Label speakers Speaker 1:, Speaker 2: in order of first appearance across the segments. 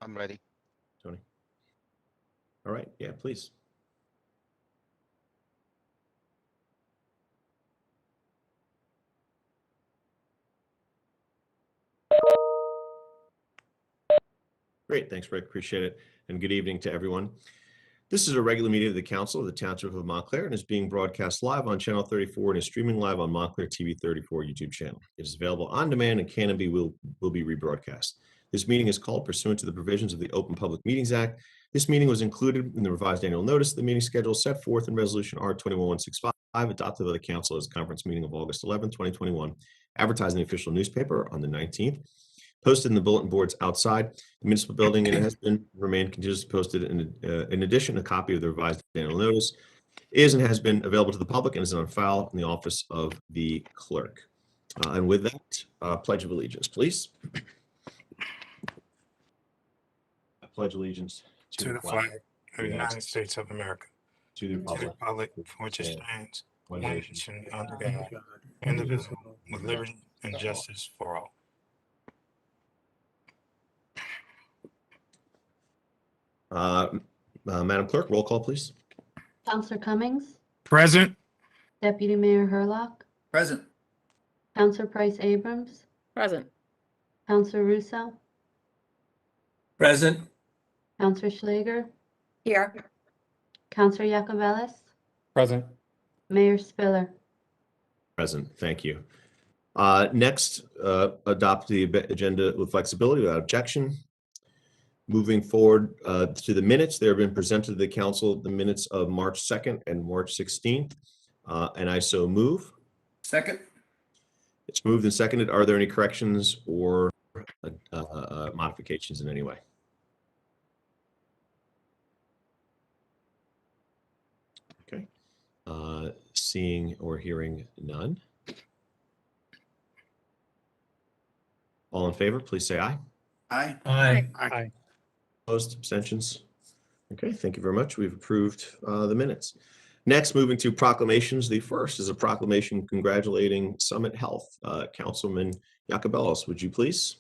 Speaker 1: I'm ready.
Speaker 2: Tony. All right. Yeah, please. Great. Thanks, Rick. Appreciate it. And good evening to everyone. This is a regular meeting of the Council of the Township of Montclair and is being broadcast live on Channel 34 and is streaming live on Montclair TV 34 YouTube channel. It is available on demand and can be will be rebroadcast. This meeting is called pursuant to the provisions of the Open Public Meetings Act. This meeting was included in the revised annual notice. The meeting schedule set forth in Resolution R21165, adopted by the Council as conference meeting of August 11, 2021, advertised in the official newspaper on the 19th. Posted in the bulletin boards outside the municipal building, and it has been remained continuously posted. In addition, a copy of the revised annual notice is and has been available to the public and is on file in the office of the clerk. And with that, Pledge of Allegiance, please. I pledge allegiance
Speaker 3: to the flag of the United States of America,
Speaker 2: to the
Speaker 3: republic for which it stands, one nation under God, indivisible, with liberty and justice for all.
Speaker 2: Madam Clerk, roll call, please.
Speaker 4: Councillor Cummings,
Speaker 3: Present.
Speaker 4: Deputy Mayor Hurlock,
Speaker 5: Present.
Speaker 4: Councillor Price Abrams,
Speaker 6: Present.
Speaker 4: Councillor Russo,
Speaker 5: Present.
Speaker 4: Councillor Schlager,
Speaker 6: Here.
Speaker 4: Councillor Yacovelis,
Speaker 3: Present.
Speaker 4: Mayor Spiller.
Speaker 2: Present. Thank you. Next, adopt the agenda with flexibility without objection. Moving forward to the minutes, they have been presented to the council, the minutes of March 2nd and March 16th, and I so move.
Speaker 5: Second.
Speaker 2: It's moved and seconded. Are there any corrections or modifications in any way? Okay. Seeing or hearing none. All in favor, please say aye.
Speaker 5: Aye.
Speaker 3: Aye.
Speaker 2: Opposed, abstentions? Okay, thank you very much. We've approved the minutes. Next, moving to proclamations. The first is a proclamation congratulating Summit Health. Councilman Yacovelis, would you please?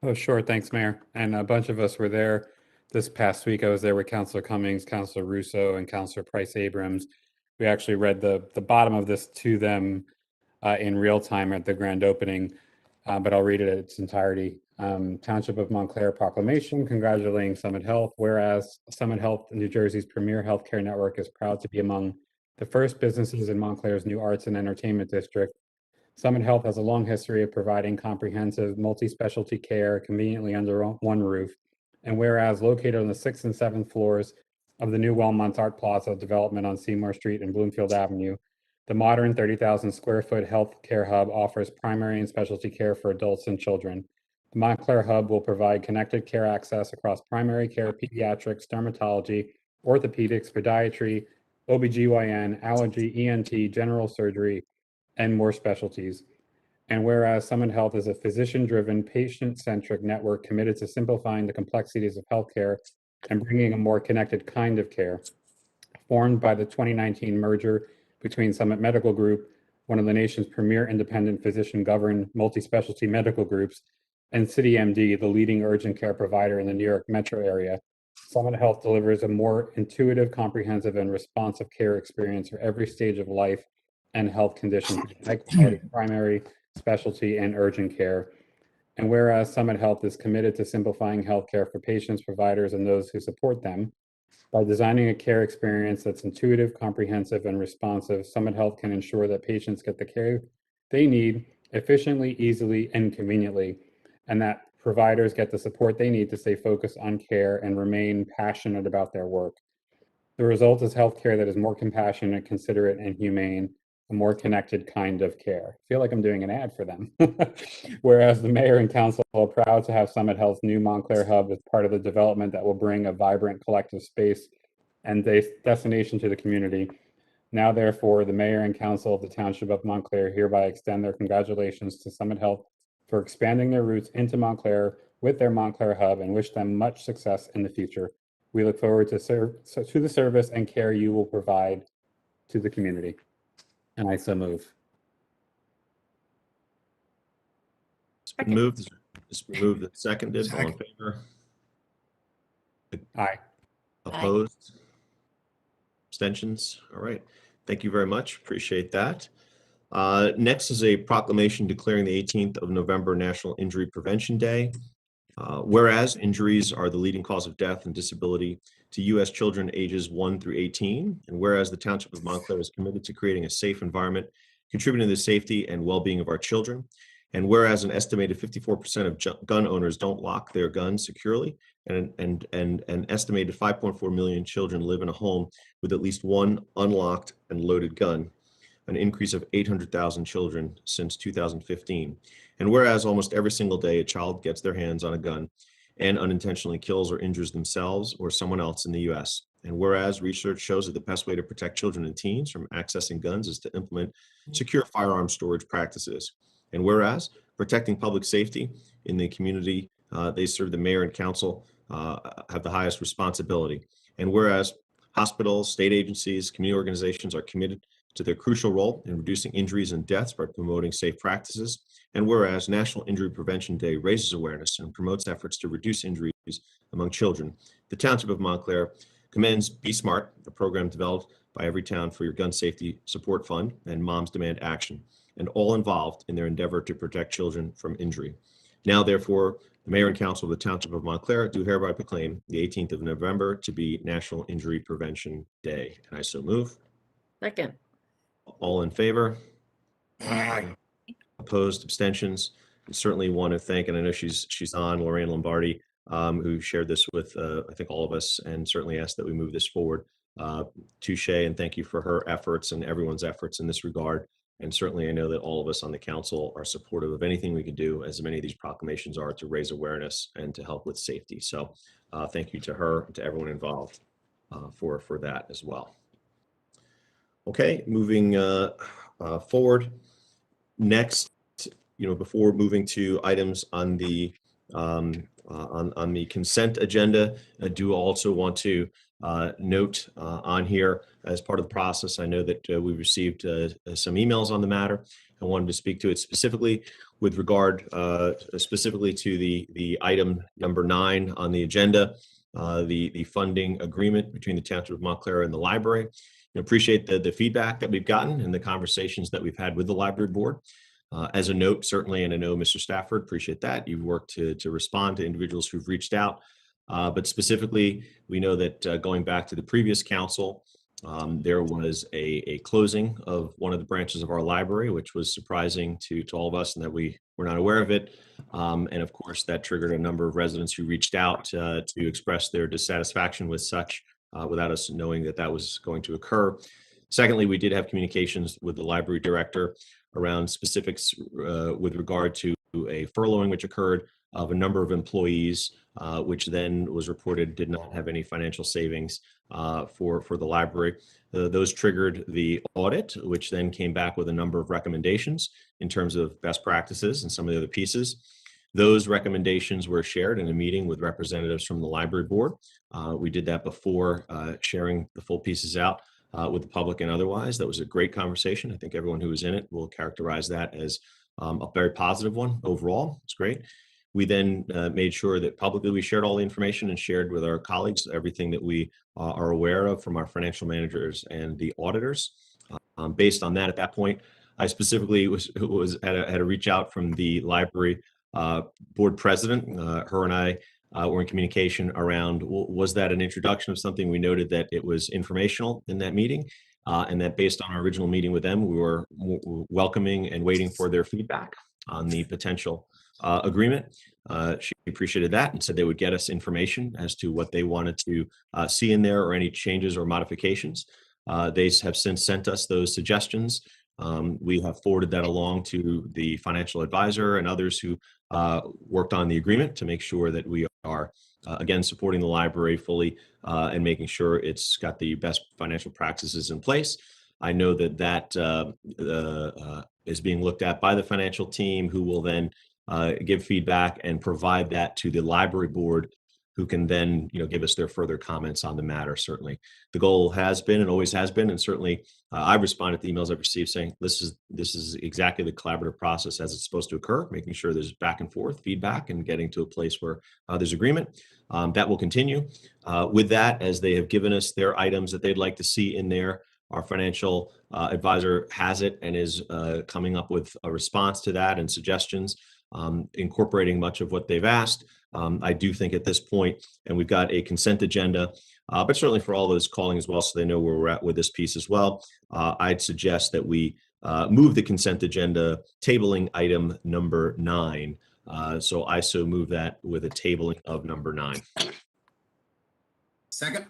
Speaker 7: Oh, sure. Thanks, Mayor. And a bunch of us were there this past week. I was there with Councillor Cummings, Councillor Russo, and Councillor Price Abrams. We actually read the bottom of this to them in real time at the grand opening, but I'll read it in its entirety. Township of Montclair proclamation congratulating Summit Health. Whereas Summit Health, New Jersey's premier healthcare network, is proud to be among the first businesses in Montclair's new arts and entertainment district. Summit Health has a long history of providing comprehensive multi-specialty care conveniently under one roof. And whereas located on the 6th and 7th floors of the new Wellmont Art Plaza development on Seymour Street and Bloomfield Avenue, the modern 30,000 square foot healthcare hub offers primary and specialty care for adults and children. The Montclair Hub will provide connected care access across primary care, pediatrics, dermatology, orthopedics, podiatry, OBGYN, allergy, ENT, general surgery, and more specialties. And whereas Summit Health is a physician-driven, patient-centric network committed to simplifying the complexities of healthcare and bringing a more connected kind of care, formed by the 2019 merger between Summit Medical Group, one of the nation's premier independent physician-governed multi-specialty medical groups, and CityMD, the leading urgent care provider in the New York metro area. Summit Health delivers a more intuitive, comprehensive, and responsive care experience for every stage of life and health conditions, high quality primary, specialty, and urgent care. And whereas Summit Health is committed to simplifying healthcare for patients, providers, and those who support them, by designing a care experience that's intuitive, comprehensive, and responsive, Summit Health can ensure that patients get the care they need efficiently, easily, and conveniently, and that providers get the support they need to stay focused on care and remain passionate about their work. The result is healthcare that is more compassionate, considerate, and humane, a more connected kind of care. I feel like I'm doing an ad for them. Whereas the mayor and council are proud to have Summit Health's new Montclair Hub as part of the development that will bring a vibrant collective space and destination to the community. Now, therefore, the mayor and council of the Township of Montclair hereby extend their congratulations to Summit Health for expanding their roots into Montclair with their Montclair Hub and wish them much success in the future. We look forward to the service and care you will provide to the community. And I so move.
Speaker 2: It's been moved. It's been moved and seconded. All in favor?
Speaker 7: Aye.
Speaker 2: Opposed? Abstentions? All right. Thank you very much. Appreciate that. Next is a proclamation declaring the 18th of November National Injury Prevention Day. Whereas injuries are the leading cause of death and disability to U.S. children ages 1 through 18, and whereas the Township of Montclair is committed to creating a safe environment, contributing to the safety and well-being of our children, and whereas an estimated 54% of gun owners don't lock their guns securely, and an estimated 5.4 million children live in a home with at least one unlocked and loaded gun, an increase of 800,000 children since 2015. And whereas almost every single day a child gets their hands on a gun and unintentionally kills or injures themselves or someone else in the U.S. And whereas research shows that the best way to protect children and teens from accessing guns is to implement secure firearm storage practices. And whereas protecting public safety in the community they serve, the mayor and council have the highest responsibility. And whereas hospitals, state agencies, community organizations are committed to their crucial role in reducing injuries and deaths by promoting safe practices. And whereas National Injury Prevention Day raises awareness and promotes efforts to reduce injuries among children, the Township of Montclair commends Be Smart, a program developed by Every Town for Your Gun Safety Support Fund, and Moms Demand Action, and all involved in their endeavor to protect children from injury. Now, therefore, the Mayor and Council of the Township of Montclair do hereby proclaim the 18th of November to be National Injury Prevention Day. And I so move.
Speaker 1: Second.
Speaker 2: All in favor?
Speaker 3: Aye.
Speaker 2: Opposed? Abstentions? I certainly want to thank, and I know she's on, Lorraine Lombardi, who shared this with, I think, all of us, and certainly asked that we move this forward. Touche, and thank you for her efforts and everyone's efforts in this regard. And certainly I know that all of us on the council are supportive of anything we can do, as many of these proclamations are, to raise awareness and to help with safety. So thank you to her and to everyone involved for that as well. Okay, moving forward. Next, before moving to items on the consent agenda, I do also want to note on here, as part of the process, I know that we received some emails on the matter. I wanted to speak to it specifically with regard specifically to the item number 9 on the agenda, the funding agreement between the Township of Montclair and the library. I appreciate the feedback that we've gotten and the conversations that we've had with the library board. As a note, certainly, and I know Mr. Stafford, appreciate that. You've worked to respond to individuals who've reached out. But specifically, we know that going back to the previous council, there was a closing of one of the branches of our library, which was surprising to all of us, and that we were not aware of it. And of course, that triggered a number of residents who reached out to express their dissatisfaction with such, without us knowing that was going to occur. Secondly, we did have communications with the library director around specifics with regard to a furloughing which occurred of a number of employees, which then was reported did not have any financial savings for the library. Those triggered the audit, which then came back with a number of recommendations in terms of best practices and some of the other pieces. Those recommendations were shared in a meeting with representatives from the library board. We did that before sharing the full pieces out with the public and otherwise. That was a great conversation. I think everyone who was in it will characterize that as a very positive one overall. It's great. We then made sure that publicly we shared all the information and shared with our colleagues everything that we are aware of from our financial managers and the auditors. Based on that, at that point, I specifically had a reach out from the library board president. Her and I were in communication around, was that an introduction of something? We noted that it was informational in that meeting, and that based on our original meeting with them, we were welcoming and waiting for their feedback on the potential agreement. She appreciated that and said they would get us information as to what they wanted to see in there or any changes or modifications. They have since sent us those suggestions. We have forwarded that along to the financial advisor and others who worked on the agreement to make sure that we are, again, supporting the library fully and making sure it's got the best financial practices in place. I know that is being looked at by the financial team, who will then give feedback and provide that to the library board who can then, give us their further comments on the matter. Certainly, the goal has been and always has been, and certainly I've responded to emails I've received saying this is exactly the collaborative process as it's supposed to occur, making sure there's back and forth feedback and getting to a place where there's agreement. That will continue. With that, as they have given us their items that they'd like to see in there, our financial advisor has it and is coming up with a response to that and suggestions, incorporating much of what they've asked. I do think at this point, and we've got a consent agenda, but certainly for all those calling as well, so they know where we're at with this piece as well, I'd suggest that we move the consent agenda, tabling item number 9. So I move that with a tabling of number 9.
Speaker 1: Second.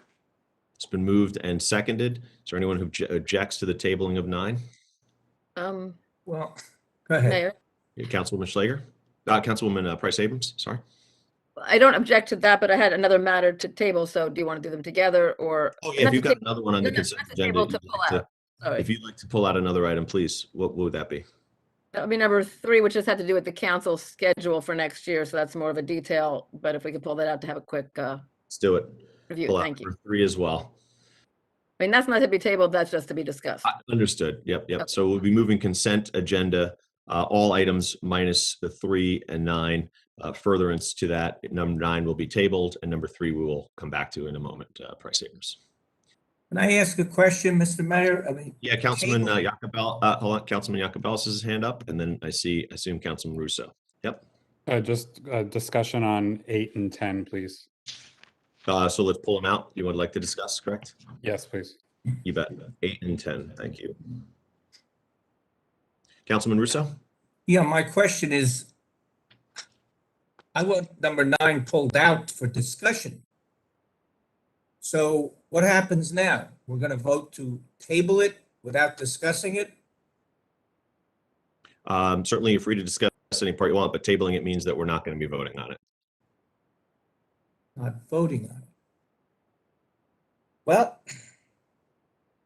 Speaker 2: It's been moved and seconded. Is there anyone who objects to the tabling of 9?
Speaker 1: Well, go ahead.
Speaker 5: Mayor,
Speaker 2: Councilwoman Schlager? Councilwoman Price Abrams, sorry.
Speaker 5: I don't object to that, but I had another matter to table, so do you want to do them together or?
Speaker 2: Oh, yeah, if you've got another one on the
Speaker 5: No,
Speaker 2: consent
Speaker 5: not to
Speaker 2: agenda,
Speaker 5: table,
Speaker 2: you'd
Speaker 5: to
Speaker 2: like
Speaker 5: pull out. Sorry.
Speaker 2: if you'd like to pull out another item, please, what would that be?
Speaker 5: That would be number 3, which just had to do with the council schedule for next year, so that's more of a detail, but if we could pull that out to have a quick
Speaker 2: Let's do it.
Speaker 5: review,
Speaker 2: Pull out
Speaker 5: thank you.
Speaker 2: number 3 as well.
Speaker 5: I mean, that's not to be tabled, that's just to be discussed.
Speaker 2: Understood. Yep.
Speaker 5: Okay.
Speaker 2: So we'll be moving consent agenda, all items minus the 3 and 9. Furtherance to that, number 9 will be tabled, and number 3 we will come back to in a moment. Price Abrams.
Speaker 1: Can I ask a question, Mr. Mayor? I mean,
Speaker 2: Yeah, Councilman
Speaker 1: table-
Speaker 2: Jacobellis. Hold on, Councilman Jacobellis has his hand up, and then I assume Councilman Russo. Yep.
Speaker 7: Just a discussion on 8 and 10, please.
Speaker 2: So let's pull them out. You would like to discuss, correct?
Speaker 7: Yes, please.
Speaker 2: You bet. 8 and 10. Thank you. Councilman Russo?
Speaker 1: Yeah, my question is, I want number 9 pulled out for discussion. So what happens now? We're going to vote to table it without discussing it?
Speaker 2: Certainly you're free to discuss any part you want, but tabling it means that we're not going to be voting on it.
Speaker 1: Not voting on it. Well,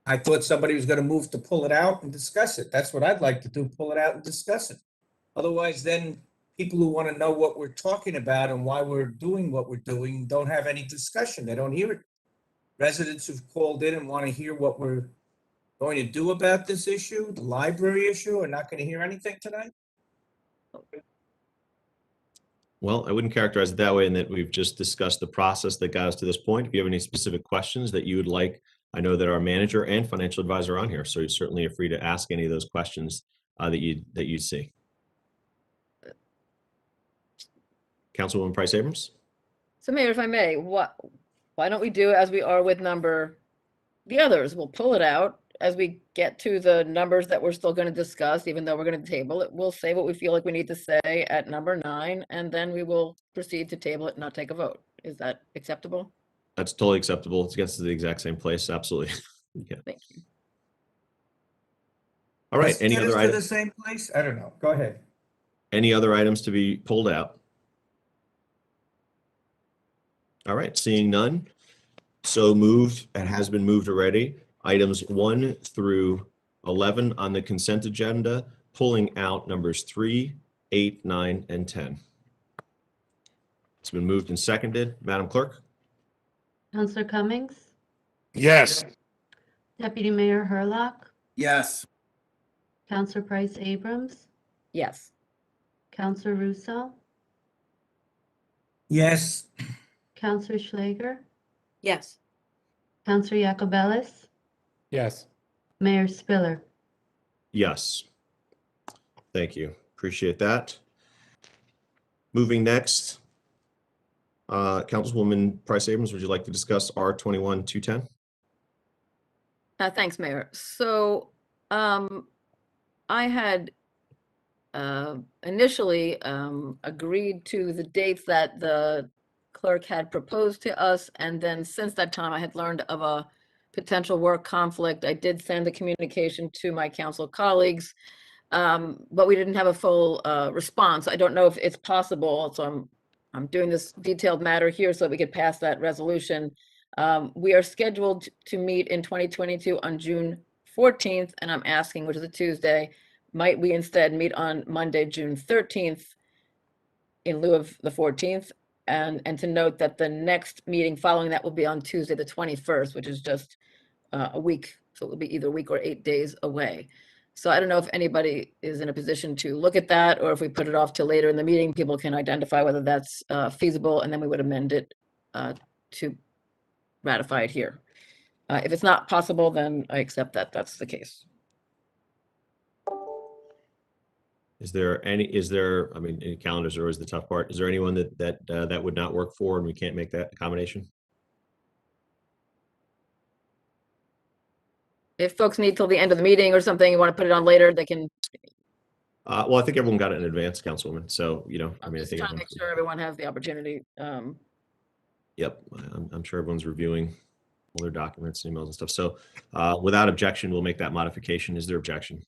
Speaker 1: I thought somebody was going to move to pull it out and discuss it. That's what I'd like to do, pull it out and discuss it. Otherwise, then people who want to know what we're talking about and why we're doing what we're doing don't have any discussion. They don't hear it. Residents who've called in and want to hear what we're going to do about this issue, the library issue, are not going to hear anything tonight?
Speaker 2: Well, I wouldn't characterize it that way, in that we've just discussed the process that got us to this point. If you have any specific questions that you would like, I know that our manager and financial advisor are on here, so you certainly are free to ask any of those questions that you see. Councilwoman Price Abrams?
Speaker 5: So Mayor, if I may, why don't we do as we are with the others? We'll pull it out as we get to the numbers that we're still going to discuss, even though we're going to table it. We'll say what we feel like we need to say at number 9, and then we will proceed to table it and not take a vote. Is that acceptable?
Speaker 2: That's totally acceptable. It gets to the exact same place. Absolutely. Yeah.
Speaker 5: Thank you.
Speaker 2: All right.
Speaker 1: Let's
Speaker 2: Any
Speaker 1: get
Speaker 2: other
Speaker 1: us to
Speaker 2: items?
Speaker 1: the same place? I don't know. Go ahead.
Speaker 2: Any other items to be pulled out? All right, seeing none. So moved, and has been moved already. Items 1 through 11 on the consent agenda, pulling out numbers 3, 8, 9, and 10. It's been moved and seconded. Madam Clerk?
Speaker 4: Counselor Cummings,
Speaker 3: Yes.
Speaker 4: Deputy Mayor Hurlock,
Speaker 1: Yes.
Speaker 4: Counselor Price Abrams,
Speaker 5: Yes.
Speaker 4: Counselor Russo,
Speaker 1: Yes.
Speaker 4: Counselor Schlager,
Speaker 5: Yes.
Speaker 4: Counselor Jacobellis,
Speaker 7: Yes.
Speaker 4: Mayor Spiller.
Speaker 2: Yes. Thank you. Appreciate that. Moving next, Councilwoman Price Abrams, would you like to discuss R21-210?
Speaker 5: Thanks, Mayor. So I had initially agreed to the dates that the clerk had proposed to us, and then since that time I had learned of a potential work conflict. I did send a communication to my council colleagues, but we didn't have a full response. I don't know if it's possible, so I'm doing this detailed matter here so that we could pass that resolution. We are scheduled to meet in 2022 on June 14th, and I'm asking, which is a Tuesday, might we instead meet on Monday, June 13th in lieu of the 14th? And to note that the next meeting following that will be on Tuesday, the 21st, which is just a week. So it will be either a week or 8 days away. So I don't know if anybody is in a position to look at that, or if we put it off till later in the meeting, people can identify whether that's feasible, and then we would amend it to ratify it here. If it's not possible, then I accept that that's the case.
Speaker 2: Is there, I mean, any calendars are always the tough part. Is there anyone that would not work for and we can't make that accommodation?
Speaker 5: If folks need till the end of the meeting or something, you want to put it on later, they can.
Speaker 2: Well, I think everyone got it in advance, Councilwoman. So, I mean, I
Speaker 5: Just
Speaker 2: think.
Speaker 5: trying to make sure everyone has the opportunity.
Speaker 2: Yep, I'm sure everyone's reviewing all their documents, emails and stuff. So without objection, we'll make that modification. Is there objection?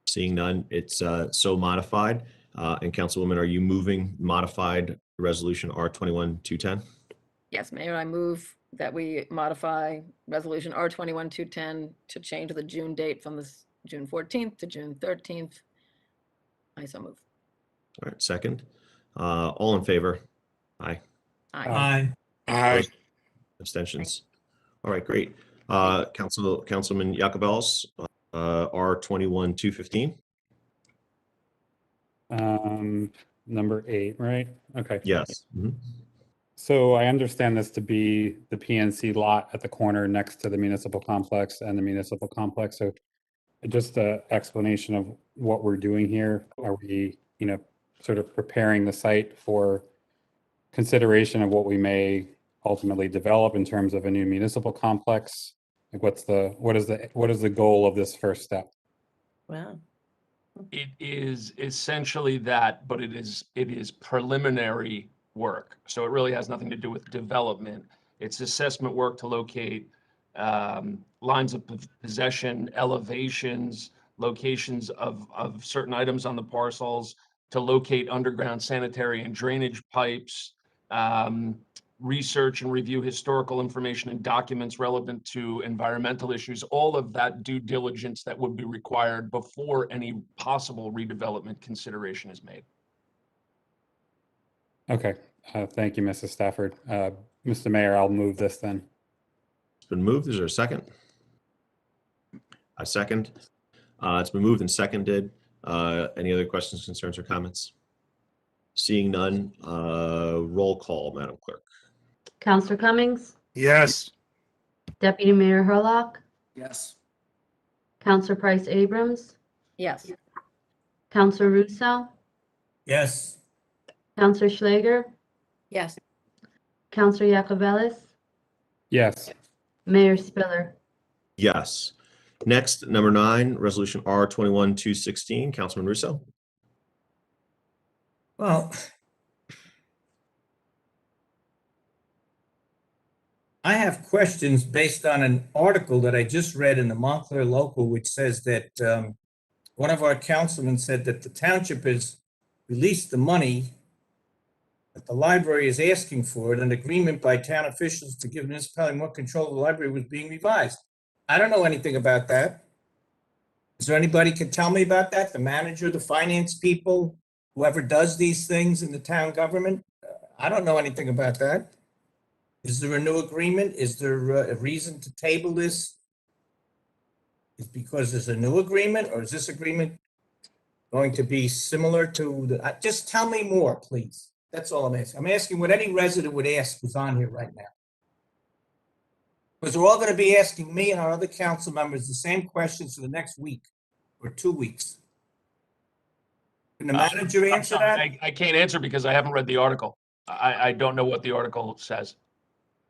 Speaker 2: Seeing none, it's so modified. And Councilwoman, are you moving modified resolution R21-210?
Speaker 5: Yes, Mayor, I move that we modify resolution R21-210 to change the June date from this June 14th to June 13th. I so move.
Speaker 2: All right, second. All in favor? Aye.
Speaker 5: Aye.
Speaker 3: Aye.
Speaker 2: Abstentions? All right, great. Councilman Jacobellis, R21-215.
Speaker 7: Number 8, right? Okay.
Speaker 2: Yes. Mhm.
Speaker 7: So I understand this to be the PNC lot at the corner next to the municipal complex and the municipal complex. So just an explanation of what we're doing here. Are we, sort of preparing the site for consideration of what we may ultimately develop in terms of a new municipal complex? Like what is the goal of this first step?
Speaker 5: Wow.
Speaker 6: It is essentially that, but it is preliminary work. So it really has nothing to do with development. It's assessment work to locate lines of possession, elevations, locations of certain items on the parcels, to locate underground sanitary and drainage pipes, research and review historical information and documents relevant to environmental issues, all of that due diligence that would be required before any possible redevelopment consideration is made.
Speaker 7: Okay, thank you, Mrs. Stafford. Mr. Mayor, I'll move this then.
Speaker 2: It's been moved. Is there a second? A second. It's been moved and seconded. Any other questions, concerns, or comments? Seeing none, roll call, Madam Clerk.
Speaker 4: Counselor Cummings,
Speaker 3: Yes.
Speaker 4: Deputy Mayor Hurlock,
Speaker 1: Yes.
Speaker 4: Counselor Price Abrams,
Speaker 5: Yes.
Speaker 4: Counselor Russo,
Speaker 1: Yes.
Speaker 4: Counselor Schlager,
Speaker 5: Yes.
Speaker 4: Counselor Jacobellis,
Speaker 7: Yes.
Speaker 4: Mayor Spiller.
Speaker 2: Yes. Next, number 9, resolution R21-216, Councilman Russo.
Speaker 1: Well, I have questions based on an article that I just read in the Montclair Local, which says that one of our councilmen said that the township has released the money that the library is asking for, and an agreement by town officials to give municipality more control of the library was being revised. I don't know anything about that. Is there anybody can tell me about that? The manager, the finance people, whoever does these things in the town government? I don't know anything about that. Is there a new agreement? Is there a reason to table this? Is because there's a new agreement, or is this agreement going to be similar to the, just tell me more, please. That's all I'm asking. I'm asking what any resident would ask who's on here right now. Because they're all going to be asking me and our other council members the same questions for the next week or 2 weeks. Can the manager
Speaker 6: I'm
Speaker 1: answer
Speaker 6: sorry,
Speaker 1: that?
Speaker 6: I can't answer because I haven't read the article. I don't know what the article says.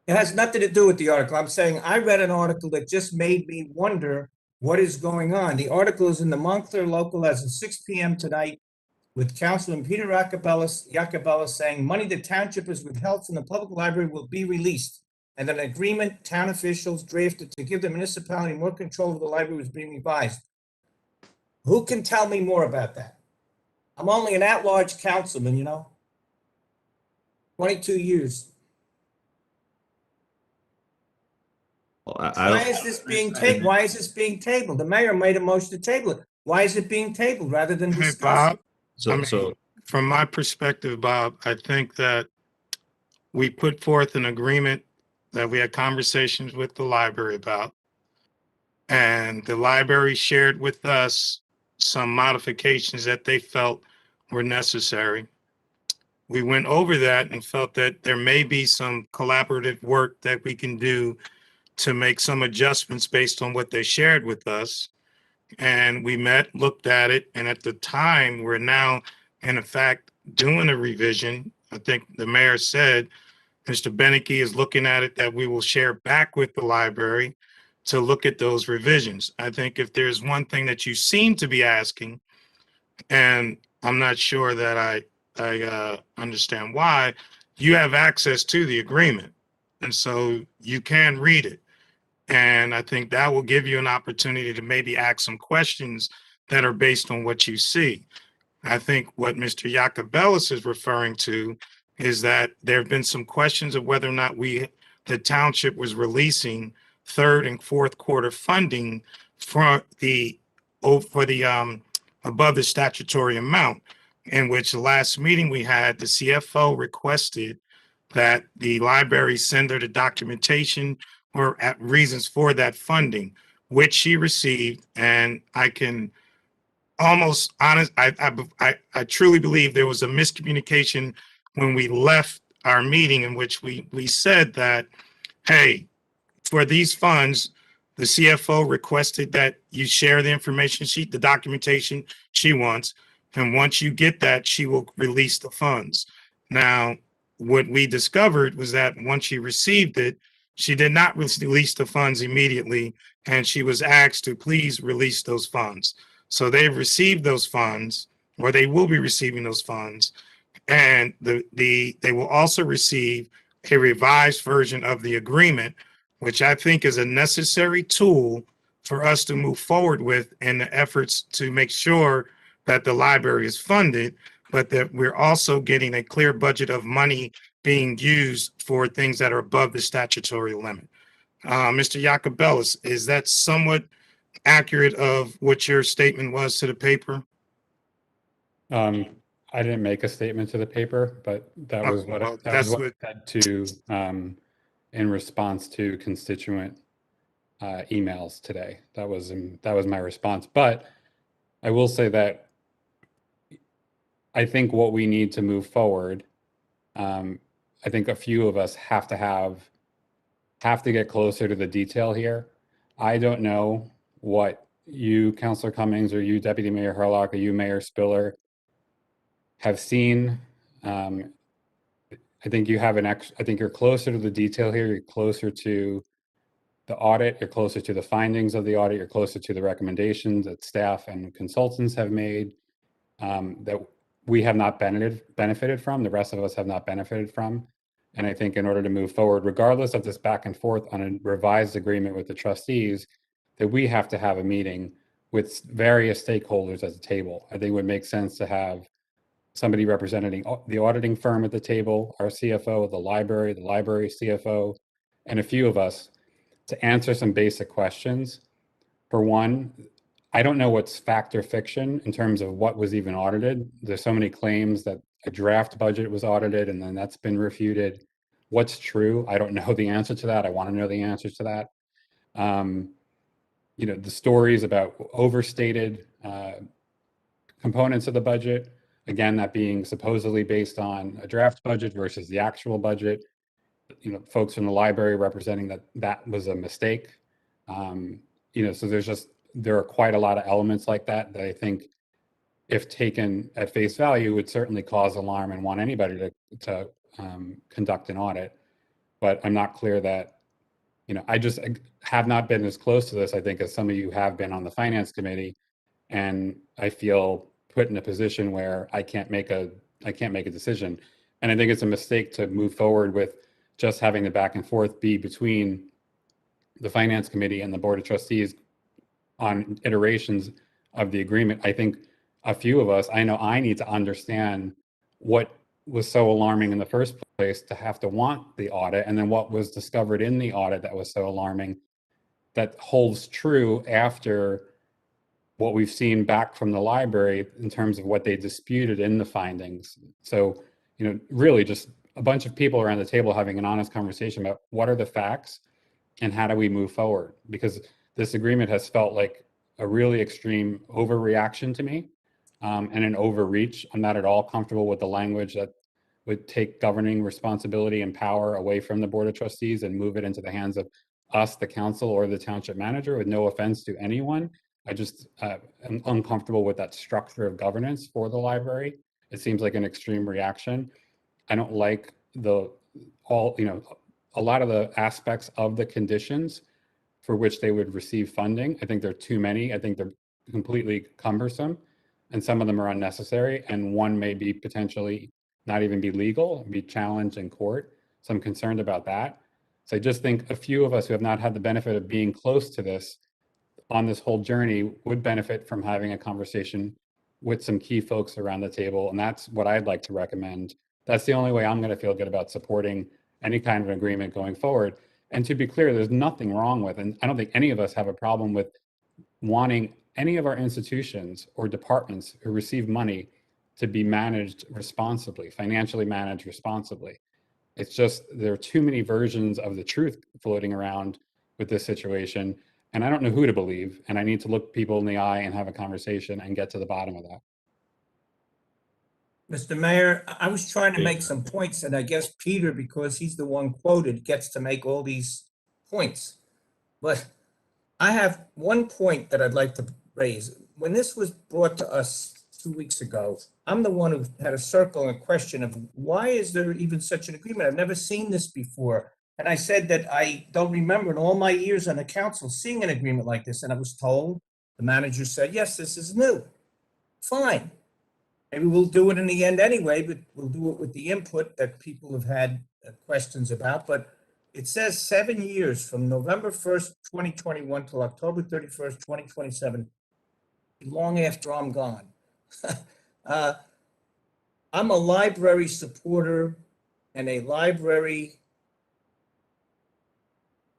Speaker 1: It has nothing to do with the article. I'm saying I read an article that just made me wonder what is going on. The article is in the Montclair Local as of 6 p.m. tonight, with Councilman Peter Jacobellis saying money the township has withheld from the public library will be released, and an agreement town officials drafted to give the municipality more control of the library was being revised. Who can tell me more about that? I'm only an at-large councilman, 22 years.
Speaker 2: Well,
Speaker 1: Why is this being tabled? Why is this being tabled? The mayor made a motion to table it. Why is it being tabled rather than
Speaker 3: Hey,
Speaker 1: discussed?
Speaker 3: Bob.
Speaker 2: So
Speaker 3: from my perspective, Bob, I think that we put forth an agreement that we had conversations with the library about. And the library shared with us some modifications that they felt were necessary. We went over that and felt that there may be some collaborative work that we can do to make some adjustments based on what they shared with us. And we met, looked at it, and at the time, we're now, in fact, doing a revision. I think the mayor said Mr. Benecke is looking at it that we will share back with the library to look at those revisions. I think if there's one thing that you seem to be asking, and I'm not sure that I understand why, you have access to the agreement. And so you can read it. And I think that will give you an opportunity to maybe ask some questions that are based on what you see. I think what Mr. Yacobelis is referring to is that there have been some questions of whether or not the township was releasing third and fourth quarter funding for the above the statutory amount, in which the last meeting we had, the CFO requested that the library send her the documentation or at reasons for that funding, which she received. And I can almost honest, I truly believe there was a miscommunication when we left our meeting, in which we said that, hey, for these funds, the CFO requested that you share the information sheet, the documentation she wants. And once you get that, she will release the funds. Now, what we discovered was that once she received it, she did not release the funds immediately, and she was asked to please release those funds. So they've received those funds, or they will be receiving those funds, and they will also receive a revised version of the agreement, which I think is a necessary tool for us to move forward with in the efforts to make sure that the library is funded, but that we're also getting a clear budget of money being used for things that are above the statutory limit. Mr. Yacobelis, is that somewhat accurate of what your statement was to the paper?
Speaker 7: I didn't make a statement to the paper, but that was
Speaker 3: Okay,
Speaker 7: what
Speaker 3: well,
Speaker 7: I
Speaker 3: that's
Speaker 7: said
Speaker 3: what-
Speaker 7: to in response to constituent emails today. That was my response. But I will say that I think what we need to move forward, I think a few of us have to get closer to the detail here. I don't know what you, Councilor Cummings, or you, Deputy Mayor Herlock, or you, Mayor Spiller, have seen. I think you have I think you're closer to the detail here. You're closer to the audit. You're closer to the findings of the audit. You're closer to the recommendations that staff and consultants have made that we have not benefited from. The rest of us have not benefited from. And I think in order to move forward, regardless of this back and forth on a revised agreement with the trustees, that we have to have a meeting with various stakeholders at the table. I think it would make sense to have somebody representing the auditing firm at the table, our CFO, the library CFO, and a few of us to answer some basic questions. For one, I don't know what's fact or fiction in terms of what was even audited. There's so many claims that a draft budget was audited and then that's been refuted. What's true? I don't know the answer to that. I want to know the answer to that. The stories about overstated components of the budget, again, that being supposedly based on a draft budget versus the actual budget. Folks from the library representing that was a mistake. So there are quite a lot of elements like that I think, if taken at face value, would certainly cause alarm and want anybody to conduct an audit. But I'm not clear that, I just have not been as close to this, I think, as some of you have been on the finance committee. And I feel put in a position where I can't make a decision. And I think it's a mistake to move forward with just having the back and forth be between the finance committee and the board of trustees on iterations of the agreement. I think a few of us, I know I need to understand what was so alarming in the first place to have to want the audit, and then what was discovered in the audit that was so alarming that holds true after what we've seen back from the library in terms of what they disputed in the findings. So, really just a bunch of people around the table having an honest conversation about what are the facts and how do we move forward? Because this agreement has felt like a really extreme overreaction to me, and an overreach. I'm not at all comfortable with the language that would take governing responsibility and power away from the Board of Trustees and move it into the hands of us, the council, or the township manager, with no offense to anyone. I just am uncomfortable with that structure of governance for the library. It seems like an extreme reaction. I don't like a lot of the aspects of the conditions for which they would receive funding. I think there are too many. I think they're completely cumbersome, and some of them are unnecessary, and one may be potentially not even be legal and be challenged in court. So I'm concerned about that. So I just think a few of us who have not had the benefit of being close to this on this whole journey would benefit from having a conversation with some key folks around the table. And that's what I'd like to recommend. That's the only way I'm going to feel good about supporting any kind of agreement going forward. And to be clear, there's nothing wrong with, and I don't think any of us have a problem with wanting any of our institutions or departments who receive money to be managed responsibly, financially managed responsibly. It's just there are too many versions of the truth floating around with this situation, and I don't know who to believe, and I need to look people in the eye and have a conversation and get to the bottom of that.
Speaker 1: Mr. Mayor, I was trying to make some points, and I guess Peter, because he's the one quoted, gets to make all these points. But I have one point that I'd like to raise. When this was brought to us 2 weeks ago, I'm the one who had a circle and a question of why is there even such an agreement? I've never seen this before. And I said that I don't remember in all my years on the council seeing an agreement like this. And I was told, the manager said, yes, this is new. Fine. Maybe we'll do it in the end anyway, but we'll do it with the input that people have had questions about. But it says 7 years from November 1st, 2021 till October 31st, 2027, long after I'm gone. I'm a library supporter and a library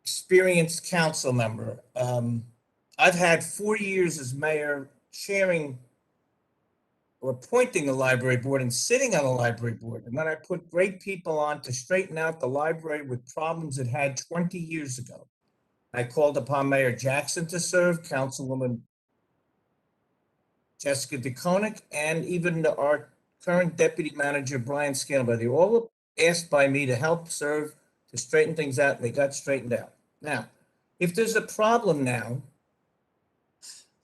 Speaker 1: experienced council member. I've had 4 years as mayor chairing or appointing the library board and sitting on the library board. And then I put great people on to straighten out the library with problems it had 20 years ago. I called upon Mayor Jackson to serve, Councilwoman Jessica DeConick, and even our current deputy manager, Brian Scalabro. They all asked by me to help serve, to straighten things out, and they got straightened out. Now, if there's a problem now,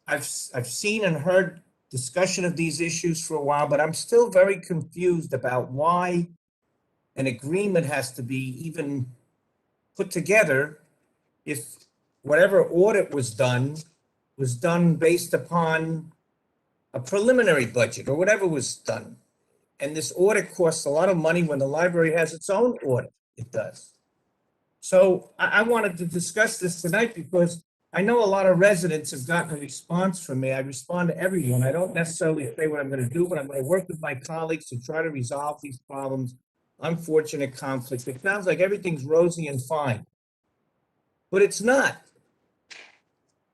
Speaker 1: I've seen and heard discussion of these issues for a while, but I'm still very confused about why an agreement has to be even put together if whatever audit was done based upon a preliminary budget or whatever was done. And this audit costs a lot of money when the library has its own audit. It does. So I wanted to discuss this tonight because I know a lot of residents have gotten a response from me. I respond to everyone. I don't necessarily say what I'm going to do, but I'm going to work with my colleagues to try to resolve these problems. Unfortunate conflicts. It sounds like everything's rosy and fine, but it's not.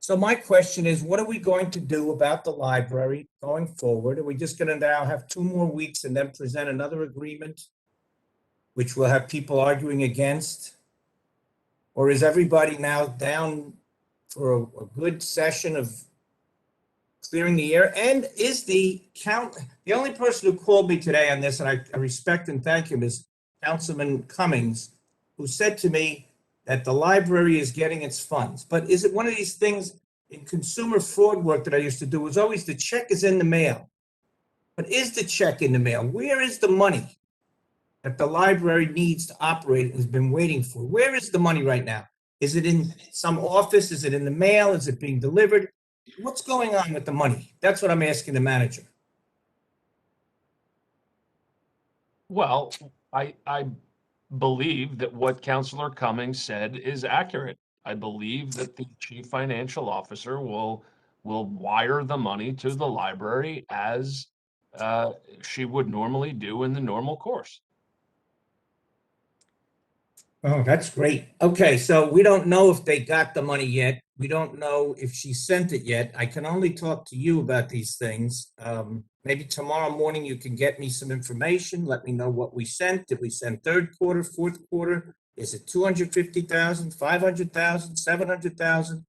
Speaker 1: So my question is, what are we going to do about the library going forward? Are we just going to now have 2 more weeks and then present another agreement, which we'll have people arguing against? Or is everybody now down for a good session of clearing the air? And is the only person who called me today on this, and I respect and thank him, is Councilman Cummings, who said to me that the library is getting its funds. But is it one of these things in consumer fraud work that I used to do was always the check is in the mail. But is the check in the mail? Where is the money that the library needs to operate and has been waiting for? Where is the money right now? Is it in some office? Is it in the mail? Is it being delivered? What's going on with the money? That's what I'm asking the manager.
Speaker 6: Well, I believe that what Councilor Cummings said is accurate. I believe that the chief financial officer will wire the money to the library as she would normally do in the normal course.
Speaker 1: Oh, that's great. Okay, so we don't know if they got the money yet. We don't know if she sent it yet. I can only talk to you about these things. Maybe tomorrow morning you can get me some information. Let me know what we sent. Did we send third quarter, fourth quarter? Is it 250,000, 500,000, 700,000?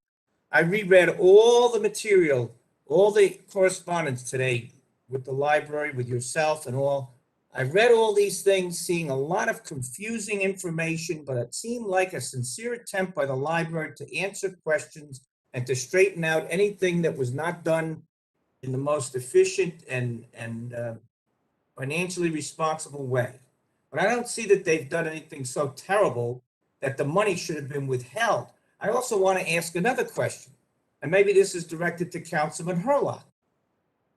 Speaker 1: I reread all the material, all the correspondence today with the library, with yourself and all. I read all these things, seeing a lot of confusing information, but it seemed like a sincere attempt by the library to answer questions and to straighten out anything that was not done in the most efficient and financially responsible way. But I don't see that they've done anything so terrible that the money should have been withheld. I also want to ask another question, and maybe this is directed to Councilman Hurlock.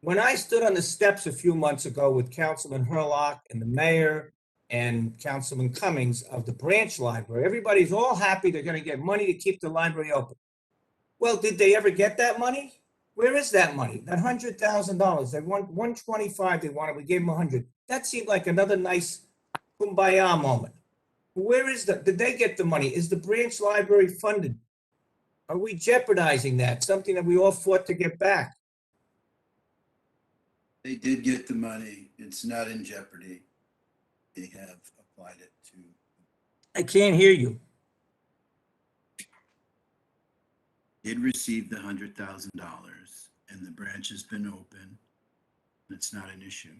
Speaker 1: When I stood on the steps a few months ago with Councilman Hurlock and the mayor and Councilman Cummings of the branch library, everybody's all happy they're going to get money to keep the library open. Well, did they ever get that money? Where is that money? That $100,000. They want 125. They wanted. We gave them 100. That seemed like another nice kumbaya moment. Where is that? Did they get the money? Is the branch library funded? Are we jeopardizing that? Something that we all fought to get back.
Speaker 8: They did get the money. It's not in jeopardy. They have applied it to.
Speaker 1: I can't hear you.
Speaker 8: Did receive the $100,000 and the branch has been open. It's not an issue.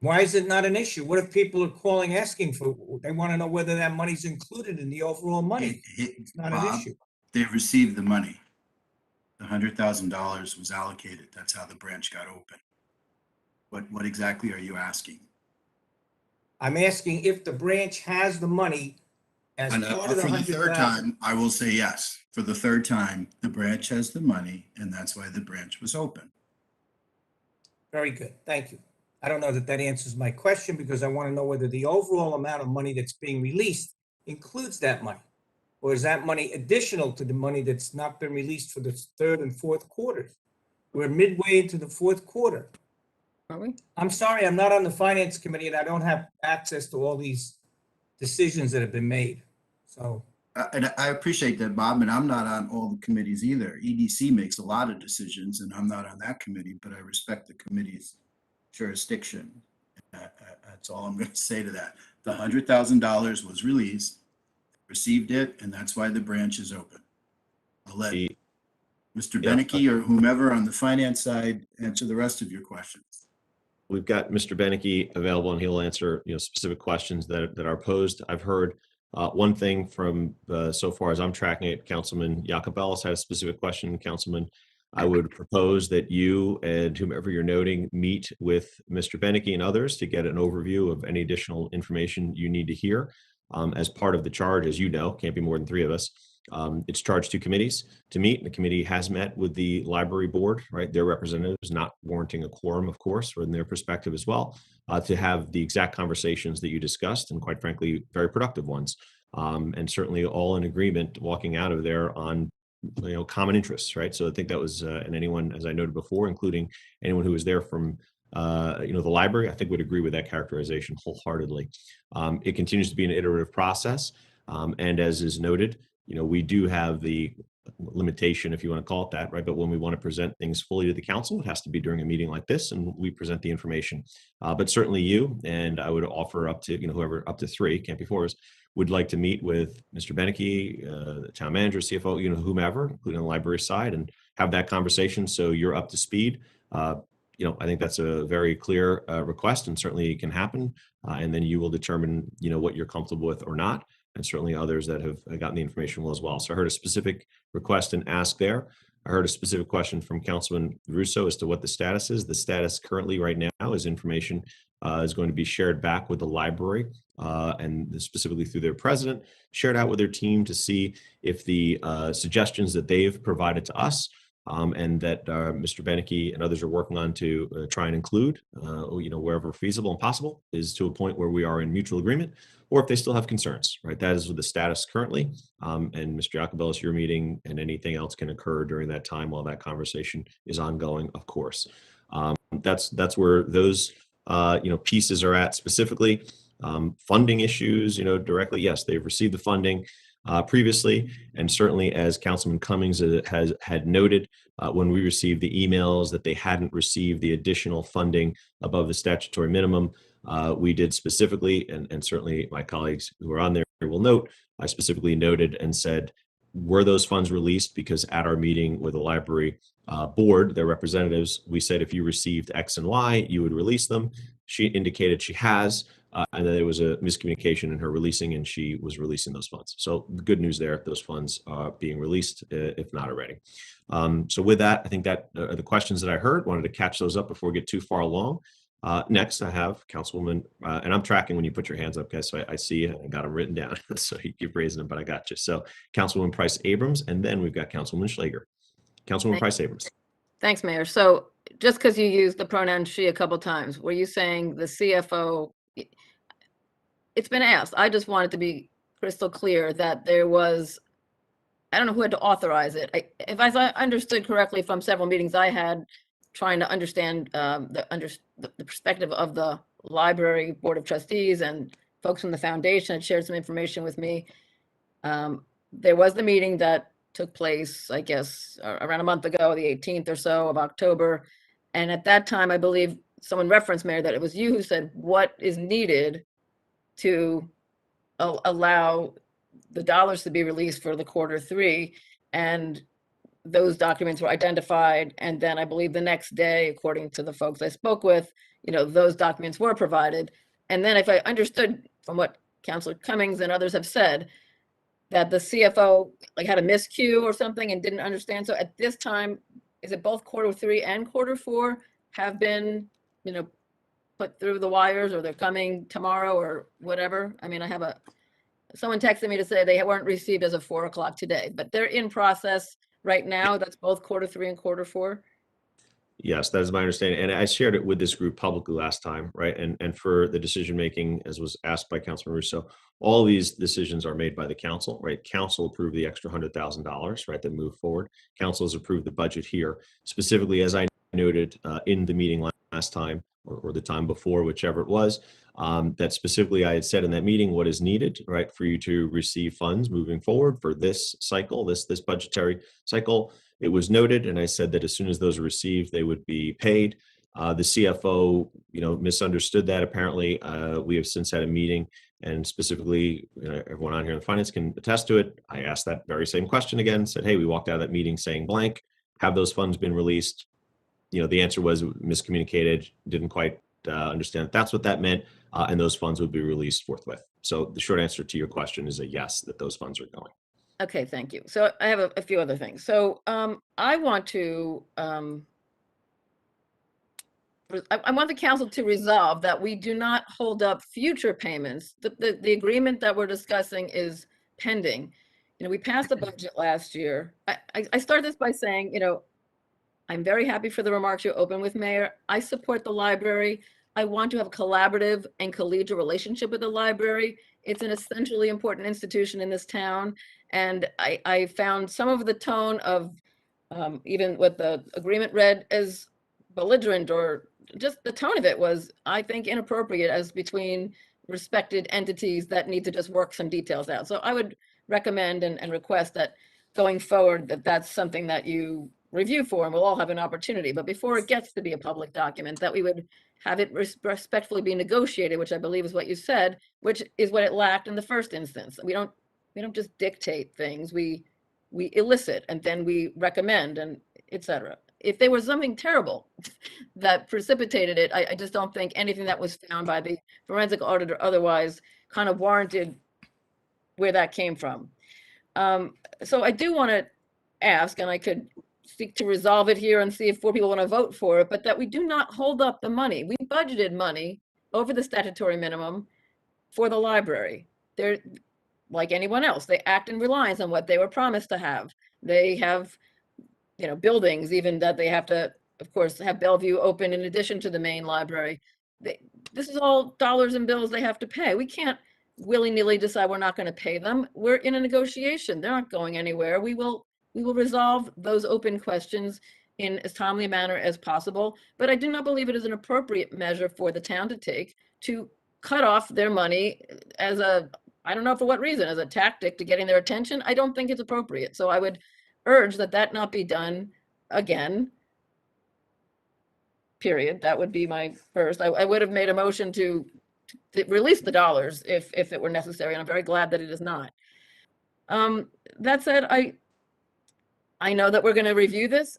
Speaker 1: Why is it not an issue? What if people are calling asking for, they want to know whether that money's included in the overall money? It's not an
Speaker 8: Bob,
Speaker 1: issue.
Speaker 8: they received the money. The $100,000 was allocated. That's how the branch got open. What exactly are you asking?
Speaker 1: I'm asking if the branch has the money as
Speaker 8: And
Speaker 1: part of the
Speaker 8: for the third
Speaker 1: 100,000.
Speaker 8: time, I will say yes. For the third time, the branch has the money, and that's why the branch was open.
Speaker 1: Very good. Thank you. I don't know that that answers my question because I want to know whether the overall amount of money that's being released includes that money. Or is that money additional to the money that's not been released for the third and fourth quarters? We're midway into the fourth quarter.
Speaker 5: Are we?
Speaker 1: I'm sorry, I'm not on the finance committee and I don't have access to all these decisions that have been made. So,
Speaker 8: And I appreciate that, Bob, and I'm not on all the committees either. EDC makes a lot of decisions, and I'm not on that committee, but I respect the committee's jurisdiction. That's all I'm going to say to that. The $100,000 was released, received it, and that's why the branch is open. I'll let
Speaker 2: The-
Speaker 8: Mr.
Speaker 2: Yeah.
Speaker 8: Benecke or whomever on the finance side answer the rest of your questions.
Speaker 2: We've got Mr. Benecke available and he'll answer, specific questions that are posed. I've heard one thing from so far as I'm tracking it, Councilman Jacobellis had a specific question. Councilman, I would propose that you and whomever you're noting meet with Mr. Benecke and others to get an overview of any additional information you need to hear. As part of the charge, as you know, can't be more than 3 of us. It's charged to committees to meet. The committee has met with the library board, right? Their representatives, not warranting a quorum, of course, from their perspective as well, to have the exact conversations that you discussed, and quite frankly, very productive ones. And certainly all in agreement walking out of there on common interests, right? So I think that was, and anyone, as I noted before, including anyone who was there from the library, I think would agree with that characterization wholeheartedly. It continues to be an iterative process. And as is noted, we do have the limitation, if you want to call it that, right? But when we want to present things fully to the council, it has to be during a meeting like this, and we present the information. But certainly you, and I would offer up to, whoever, up to 3, can't be 4, would like to meet with Mr. Benecke, the town manager, CFO, whomever, including the library side, and have that conversation so you're up to speed. I think that's a very clear request, and certainly it can happen. And then you will determine, what you're comfortable with or not. And certainly others that have gotten the information will as well. So I heard a specific request and ask there. I heard a specific question from Councilman Russo as to what the status is. The status currently right now is information is going to be shared back with the library and specifically through their president, shared out with their team to see if the suggestions that they've provided to us and that Mr. Benecke and others are working on to try and include, wherever feasible and possible, is to a point where we are in mutual agreement, or if they still have concerns, right? That is the status currently. And Mr. Jacobellis, your meeting and anything else can occur during that time while that conversation is ongoing, of course. That's where those pieces are at specifically. Funding issues, directly, yes, they've received the funding previously. And certainly, as Councilman Cummings had noted, when we received the emails that they hadn't received the additional funding above the statutory minimum, we did specifically, and certainly my colleagues who are on there will note, I specifically noted and said, were those funds released? Because at our meeting with the library board, their representatives, we said if you received X and Y, you would release them. She indicated she has, and that there was a miscommunication in her releasing, and she was releasing those funds. So the good news there, those funds are being released, if not already. So with that, I think that are the questions that I heard. Wanted to catch those up before we get too far along. Next, I have Councilwoman, and I'm tracking when you put your hands up, guys, so I see you. I got them written down, so you keep raising them, but I got you. So Councilwoman Price Abrams, and then we've got Councilwoman Schlager. Councilwoman Price Abrams.
Speaker 5: Thanks, Mayor. So just because you used the pronoun she a couple times, were you saying the CFO? It's been asked. I just wanted to be crystal clear that there was, I don't know who had to authorize it. If I understood correctly from several meetings I had trying to understand the perspective of the library board of trustees and folks from the foundation had shared some information with me. There was the meeting that took place, I guess, around a month ago, the 18th or so of October. And at that time, I believe someone referenced, Mayor, that it was you who said what is needed to allow the dollars to be released for the Q3. And those documents were identified. And then I believe the next day, according to the folks I spoke with, those documents were provided. And then if I understood from what Councilor Cummings and others have said, that the CFO had a miscue or something and didn't understand. So at this time, is it both Q3 and Q4 have been, put through the wires, or they're coming tomorrow or whatever? I mean, I have someone texted me to say they weren't received as of 4 o'clock today, but they're in process right now. That's both Q3 and Q4.
Speaker 2: Yes, that is my understanding. And I shared it with this group publicly last time, right? And for the decision-making, as was asked by Councilman Russo, all these decisions are made by the council, right? Council approved the extra $100,000, right, that moved forward. Council has approved the budget here. Specifically, as I noted in the meeting last time, or the time before, whichever it was, that specifically I had said in that meeting what is needed, right, for you to receive funds moving forward for this cycle, this budgetary cycle. It was noted, and I said that as soon as those are received, they would be paid. The CFO, misunderstood that apparently. We have since had a meeting, and specifically, everyone on here in the finance can attest to it. I asked that very same question again, said, hey, we walked out of that meeting saying blank. Have those funds been released? The answer was miscommunicated, didn't quite understand that's what that meant, and those funds would be released forthwith. So the short answer to your question is a yes, that those funds are going.
Speaker 5: Okay, thank you. So I have a few other things. So I want to, I want the council to resolve that we do not hold up future payments. The agreement that we're discussing is pending. We passed the budget last year. I start this by saying, I'm very happy for the remarks you opened with, Mayor. I support the library. I want to have a collaborative and collegial relationship with the library. It's an essentially important institution in this town. And I found some of the tone of even what the agreement read as belligerent, or just the tone of it was, I think, inappropriate as between respected entities that need to just work some details out. So I would recommend and request that going forward, that's something that you review for, and we'll all have an opportunity. But before it gets to be a public document, that we would have it respectfully be negotiated, which I believe is what you said, which is what it lacked in the first instance. We don't just dictate things. We elicit, and then we recommend, and et cetera. If there was something terrible that precipitated it, I just don't think anything that was found by the forensic audit or otherwise kind of warranted where that came from. So I do want to ask, and I could seek to resolve it here and see if 4 people want to vote for it, but that we do not hold up the money. We budgeted money over the statutory minimum for the library. They're like anyone else. They act in reliance on what they were promised to have. They have, buildings even that they have to, of course, have Bellevue open in addition to the main library. This is all dollars and bills they have to pay. We can't willy-nilly decide we're not going to pay them. We're in a negotiation. They're not going anywhere. We will resolve those open questions in as timely a manner as possible. But I do not believe it is an appropriate measure for the town to take to cut off their money as a, I don't know for what reason, as a tactic to getting their attention. I don't think it's appropriate. So I would urge that that not be done again. Period. That would be my first. I would have made a motion to release the dollars if it were necessary, and I'm very glad that it is not. That said, I know that we're going to review this.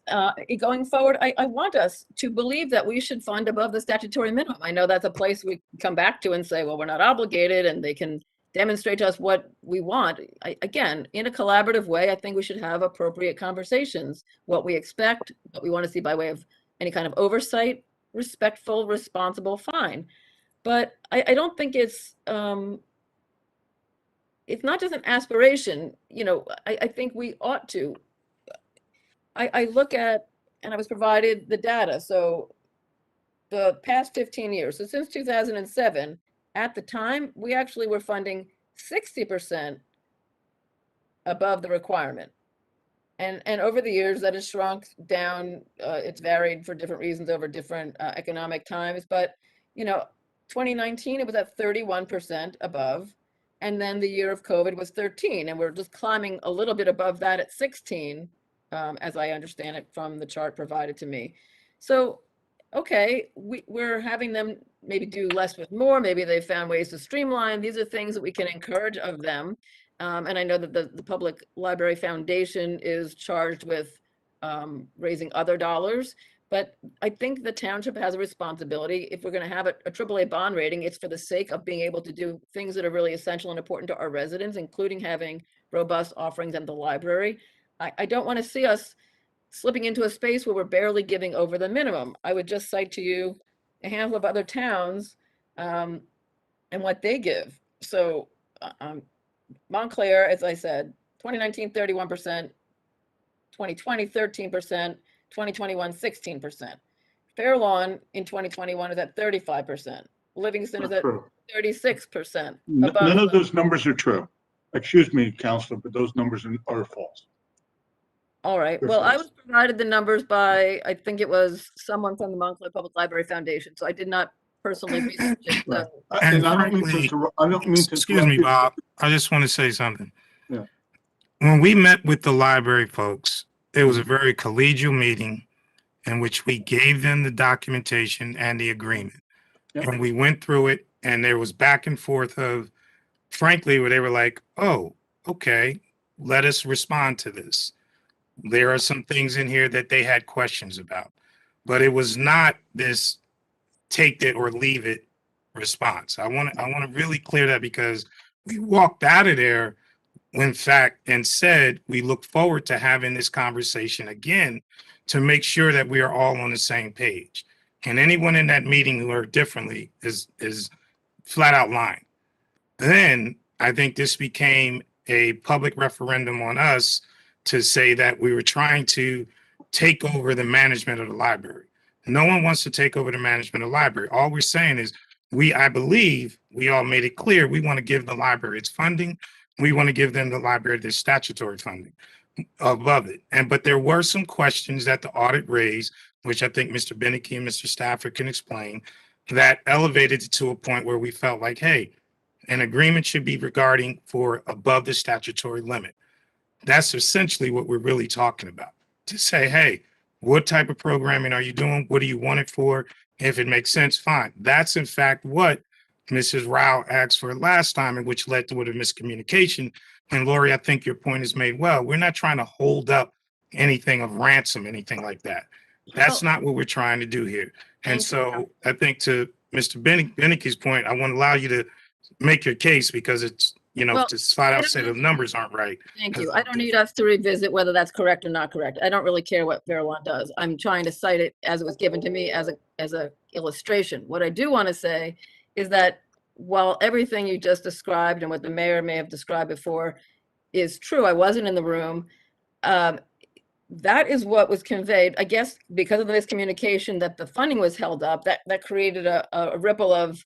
Speaker 5: Going forward, I want us to believe that we should fund above the statutory minimum. I know that's a place we come back to and say, well, we're not obligated, and they can demonstrate to us what we want. Again, in a collaborative way, I think we should have appropriate conversations, what we expect, what we want to see by way of any kind of oversight, respectful, responsible, fine. But I don't think it's not just an aspiration. You know, I think we ought to. I look at, and I was provided the data. So the past 15 years, so since 2007, at the time, we actually were funding 60% above the requirement. And over the years, that has shrunk down. It's varied for different reasons over different economic times. But, you know, 2019, it was at 31% above. And then the year of COVID was 13. And we're just climbing a little bit above that at 16, as I understand it from the chart provided to me. So, okay, we're having them maybe do less with more. Maybe they found ways to streamline. These are things that we can encourage of them. And I know that the Public Library Foundation is charged with raising other dollars. But I think the township has a responsibility. If we're going to have a AAA bond rating, it's for the sake of being able to do things that are really essential and important to our residents, including having robust offerings in the library. I don't want to see us slipping into a space where we're barely giving over the minimum. I would just cite to you a handful of other towns and what they give. So Montclair, as I said, 2019, 31%, 2020, 13%, 2021, 16%. Fair Lawn in 2021 is at 35%. Livingston is at 36%.
Speaker 9: None of those numbers are true. Excuse me, Counselor, but those numbers are false.
Speaker 5: All right. Well, I was provided the numbers by, I think it was someone from the Montclair Public Library Foundation. So I did not personally research it.
Speaker 9: Right.
Speaker 5: So.
Speaker 9: And I don't mean to
Speaker 3: Excuse me,
Speaker 9: interrupt you.
Speaker 3: Bob. I just want to say something.
Speaker 9: Yeah.
Speaker 3: When we met with the library folks, it was a very collegial meeting in which we gave them the documentation and the agreement.
Speaker 9: Yep.
Speaker 3: And we went through it, and there was back and forth of, frankly, where they were like, oh, okay, let us respond to this. There are some things in here that they had questions about, but it was not this take it or leave it response. I want to really clear that, because we walked out of there, in fact, and said we look forward to having this conversation again to make sure that we are all on the same page. And anyone in that meeting who heard differently is flat out lying. Then I think this became a public referendum on us to say that we were trying to take over the management of the library. No one wants to take over the management of the library. All we're saying is I believe we all made it clear we want to give the library its funding. We want to give them the library their statutory funding above it. But there were some questions that the audit raised, which I think Mr. Benecke and Mr. Stafford can explain, that elevated it to a point where we felt like, hey, an agreement should be regarding for above the statutory limit. That's essentially what we're really talking about. To say, hey, what type of programming are you doing? What do you want it for? If it makes sense, fine. That's in fact what Mrs. Rao asked for last time, and which led to a miscommunication. And Lori, I think your point is made well. We're not trying to hold up anything of ransom, anything like that. That's not what we're trying to do here. And so I think to Mr. Benecke's point, I want to allow you to make your case, because it's, to flat out say the numbers aren't right.
Speaker 5: Thank you. I don't need us to revisit whether that's correct or not correct. I don't really care what Fair Lawn does. I'm trying to cite it as it was given to me as a illustration. What I do want to say is that while everything you just described and what the mayor may have described before is true, I wasn't in the room. That is what was conveyed, I guess, because of the miscommunication that the funding was held up, that created a ripple of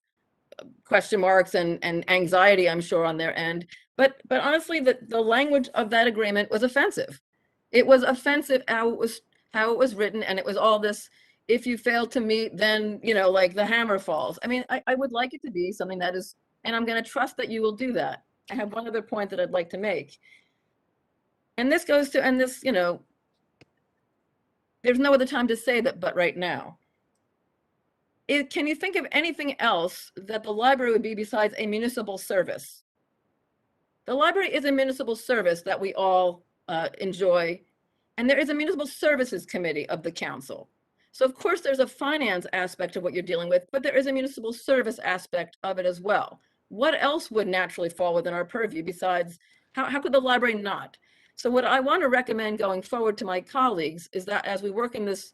Speaker 5: question marks and anxiety, I'm sure, on their end. But honestly, the language of that agreement was offensive. It was offensive how it was written, and it was all this, if you fail to meet, then, you know, like the hammer falls. I mean, I would like it to be something that is, and I'm going to trust that you will do that. I have one other point that I'd like to make. And this goes to, and this, you know, there's no other time to say that but right now. Can you think of anything else that the library would be besides a municipal service? The library is a municipal service that we all enjoy, and there is a municipal services committee of the council. So of course there's a finance aspect of what you're dealing with, but there is a municipal service aspect of it as well. What else would naturally fall within our purview besides, how could the library not? So what I want to recommend going forward to my colleagues is that as we work in this,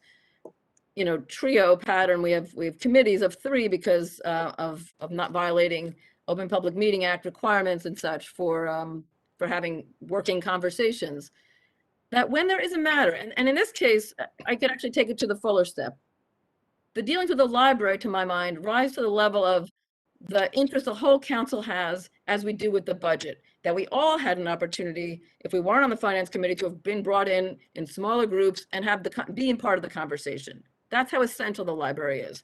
Speaker 5: you know, trio pattern, we have committees of 3 because of not violating Open Public Meeting Act requirements and such for having working conversations, that when there is a matter, and in this case, I could actually take it to the fuller step. The dealings with the library, to my mind, rise to the level of the interest the whole council has as we do with the budget, that we all had an opportunity, if we weren't on the finance committee, to have been brought in smaller groups and have being part of the conversation. That's how essential the library is.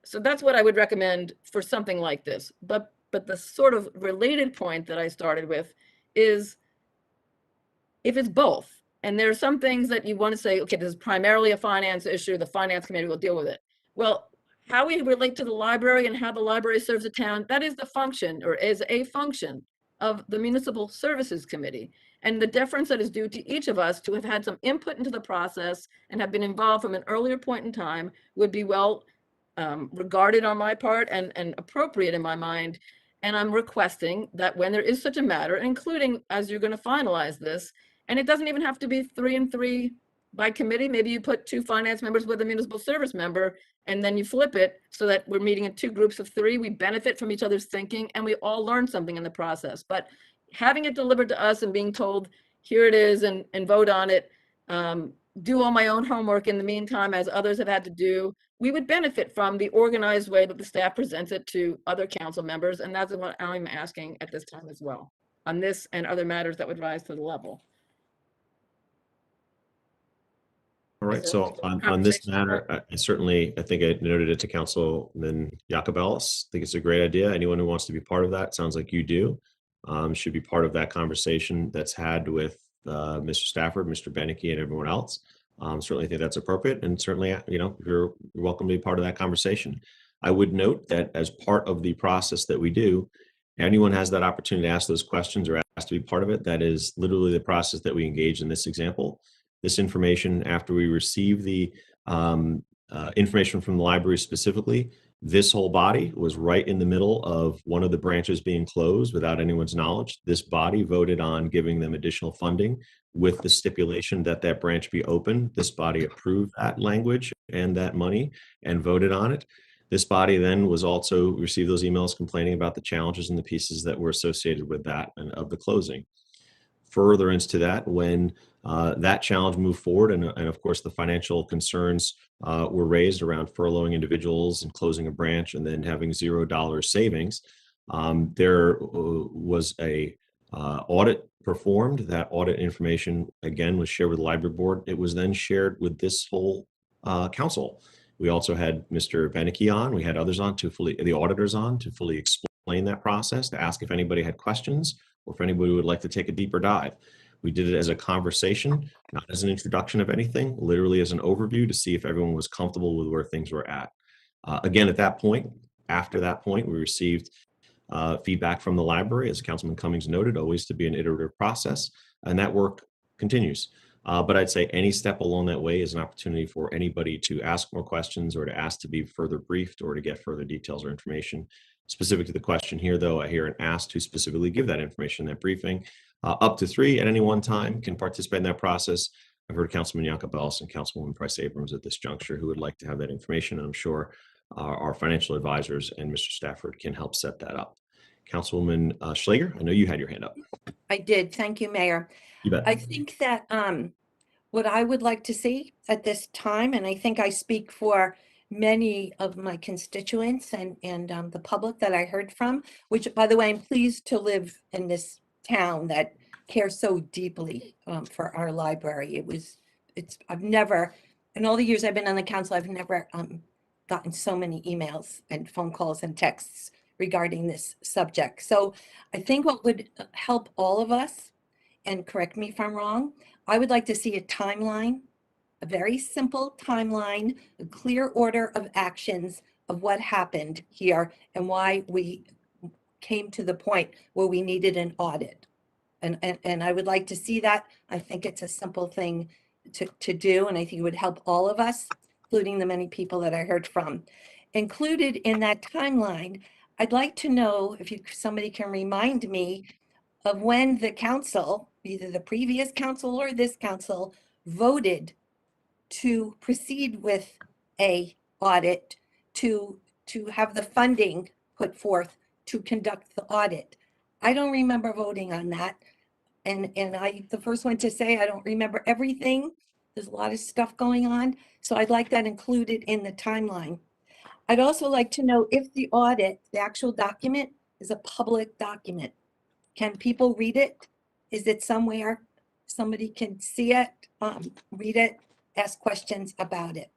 Speaker 5: So that's what I would recommend for something like this. But the sort of related point that I started with is, if it's both, and there are some things that you want to say, okay, this is primarily a finance issue, the finance committee will deal with it. Well, how we relate to the library and how the library serves the town, that is the function, or is a function, of the Municipal Services Committee. And the deference that is due to each of us to have had some input into the process and have been involved from an earlier point in time would be well regarded on my part and appropriate in my mind. And I'm requesting that when there is such a matter, including as you're going to finalize this, and it doesn't even have to be 3 and 3 by committee, maybe you put 2 finance members with a municipal service member, and then you flip it so that we're meeting in 2 groups of 3. We benefit from each other's thinking and we all learn something in the process. But having it delivered to us and being told, here it is, and vote on it, do all my own homework in the meantime, as others have had to do, we would benefit from the organized way that the staff presents it to other council members. And that's what I'm asking at this time as well, on this and other matters that would rise to the level.
Speaker 2: All right, so on this matter, I think I noted it to Councilman Yacobelis. I think it's a great idea. Anyone who wants to be part of that, sounds like you do, should be part of that conversation that's had with Mr. Stafford, Mr. Benecke, and everyone else. Certainly think that's appropriate, and certainly, you know, you're welcome to be part of that conversation. I would note that as part of the process that we do, anyone has that opportunity to ask those questions or ask to be part of it. That is literally the process that we engage in this example. This information, after we receive the information from the library specifically, this whole body was right in the middle of one of the branches being closed without anyone's knowledge. This body voted on giving them additional funding with the stipulation that that branch be open. This body approved that language and that money and voted on it. This body then was also received those emails complaining about the challenges and the pieces that were associated with that and of the closing. Furtherance to that, when that challenge moved forward, and of course the financial concerns were raised around furloughing individuals and closing a branch and then having $0 savings, there was a audit performed. That audit information again was shared with the library board. It was then shared with this whole council. We also had Mr. Benecke on. We had others on the auditors on to fully explain that process, to ask if anybody had questions or if anybody would like to take a deeper dive. We did it as a conversation, not as an introduction of anything, literally as an overview to see if everyone was comfortable with where things were at. Again, at that point, after that point, we received feedback from the library, as Councilman Cummings noted, always to be an iterative process, and that work continues. But I'd say any step along that way is an opportunity for anybody to ask more questions or to ask to be further briefed or to get further details or information. Specific to the question here, though, I hear an ask to specifically give that information, that briefing. Up to 3 at any one time can participate in that process. I've heard Councilman Yacobelis and Councilwoman Price Abrams at this juncture who would like to have that information, and I'm sure our financial advisors and Mr. Stafford can help set that up. Councilwoman Schlager, I know you had your hand up.
Speaker 10: I did. Thank you, Mayor.
Speaker 2: You bet.
Speaker 10: I think that what I would like to see at this time, and I think I speak for many of my constituents and the public that I heard from, which, by the way, I'm pleased to live in this town that cares so deeply for our library. I've never in all the years I've been on the council, I've never gotten so many emails and phone calls and texts regarding this subject. So I think what would help all of us, and correct me if I'm wrong, I would like to see a timeline, a very simple timeline, a clear order of actions of what happened here and why we came to the point where we needed an audit. And I would like to see that. I think it's a simple thing to do, and I think it would help all of us, including the many people that I heard from. Included in that timeline, I'd like to know if somebody can remind me of when the council, either the previous council or this council, voted to proceed with a audit, to have the funding put forth to conduct the audit. I don't remember voting on that. And I, the first one to say, I don't remember everything. There's a lot of stuff going on. So I'd like that included in the timeline. I'd also like to know if the audit, the actual document, is a public document. Can people read it? Is it somewhere somebody can see it, read it, ask questions about it?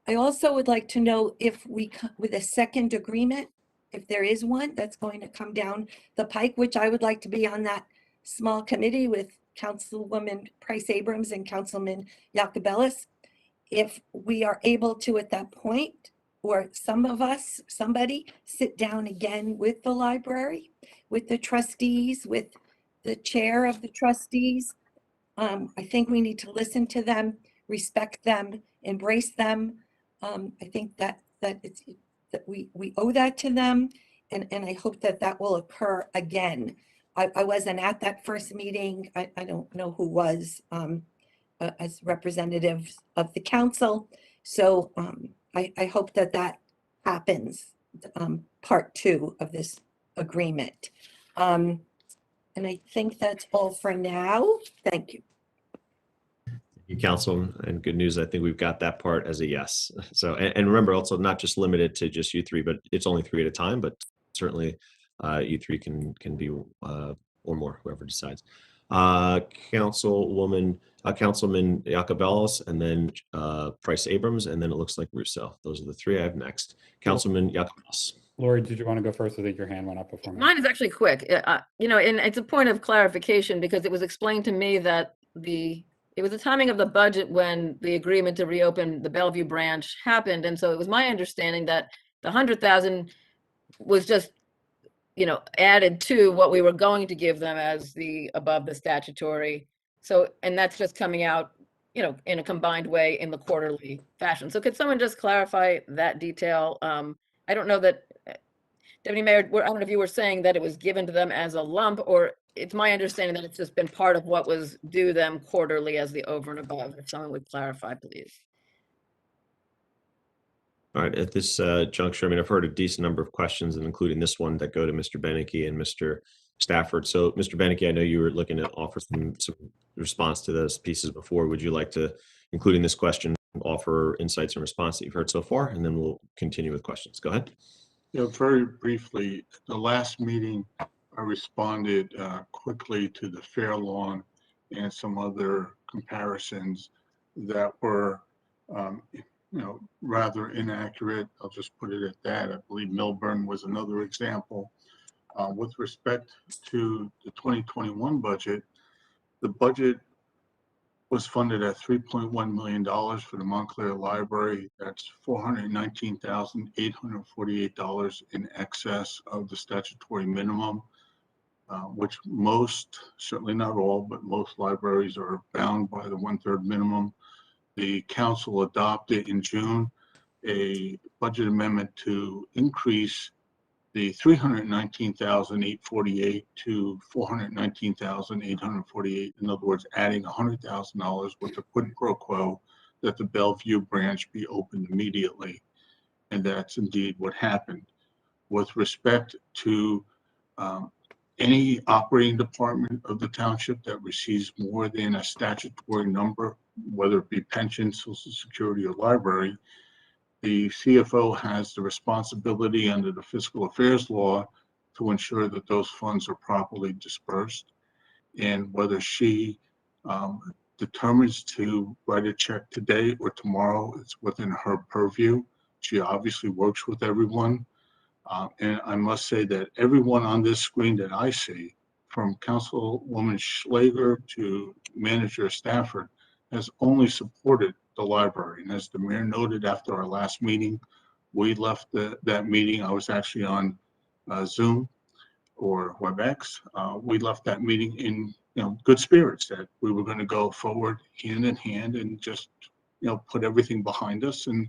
Speaker 10: I also would like to know if with a second agreement, if there is one that's going to come down the pike, which I would like to be on that small committee with Councilwoman Price Abrams and Councilman Yacobelis. If we are able to, at that point, or some of us, somebody, sit down again with the library, with the trustees, with the chair of the trustees. I think we need to listen to them, respect them, embrace them. I think that we owe that to them, and I hope that will occur again. I wasn't at that first meeting. I don't know who was as representatives of the council. So I hope that happens, part 2 of this agreement. And I think that's all for now. Thank you.
Speaker 2: You, Council, and good news. I think we've got that part as a yes. So, and remember, also not just limited to just you three, but it's only 3 at a time. But certainly, you three can be or more, whoever decides. Councilman Yacobelis, and then Price Abrams, and then it looks like Russo. Those are the 3 I have next. Councilman Yacobelis.
Speaker 7: Lori, did you want to go first? I think your hand went up before me.
Speaker 5: Mine is actually quick. And it's a point of clarification because it was explained to me that it was the timing of the budget when the agreement to reopen the Bellevue branch happened. And so it was my understanding that the 100,000 was just, added to what we were going to give them as above the statutory. So, and that's just coming out, in a combined way in the quarterly fashion. So could someone just clarify that detail? I don't know that, Deputy Mayor, I don't know if you were saying that it was given to them as a lump, or it's my understanding that it's just been part of what was due them quarterly as the over and above. If someone would clarify, please.
Speaker 2: All right, at this juncture, I've heard a decent number of questions, and including this one that go to Mr. Benecke and Mr. Stafford. So, Mr. Benecke, I know you were looking to offer some response to those pieces before. Would you like to, including this question, offer insights and response that you've heard so far, and then we'll continue with questions. Go ahead.
Speaker 9: Yeah, very briefly, the last meeting, I responded quickly to the Fair Lawn and some other comparisons that were, rather inaccurate. I'll just put it at that. I believe Milburn was another example. With respect to the 2021 budget, the budget was funded at $3.1 million for the Montclair Library. That's $419,848 in excess of the statutory minimum, which most, certainly not all, but most libraries are bound by the 1/3 minimum. The council adopted in June a budget amendment to increase the $319,848 to $419,848. In other words, adding $100,000 with a quid pro quo that the Bellevue branch be opened immediately. And that's indeed what happened. With respect to any operating department of the township that receives more than a statutory number, whether it be pension, Social Security, or library, the CFO has the responsibility under the fiscal affairs law to ensure that those funds are properly dispersed. And whether she determines to write a check today or tomorrow, it's within her purview. She obviously works with everyone. And I must say that everyone on this screen that I see, from Councilwoman Schlager to Manager Stafford, has only supported the library. And as the mayor noted after our last meeting, we left that meeting. I was actually on Zoom or WebEx. We left that meeting in good spirits that we were going to go forward hand in hand and just put everything behind us and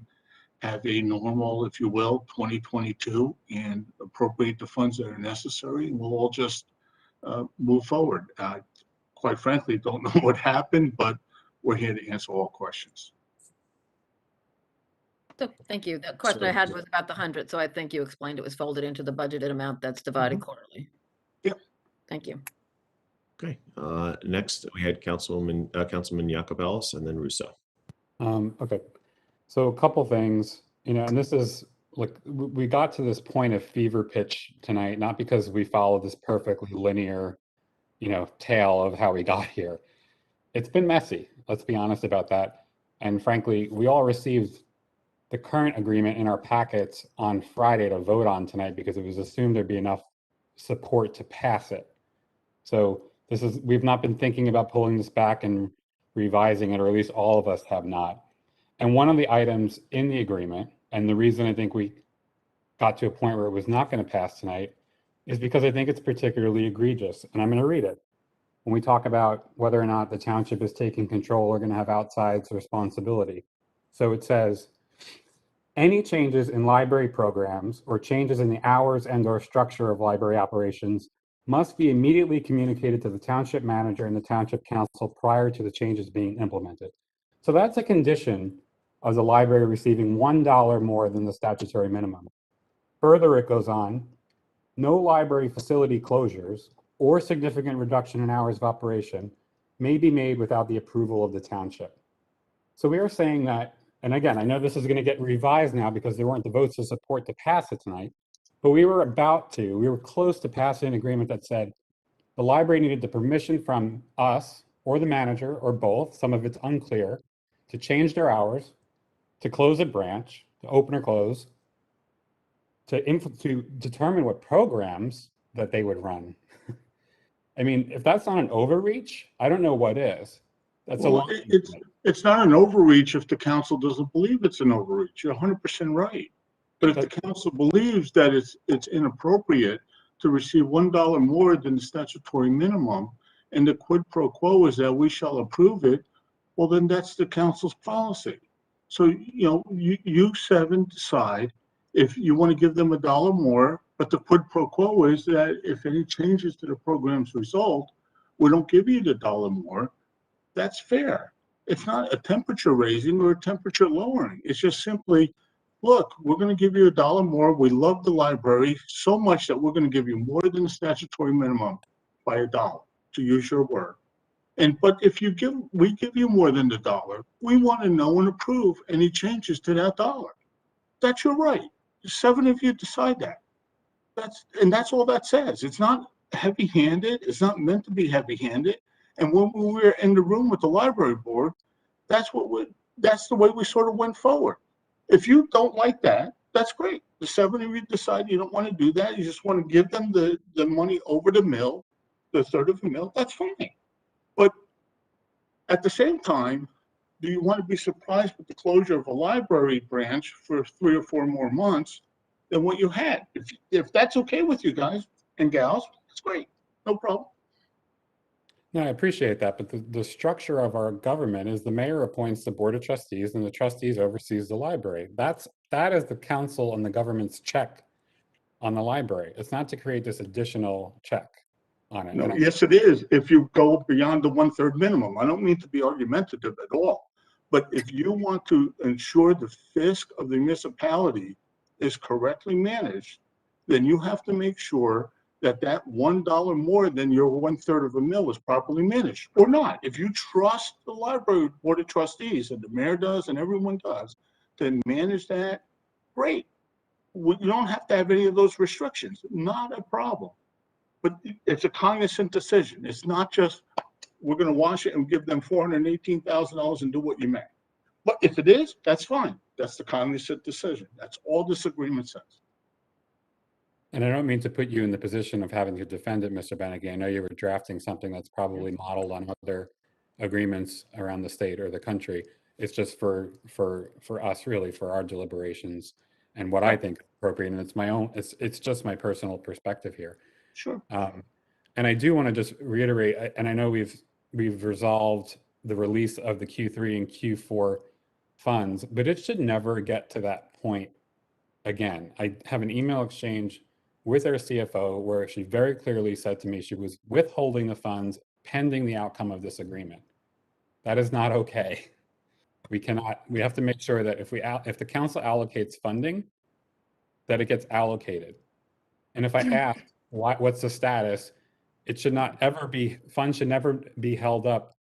Speaker 9: have a normal, if you will, 2022 and appropriate the funds that are necessary. And we'll all just move forward. Quite frankly, don't know what happened, but we're here to answer all questions.
Speaker 5: So, thank you. The question I had was about the 100, so I think you explained it was folded into the budgeted amount that's divided quarterly.
Speaker 9: Yep.
Speaker 5: Thank you.
Speaker 2: Okay, next we had Councilman Yacobelis and then Russo.
Speaker 7: Okay, so a couple things, and this is, look, we got to this point of fever pitch tonight, not because we followed this perfectly linear, tale of how we got here. It's been messy, let's be honest about that. And frankly, we all received the current agreement in our packets on Friday to vote on tonight because it was assumed there'd be enough support to pass it. So we've not been thinking about pulling this back and revising it, or at least all of us have not. And one of the items in the agreement, and the reason I think we got to a point where it was not going to pass tonight, is because I think it's particularly egregious. And I'm going to read it. When we talk about whether or not the township is taking control or going to have outside responsibility. So it says, any changes in library programs or changes in the hours and/or structure of library operations must be immediately communicated to the township manager and the township council prior to the changes being implemented. So that's a condition of the library receiving $1 more than the statutory minimum. Further, it goes on, no library facility closures or significant reduction in hours of operation may be made without the approval of the township. So we are saying that, and again, I know this is going to get revised now because there weren't the votes to support to pass it tonight, but we were close to passing an agreement that said the library needed the permission from us or the manager or both, some of it's unclear, to change their hours, to close a branch, to open or close, to determine what programs that they would run. I mean, if that's not an overreach, I don't know what is. That's
Speaker 9: Well, it's not an overreach if the council doesn't believe it's an overreach. You're 100% right. But if the council believes that it's inappropriate to receive $1 more than the statutory minimum, and the quid pro quo is that we shall approve it, well, then that's the council's policy. So, you seven decide if you want to give them $1 more, but the quid pro quo is that if any changes to the program's result, we don't give you the $1 more. That's fair. It's not a temperature raising or a temperature lowering. It's just simply, look, we're going to give you $1 more. We love the library so much that we're going to give you more than the statutory minimum by $1, to use your word. But if we give you more than the $1, we want to know and approve any changes to that $1. That's your right. 7 of you decide that. That's all that says. It's not heavy-handed. It's not meant to be heavy-handed. And when we were in the room with the library board, that's the way we sort of went forward. If you don't like that, that's great. The 7 of you decide you don't want to do that. You just want to give them the money over the mill, the third of the mill. That's fine. But at the same time, do you want to be surprised with the closure of a library branch for 3 or 4 more months than what you had? If that's okay with you guys and gals, that's great. No problem.
Speaker 7: No, I appreciate that, but the structure of our government is the mayor appoints the board of trustees and the trustees oversees the library. That is the council and the government's check on the library. It's not to create this additional check on it.
Speaker 9: No, yes, it is. If you go beyond the 1/3 minimum, I don't mean to be argumentative at all, but if you want to ensure the fisc of the municipality is correctly managed, then you have to make sure that $1 more than your 1/3 of a mill is properly managed, or not. If you trust the library board of trustees, and the mayor does and everyone does, to manage that, great. You don't have to have any of those restrictions. Not a problem. But it's a cognizant decision. It's not just, we're gonna wash it and give them $418,000 and do what you may. But if it is, that's fine. That's the cognizant decision. That's all this agreement says.
Speaker 7: And I don't mean to put you in the position of having to defend it, Mr. Benecke. I know you were drafting something that's probably modeled on other agreements around the state or the country. It's just for us, really, for our deliberations and what I think is appropriate. And it's my own, it's just my personal perspective here.
Speaker 9: Sure.
Speaker 7: And I do want to just reiterate, and I know we've resolved the release of the Q3 and Q4 funds, but it should never get to that point again. I have an email exchange with our CFO where she very clearly said to me she was withholding the funds pending the outcome of this agreement. That is not okay. We have to make sure that if the council allocates funding, that it gets allocated. And if I ask what's the status, it should not ever be, funds should never be held up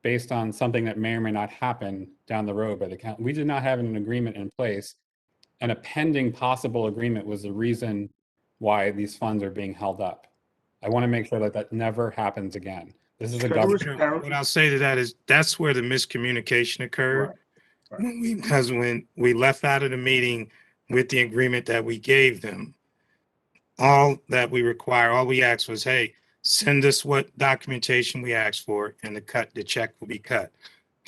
Speaker 7: based on something that may or may not happen down the road by the council. We did not have an agreement in place, and a pending possible agreement was the reason why these funds are being held up. I want to make sure that that never happens again. This is a government.
Speaker 3: What I'll say to that is that's where the miscommunication occurred.
Speaker 9: Right.
Speaker 3: Because when we left out of the meeting with the agreement that we gave them, all that we require, all we asked was, hey, send us what documentation we asked for and the check will be cut.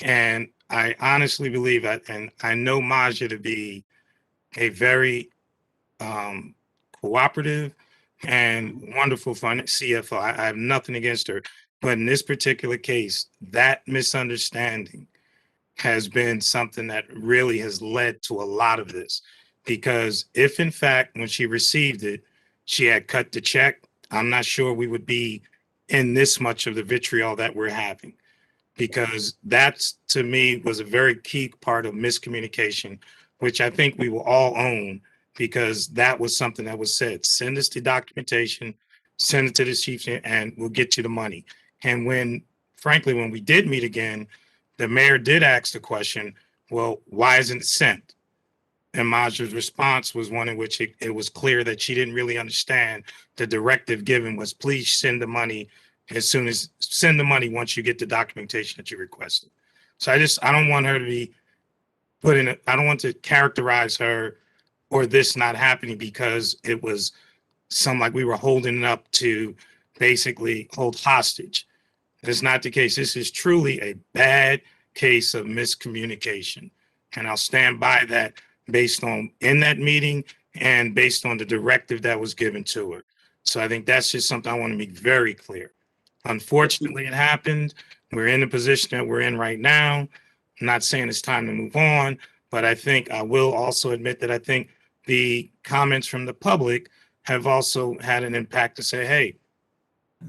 Speaker 3: And I honestly believe that, and I know Maja to be a very cooperative and wonderful CFO. I have nothing against her, but in this particular case, that misunderstanding has been something that really has led to a lot of this. Because if in fact, when she received it, she had cut the check, I'm not sure we would be in this much of the vitriol that we're having. Because that's, to me, was a very key part of miscommunication, which I think we will all own, because that was something that was said. Send us the documentation, send it to the chief, and we'll get you the money. And frankly, when we did meet again, the mayor did ask the question, well, why isn't it sent? And Maja's response was one in which it was clear that she didn't really understand the directive given was, please send the money send the money once you get the documentation that you requested. So I don't want her to be I don't want to characterize her or this not happening because it was like we were holding it up to basically hold hostage. That's not the case. This is truly a bad case of miscommunication. And I'll stand by that based on in that meeting and based on the directive that was given to her. So I think that's just something I want to make very clear. Unfortunately, it happened. We're in the position that we're in right now. I'm not saying it's time to move on, but I think I will also admit that I think the comments from the public have also had an impact to say, hey,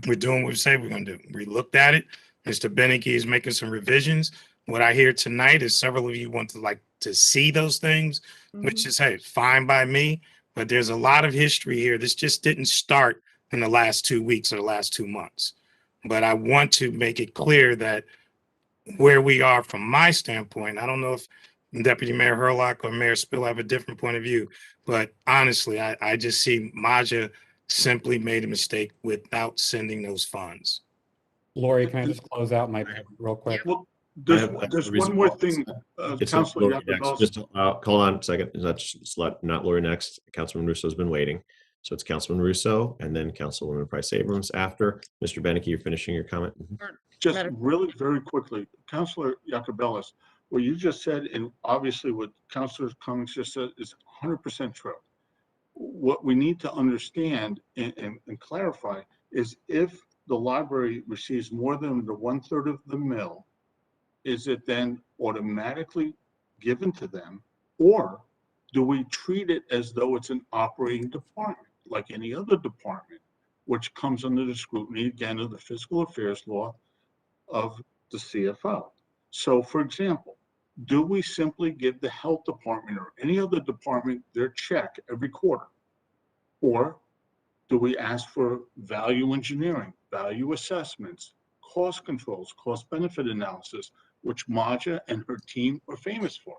Speaker 3: we're doing what we say we're going to do. We looked at it. Mr. Benecke is making some revisions. What I hear tonight is several of you want to see those things, which is, hey, fine by me. But there's a lot of history here. This just didn't start in the last 2 weeks or the last 2 months. But I want to make it clear that where we are from my standpoint, I don't know if Deputy Mayor Herlock or Mayor Spill have a different point of view, but honestly, I just see Maja simply made a mistake without sending those funds.
Speaker 7: Lori, can I just close out real quick?
Speaker 9: Well, there's one more thing,
Speaker 2: It's
Speaker 9: Councilor
Speaker 2: Lori next.
Speaker 9: Yakubowski.
Speaker 2: Just hold on a second. Not Lori next. Councilman Russo's been waiting. So it's Councilman Russo and then Councilwoman Price Abrams after. Mr. Benecke, you're finishing your comment.
Speaker 9: Just really very quickly, Councilor Yakubowski, what you just said, and obviously what Councilor Cummings just said is 100% true. What we need to understand and clarify is if the library receives more than the 1/3 of the mill, is it then automatically given to them, or do we treat it as though it's an operating department like any other department, which comes under the scrutiny again of the fiscal affairs law of the CFO? So, for example, do we simply give the health department or any other department their check every quarter? Or do we ask for value engineering, value assessments, cost controls, cost benefit analysis, which Maja and her team are famous for?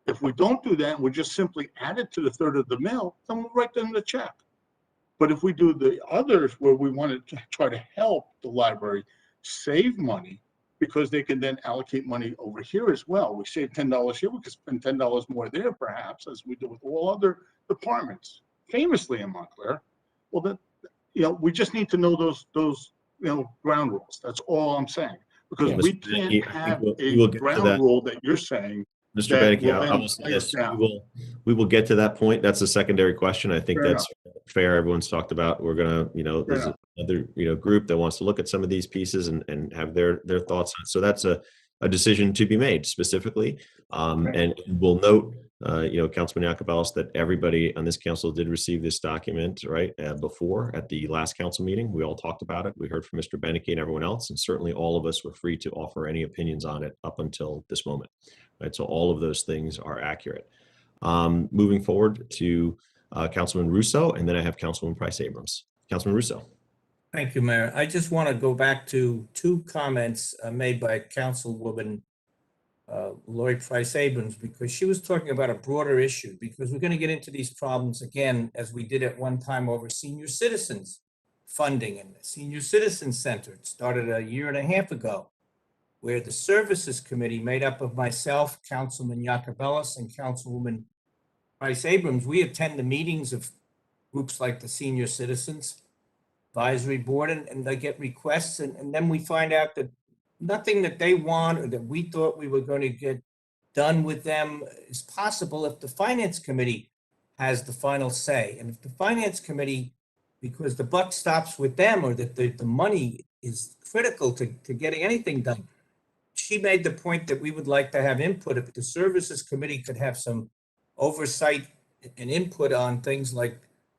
Speaker 9: If we don't do that, we just simply add it to the 1/3 of the mill, then we'll write them the check. But if we do the others where we want to try to help the library save money because they can then allocate money over here as well. We save $10 here, we could spend $10 more there perhaps, as we do with all other departments, famously in Montclair. Well, then, we just need to know those ground rules. That's all I'm saying. Because
Speaker 2: Yeah,
Speaker 9: we
Speaker 2: Mr.
Speaker 9: can't
Speaker 2: Benecke, I think
Speaker 9: have
Speaker 2: we will
Speaker 9: a
Speaker 2: get to
Speaker 9: ground
Speaker 2: that.
Speaker 9: rule that you're saying.
Speaker 2: Mr.
Speaker 9: that
Speaker 2: Benecke,
Speaker 9: will
Speaker 2: I
Speaker 9: then
Speaker 2: will say
Speaker 9: tie us
Speaker 2: this,
Speaker 9: down.
Speaker 2: we will get to that point. That's a secondary question. I think
Speaker 9: Fair
Speaker 2: that's fair. Everyone's talked about, we're gonna, there's
Speaker 9: enough.
Speaker 2: another, group that wants to look at some of these pieces and have their thoughts on it. So that's a decision to be made specifically. And we'll note, Councilman Yacobelis, that everybody on this council did receive this document, right, before at the last council meeting. We all talked about it. We heard from Mr. Benecke and everyone else, and certainly all of us were free to offer any opinions on it up until this moment. Right, so all of those things are accurate. Moving forward to Councilman Russo, and then I have Councilman Price Abrams. Councilman Russo.
Speaker 1: Thank you, Mayor. I just want to go back to two comments made by Councilwoman Lori Price Abrams, because she was talking about a broader issue, because we're going to get into these problems again, as we did at one time over senior citizens funding and the Senior Citizen Center. It started a year and a half ago, where the Services Committee, made up of myself, Councilman Yacobelis, and Councilwoman Price Abrams, we attend the meetings of groups like the Senior Citizens Advisory Board, and they get requests, and then we find out that nothing that they want or that we thought we were going to get done with them is possible if the Finance Committee has the final say. And if the Finance Committee, because the buck stops with them, or that the money is critical to getting anything done, she made the point that we would like to have input. If the Services Committee could have some oversight and input on things like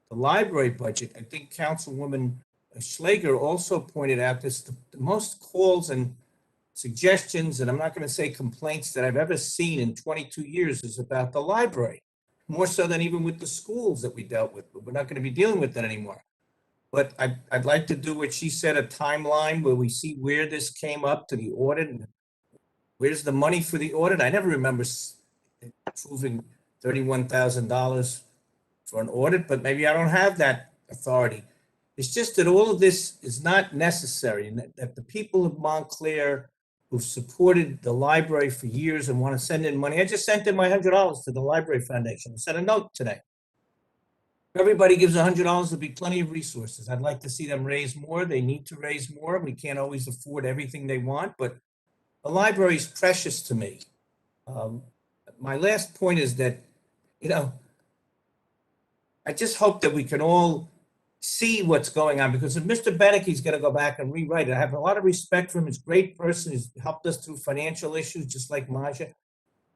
Speaker 1: the library budget. I think Councilwoman Schlager also pointed out this, the most calls and suggestions, and I'm not going to say complaints, that I've ever seen in 22 years is about the library, more so than even with the schools that we dealt with, but we're not going to be dealing with that anymore. But I'd like to do what she said, a timeline where we see where this came up to the audit and where's the money for the audit. I never remember approving $31,000 for an audit, but maybe I don't have that authority. It's just that all of this is not necessary, and that the people of Montclair who've supported the library for years and want to send in money. I just sent in my $100 to the Library Foundation. I sent a note today. If everybody gives $100, there'll be plenty of resources. I'd like to see them raise more. They need to raise more. We can't always afford everything they want, but the library is precious to me. My last point is that, I just hope that we can all see what's going on, because if Mr. Benecke's going to go back and rewrite it, I have a lot of respect for him. He's a great person. He's helped us through financial issues, just like Maja.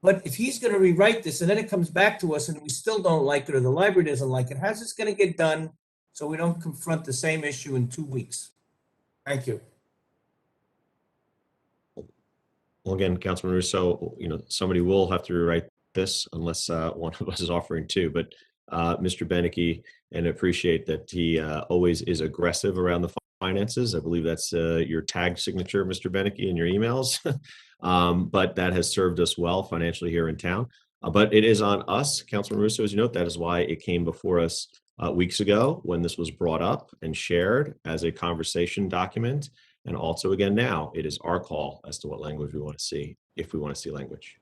Speaker 1: But if he's going to rewrite this and then it comes back to us and we still don't like it, or the library doesn't like it, how's this going to get done so we don't confront the same issue in 2 weeks? Thank you.
Speaker 2: Well, again, Councilman Russo, somebody will have to rewrite this unless one of us is offering to. But Mr. Benecke, and appreciate that he always is aggressive around the finances. I believe that's your tag signature, Mr. Benecke, in your emails. But that has served us well financially here in town. But it is on us, Councilman Russo, as you note. That is why it came before us weeks ago when this was brought up and shared as a conversation document. And also, again, now it is our call as to what language we want to see, if we want to see language.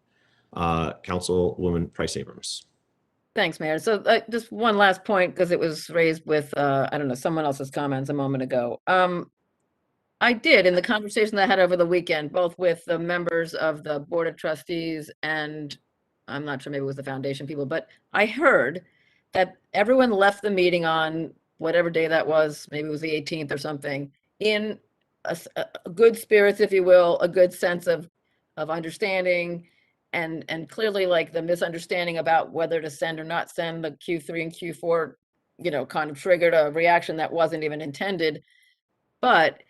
Speaker 2: Councilwoman Price Abrams.
Speaker 5: Thanks, Mayor. So just one last point, because it was raised with, someone else's comments a moment ago. I did, in the conversation that I had over the weekend, both with the members of the Board of Trustees and I'm not sure, maybe it was the foundation people, but I heard that everyone left the meeting on whatever day that was, maybe it was the 18th or something, in a good spirits, if you will, a good sense of understanding, and clearly, like, the misunderstanding about whether to send or not send the Q3 and Q4, kind of triggered a reaction that wasn't even intended. But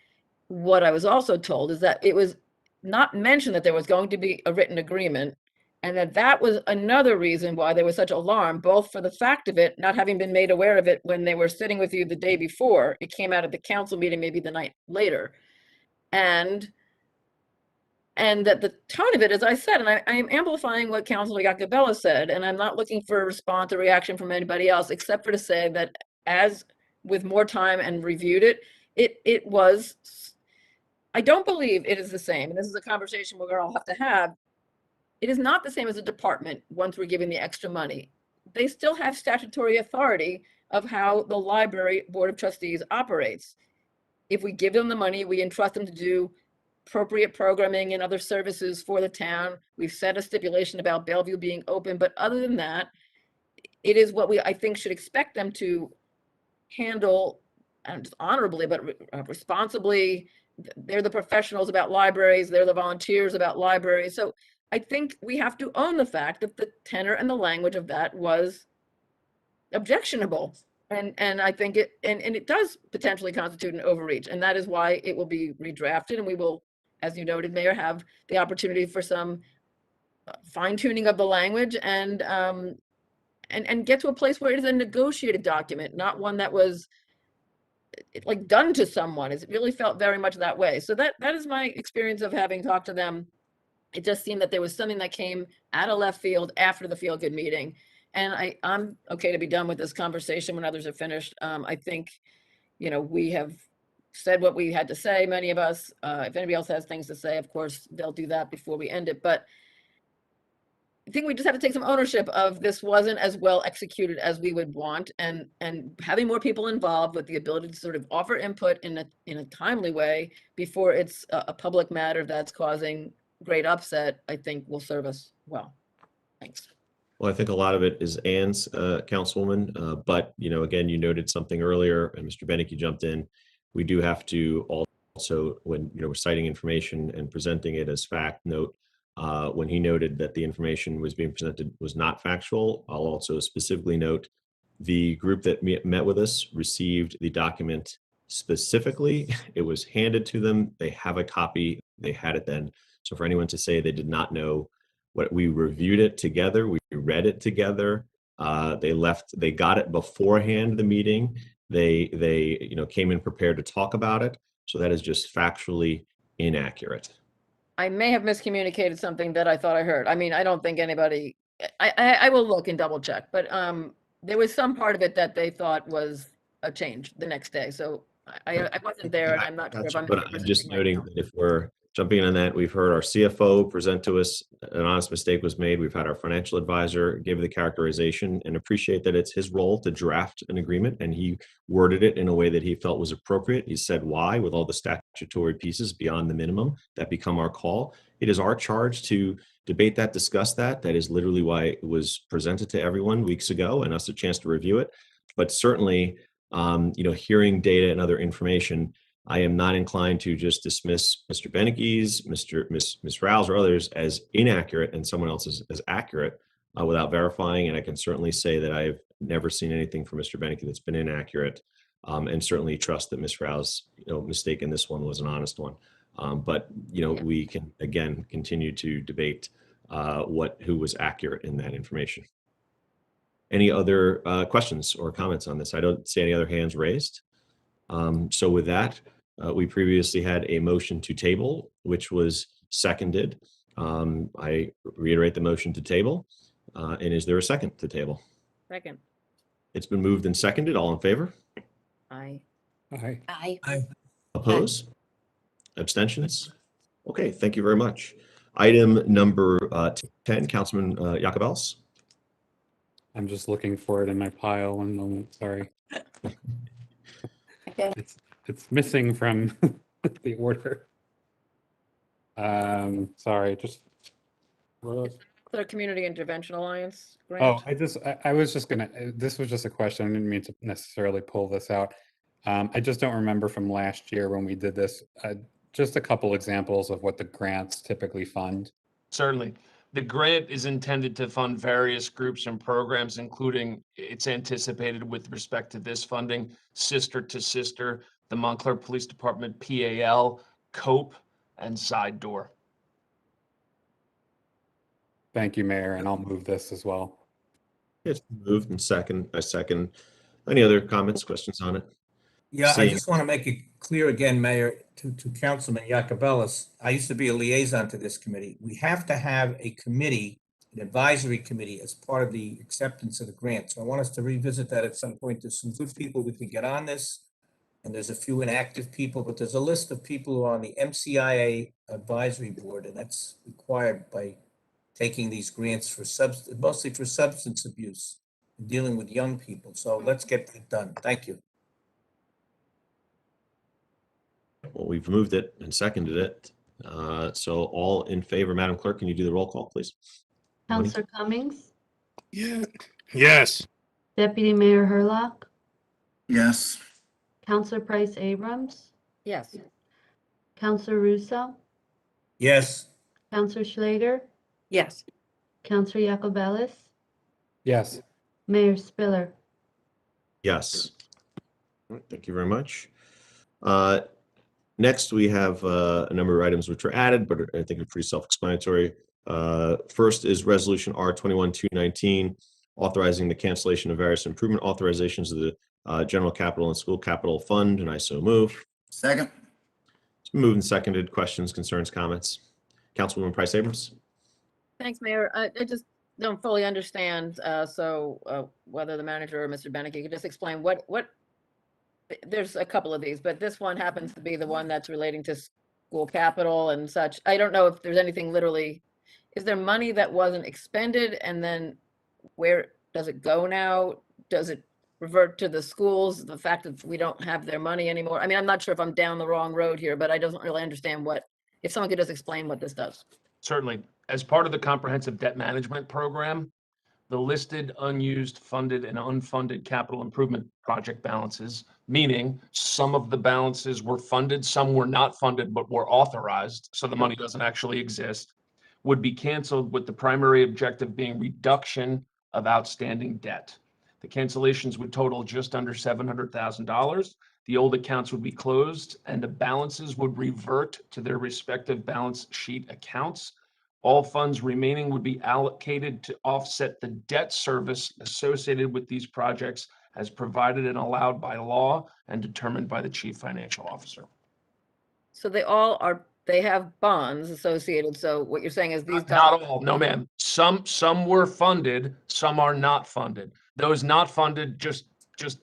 Speaker 5: what I was also told is that it was not mentioned that there was going to be a written agreement, and that was another reason why there was such alarm, both for the fact of it not having been made aware of it when they were sitting with you the day before. It came out at the council meeting maybe the night later. And that the tone of it, as I said, and I am amplifying what Councilor Yacobelis said, and I'm not looking for a response or reaction from anybody else, except for to say that as with more time and reviewed it, it was I don't believe it is the same, and this is a conversation we're gonna all have to have. It is not the same as a department once we're giving the extra money. They still have statutory authority of how the library board of trustees operates. If we give them the money, we entrust them to do appropriate programming and other services for the town. We've set a stipulation about Bellevue being open, but other than that, it is what I think should expect them to handle, and just honorably, but responsibly. They're the professionals about libraries. They're the volunteers about libraries. So I think we have to own the fact that the tenor and the language of that was objectionable. And I think it does potentially constitute an overreach. And that is why it will be redrafted. And we will, as you noted, Mayor, have the opportunity for some fine tuning of the language and get to a place where it is a negotiated document, not one that was like done to someone. It really felt very much that way. So that is my experience of having talked to them. It just seemed that there was something that came out of left field after the feel good meeting. And I'm okay to be done with this conversation when others are finished. I think, we have said what we had to say, many of us. If anybody else has things to say, of course, they'll do that before we end it. But I think we just have to take some ownership of this wasn't as well executed as we would want, and having more people involved with the ability to sort of offer input in a timely way before it's a public matter that's causing great upset, I think will serve us well. Thanks.
Speaker 2: Well, I think a lot of it is Ann's, Councilwoman, but, again, you noted something earlier, and Mr. Benecke jumped in. We do have to also, when, we're citing information and presenting it as fact, note, when he noted that the information was being presented was not factual, I'll also specifically note the group that met with us received the document specifically. It was handed to them. They have a copy. They had it then. So for anyone to say they did not know what we reviewed it together, we read it together. They got it beforehand the meeting. They came in prepared to talk about it. So that is just factually inaccurate.
Speaker 5: I may have miscommunicated something that I thought I heard. I mean, I don't think anybody, I will look and double check, but there was some part of it that they thought was a change the next day. So I wasn't there, and I'm not sure if I'm.
Speaker 2: But I'm just noting that if we're jumping in on that, we've heard our CFO present to us an honest mistake was made. We've had our financial advisor give the characterization, and appreciate that it's his role to draft an agreement, and he worded it in a way that he felt was appropriate. He said why, with all the statutory pieces beyond the minimum that become our call. It is our charge to debate that, discuss that. That is literally why it was presented to everyone weeks ago and us a chance to review it. But certainly, hearing data and other information, I am not inclined to just dismiss Mr. Benecke's, Ms. Rouse, or others as inaccurate and someone else as accurate without verifying. And I can certainly say that I've never seen anything from Mr. Benecke that's been inaccurate, and certainly trust that Ms. Rouse's mistake in this one was an honest one. But we can again continue to debate who was accurate in that information. Any other questions or comments on this? I don't see any other hands raised. So with that, we previously had a motion to table, which was seconded. I reiterate the motion to table. And is there a second to table?
Speaker 5: Second.
Speaker 2: It's been moved and seconded. All in favor?
Speaker 5: Aye.
Speaker 10: Aye.
Speaker 2: Oppose? Abstentions? Okay, thank you very much. Item number 10, Councilman Jacobellis.
Speaker 7: I'm just looking for it in my pile. One moment, sorry.
Speaker 10: Okay.
Speaker 7: It's missing from the order. Sorry, just.
Speaker 5: The Community Intervention Alliance grant.
Speaker 7: Oh, I was just gonna, this was just a question. I didn't mean to necessarily pull this out. I just don't remember from last year when we did this, just a couple examples of what the grants typically fund.
Speaker 6: Certainly. The grant is intended to fund various groups and programs, including it's anticipated with respect to this funding, Sister to Sister, the Montclair Police Department, PAL, COPE, and Side Door.
Speaker 7: Thank you, Mayor, and I'll move this as well.
Speaker 2: It's moved and I second. Any other comments, questions on it?
Speaker 1: Yeah, I just want to make it clear again, Mayor, to Councilman Jacobellis. I used to be a liaison to this committee. We have to have a committee, an advisory committee, as part of the acceptance of the grant. So I want us to revisit that at some point. There's some good people we can get on this. and there's a few inactive people, but there's a list of people who are on the MCIA advisory board, and that's required by taking these grants for mostly for substance abuse, and dealing with young people. So let's get that done. Thank you.
Speaker 2: Well, we've moved it and seconded it. So all in favor, Madam Clerk, can you do the roll call, please? Moni?
Speaker 4: Counselor Cummings,
Speaker 3: Yeah. Yes.
Speaker 4: Deputy Mayor Hurlock,
Speaker 8: Yes.
Speaker 4: Counselor Price Abrams,
Speaker 5: Yes.
Speaker 4: Counselor Russo,
Speaker 1: Yes,
Speaker 4: Counselor Schlager,
Speaker 10: Yes.
Speaker 4: Counselor Yacobelis,
Speaker 7: Yes.
Speaker 4: Mayor Spiller.
Speaker 2: Yes. All right, thank you very much. Next, we have a number of items which are added, but I think are pretty self-explanatory. First is Resolution R21-219, authorizing the cancellation of various improvement authorizations of the General Capital and School Capital Fund, and I so move.
Speaker 8: Second.
Speaker 2: It's been moved and seconded. Questions, concerns, comments? Councilwoman Price Abrams?
Speaker 5: Thanks, Mayor. I just don't fully understand, whether the manager or Mr. Benecke could just explain what, there's a couple of these, but this one happens to be the one that's relating to school capital and such. I don't know if there's anything literally, is there money that wasn't expended, and then where does it go now? Does it revert to the schools, the fact that we don't have their money anymore? I mean, I'm not sure if I'm down the wrong road here, but I don't really understand if someone could just explain what this does.
Speaker 6: Certainly. As part of the comprehensive debt management program, the listed unused, funded, and unfunded capital improvement project balances, meaning some of the balances were funded, some were not funded, but were authorized, so the money doesn't actually exist, would be canceled, with the primary objective being reduction of outstanding debt. The cancellations would total just under $700,000. The old accounts would be closed, and the balances would revert to their respective balance sheet accounts. All funds remaining would be allocated to offset the debt service associated with these projects as provided and allowed by law and determined by the Chief Financial Officer.
Speaker 5: So they have bonds associated, so what you're saying is these
Speaker 6: Not all, no ma'am. Some were funded, some are not funded. Those not funded just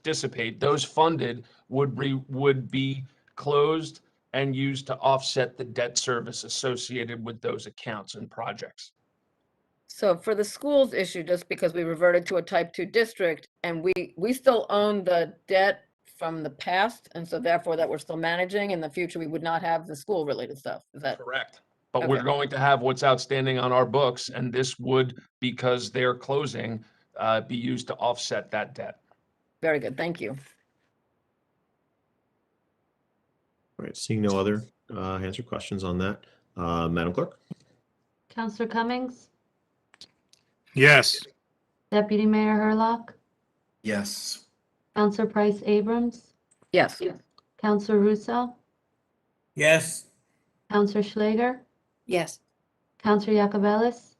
Speaker 6: dissipate. Those funded would be closed and used to offset the debt service associated with those accounts and projects.
Speaker 5: So for the schools issue, just because we reverted to a type 2 district, and we still own the debt from the past, and so therefore that we're still managing, in the future we would not have the school related stuff. Is that
Speaker 6: Correct. But we're
Speaker 5: Okay.
Speaker 6: going to have what's outstanding on our books, and this would, because they're closing, be used to offset that debt.
Speaker 5: very good? Thank you.
Speaker 2: All right, seeing no other hands or questions on that. Madam Clerk?
Speaker 4: Counselor Cummings,
Speaker 3: Yes.
Speaker 4: Deputy Mayor Hurlock,
Speaker 8: Yes.
Speaker 4: Counselor Price Abrams,
Speaker 5: Yes.
Speaker 4: Counselor Russo,
Speaker 1: yes,
Speaker 4: Counselor Schlager,
Speaker 10: Yes.
Speaker 4: Counselor Yacobelis,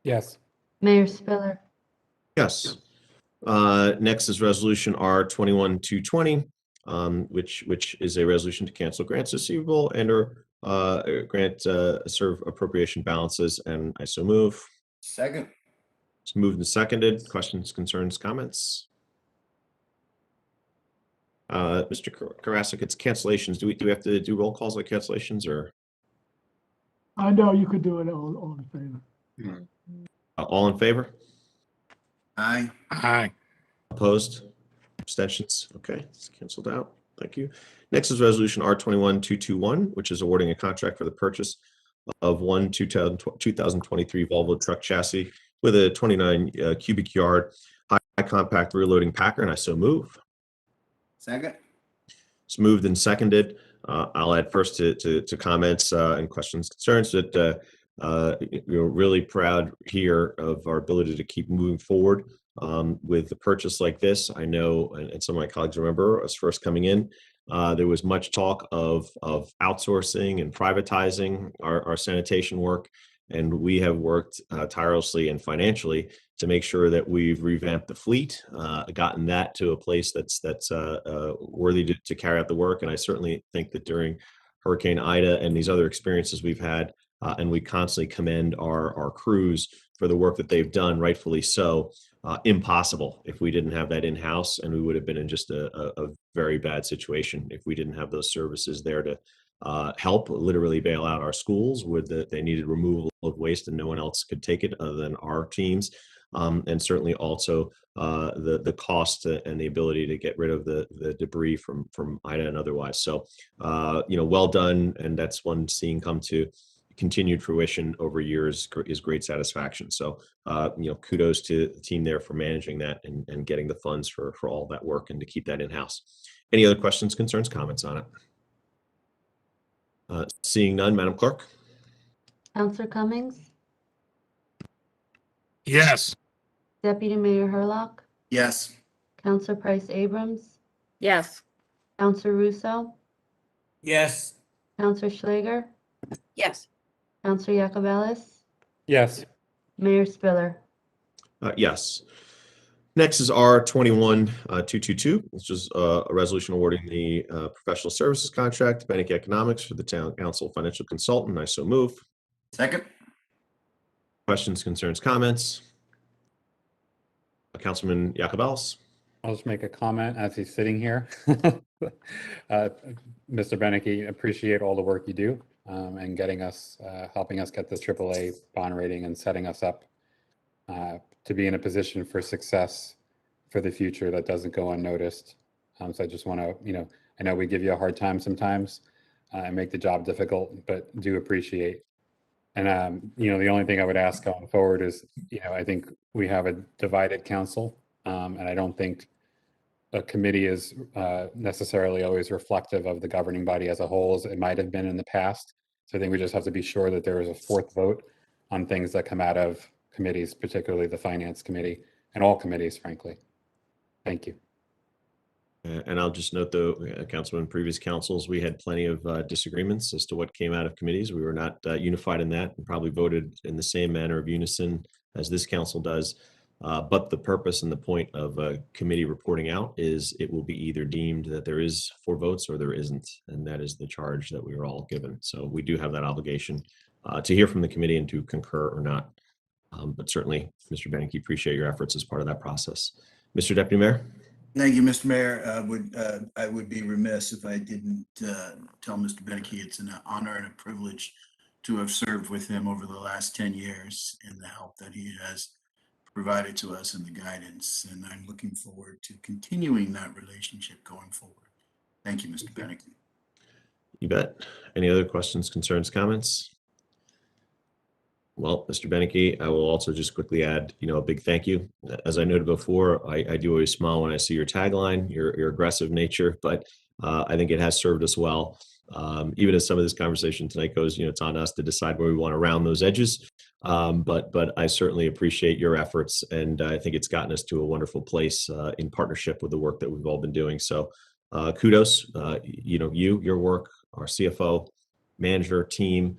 Speaker 7: Yes.
Speaker 4: Mayor Spiller.
Speaker 2: Yes. Next is Resolution R21-220, which is a resolution to cancel grants receivable and or grant serve appropriation balances, and I so move.
Speaker 8: Second.
Speaker 2: It's moved and seconded. Questions, concerns, comments? Mr. Karasik, it's cancellations. Do we have to do roll calls like cancellations, or
Speaker 11: I know you could do it all in favor.
Speaker 2: all in favor?
Speaker 8: Aye.
Speaker 3: Aye.
Speaker 2: Opposed? Abstentions? Okay, it's canceled out. Thank you. Next is Resolution R21-221, which is awarding a contract for the purchase of one 2023 Volvo Truck Chassis with a 29 cubic yard high compact rear loading packer, and I so move.
Speaker 8: Second.
Speaker 2: It's moved and seconded. I'll add first to comments and questions, concerns that we're really proud here of our ability to keep moving forward with the purchase like this. I know, and some of my colleagues remember us first coming in, there was much talk of outsourcing and privatizing our sanitation work, and we have worked tirelessly and financially to make sure that we've revamped the fleet, gotten that to a place that's worthy to carry out the work. And I certainly think that during Hurricane Ida and these other experiences we've had, and we constantly commend our crews for the work that they've done, rightfully so. impossible if we didn't have that in-house, and we would have been in just a very bad situation if we didn't have those services there to help literally bail out our schools with they needed removal of waste and no one else could take it other than our teams. And certainly also the cost and the ability to get rid of the debris from Ida and otherwise. So, well done. And that's one seeing come to continued fruition over years is great satisfaction. So, kudos to the team there for managing that and getting the funds for all that work and to keep that in-house. Any other questions, concerns, comments on it? Seeing none, Madam Clerk?
Speaker 4: Counselor Cummings,
Speaker 3: Yes.
Speaker 4: Deputy Mayor Hurlock,
Speaker 8: Yes.
Speaker 4: Counselor Price Abrams,
Speaker 5: Yes.
Speaker 4: Counselor Russo,
Speaker 1: Yes,
Speaker 4: Counselor Schlager,
Speaker 10: Yes.
Speaker 4: Counselor Yacobelis,
Speaker 7: Yes.
Speaker 4: Mayor Spiller.
Speaker 2: Yes. Next is R21-222, which is a resolution awarding the professional services contract to Benecke Economics for the Town Council Financial Consultant. I so move.
Speaker 8: Second.
Speaker 2: Questions, concerns, comments? Councilman Yacobelis.
Speaker 7: I'll just make a comment as he's sitting here. Mr. Benecke, appreciate all the work you do and getting us, helping us get this AAA bond rating and setting us up to be in a position for success for the future that doesn't go unnoticed. So I just want to, I know we give you a hard time sometimes and make the job difficult, but do appreciate. And, the only thing I would ask going forward is, I think we have a divided council, and I don't think a committee is necessarily always reflective of the governing body as a whole, as it might have been in the past. So I think we just have to be sure that there is a fourth vote on things that come out of committees, particularly the Finance Committee and all committees, frankly. Thank you.
Speaker 2: And I'll just note, though, Councilman, previous councils, we had plenty of disagreements as to what came out of committees. We were not unified in that and probably voted in the same manner of unison as this council does. But the purpose and the point of a committee reporting out is it will be either deemed that there is 4 votes or there isn't. And that is the charge that we are all given. So we do have that obligation to hear from the committee and to concur or not. But certainly, Mr. Benecke, appreciate your efforts as part of that process. Mr. Deputy Mayor?
Speaker 8: Thank you, Mr. Mayor. I would be remiss if I didn't tell Mr. Benecke it's an honor and a privilege to have served with him over the last 10 years and the help that he has provided to us and the guidance. And I'm looking forward to continuing that relationship going forward. Thank you, Mr. Benecke.
Speaker 2: You bet. Any other questions, concerns, comments? Well, Mr. Benecke, I will also just quickly add, a big thank you. As I noted before, I do always smile when I see your tagline, your aggressive nature, but I think it has served us well. Even as some of this conversation tonight goes, it's on us to decide where we want to round those edges. But I certainly appreciate your efforts, and I think it's gotten us to a wonderful place in partnership with the work that we've all been doing. So kudos, your work, our CFO, manager, team,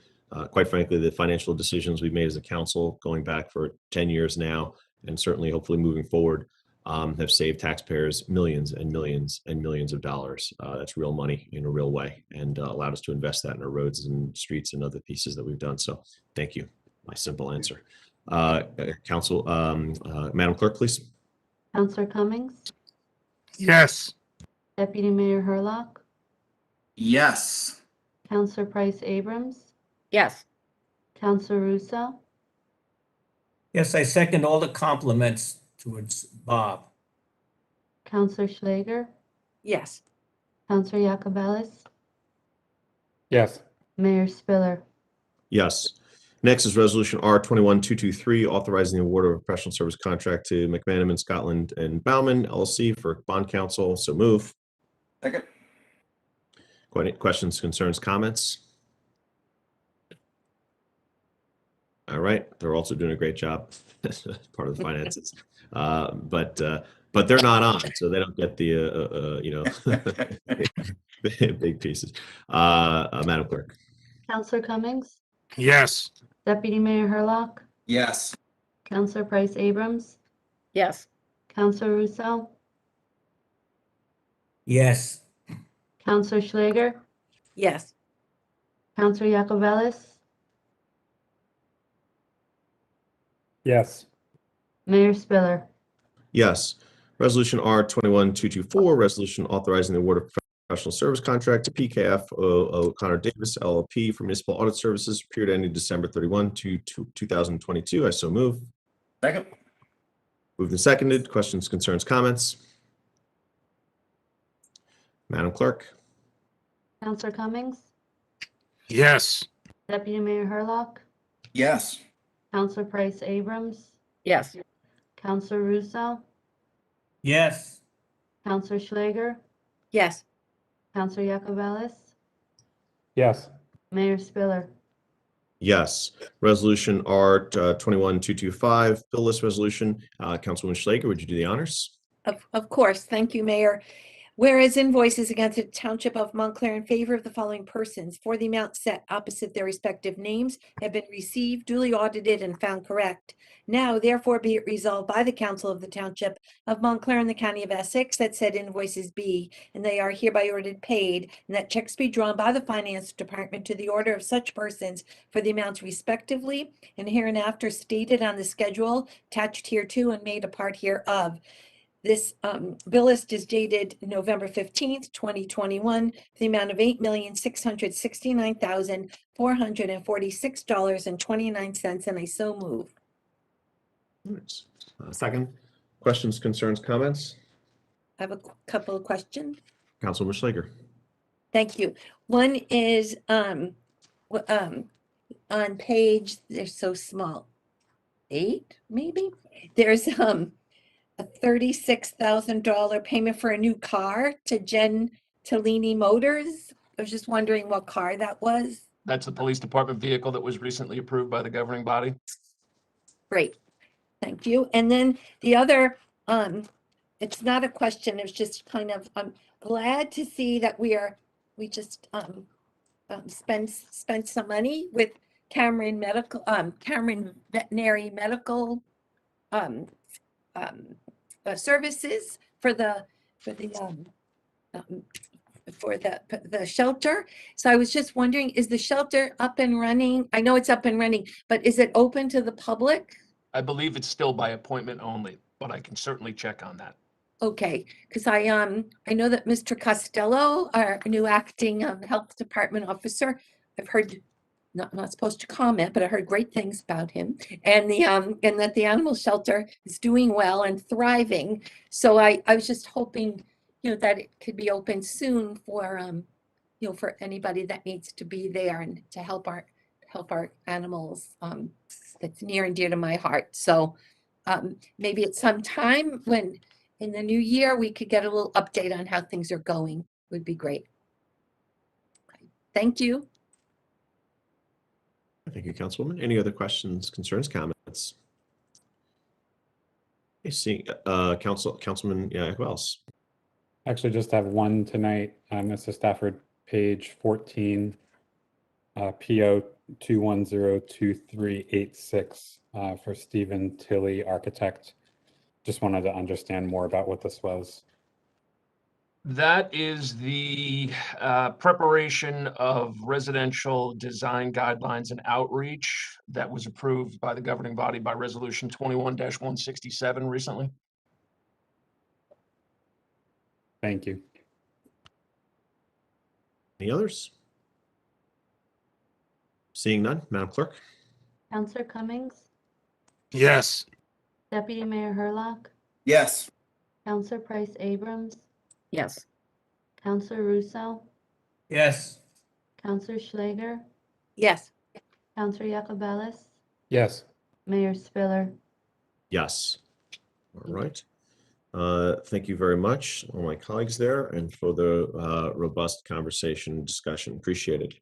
Speaker 2: quite frankly, the financial decisions we've made as a council going back for 10 years now, and certainly hopefully moving forward, have saved taxpayers millions and millions and millions of dollars. That's real money in a real way, and allowed us to invest that in our roads and streets and other pieces that we've done. So thank you. My simple answer. Council, Madam Clerk, please.
Speaker 4: Counselor Cummings,
Speaker 3: Yes.
Speaker 4: Deputy Mayor Hurlock,
Speaker 8: Yes.
Speaker 4: Counselor Price Abrams,
Speaker 5: Yes.
Speaker 4: Counselor Russo,
Speaker 1: yes, I second all the compliments towards Bob.
Speaker 4: Counselor Schlager,
Speaker 10: Yes.
Speaker 4: Counselor Yacobelis,
Speaker 7: Yes.
Speaker 4: Mayor Spiller.
Speaker 2: Yes. Next is Resolution R21-223, authorizing the award of a professional service contract to McManimon, Scotland and Baumann, LLC for Bond Counsel. So move.
Speaker 8: Second.
Speaker 2: Questions, concerns, comments? All right. They're also doing a great job as part of the finances. But they're not on, so they don't get the, big pieces. Madam Clerk.
Speaker 4: Counselor Cummings,
Speaker 3: Yes.
Speaker 4: Deputy Mayor Hurlock,
Speaker 8: Yes.
Speaker 4: Counselor Price Abrams,
Speaker 5: Yes.
Speaker 4: Counselor Russo,
Speaker 1: Yes,
Speaker 4: Counselor Schlager,
Speaker 10: Yes.
Speaker 4: Counselor Yacobelis,
Speaker 7: Yes.
Speaker 4: Mayor Spiller.
Speaker 2: Yes. Resolution R 21-224, resolution authorizing the award of professional service contract to PKF O'Connor Davies LLP for Municipal Audit Services, period ending December 31 to 2022. I so move.
Speaker 8: Second.
Speaker 2: Moved and seconded. Questions, concerns, comments? Madam Clerk?
Speaker 4: Counselor Cummings,
Speaker 3: Yes.
Speaker 4: Deputy Mayor Hurlock,
Speaker 8: Yes.
Speaker 4: Counselor Price Abrams,
Speaker 5: Yes.
Speaker 4: Counselor Russo,
Speaker 1: Yes.
Speaker 4: Counselor Schlager,
Speaker 10: Yes.
Speaker 4: Counselor Yacovelis,
Speaker 7: Yes.
Speaker 4: Mayor Spiller.
Speaker 2: Yes. Resolution R 21-225, bill list resolution. Councilwoman Schlager, would you do the honors?
Speaker 10: Of course. Thank you, Mayor. Whereas invoices against the Township of Montclair in favor of the following persons for the amount set opposite their respective names have been received, duly audited, and found correct. Now, therefore, be it resolved by the Council of the Township of Montclair in the County of Essex that said invoices be, and they are hereby ordered paid, and that checks be drawn by the Finance Department to the order of such persons for the amounts respectively, and hereinafter stated on the schedule attached hereto and made a part hereof. This bill list is dated November 15th, 2021, the amount of $8,669,446.29, and I so move.
Speaker 2: Second. Questions, concerns, comments?
Speaker 10: I have a couple of questions.
Speaker 2: Councilwoman Schlager.
Speaker 10: Thank you. One is on page, they're so small, 8, maybe? There's a $36,000 payment for a new car to Jen Tellini Motors. I was just wondering what car that was.
Speaker 6: That's a police department vehicle that was recently approved by the governing body.
Speaker 10: Great, thank you. And then the other, it's not a question, it's just kind of, I'm glad to see that we just spent some money with Cameron Veterinary Medical services for the shelter. So I was just wondering, is the shelter up and running? I know it's up and running, but is it open to the public?
Speaker 6: I believe it's still by appointment only, but I can certainly check on that.
Speaker 10: Okay, because I know that Mr. Costello, our new acting health department officer, I've heard, not supposed to comment, but I heard great things about him, and and that the animal shelter is doing well and thriving. So I was just hoping, that it could be open soon for for anybody that needs to be there and to help our animals. That's near and dear to my heart. So maybe at some time when in the new year we could get a little update on how things are going. Would be great. Okay. Thank you.
Speaker 2: Thank you, Councilwoman. Any other questions, concerns, comments? Okay, seeing Councilman, yeah, who else?
Speaker 7: Actually, just have one tonight. Mr. Stafford, page 14, PO 2102386 for Stephen Tilley, architect. Just wanted to understand more about what this was.
Speaker 6: That is the preparation of residential design guidelines and outreach that was approved by the governing body by resolution 21-167 recently.
Speaker 7: Thank you.
Speaker 2: Any others? Seeing none, Madam Clerk?
Speaker 4: Counselor Cummings,
Speaker 3: Yes.
Speaker 4: Deputy Mayor Hurlock,
Speaker 8: Yes.
Speaker 4: Counselor Price Abrams,
Speaker 5: Yes.
Speaker 4: Counselor Russo,
Speaker 1: Yes.
Speaker 4: Counselor Schlager,
Speaker 10: Yes.
Speaker 4: Counselor Yacovelis,
Speaker 7: Yes.
Speaker 4: Mayor Spiller.
Speaker 2: Yes. All right. Thank you very much, all my colleagues there, and for the robust conversation discussion. Appreciate it.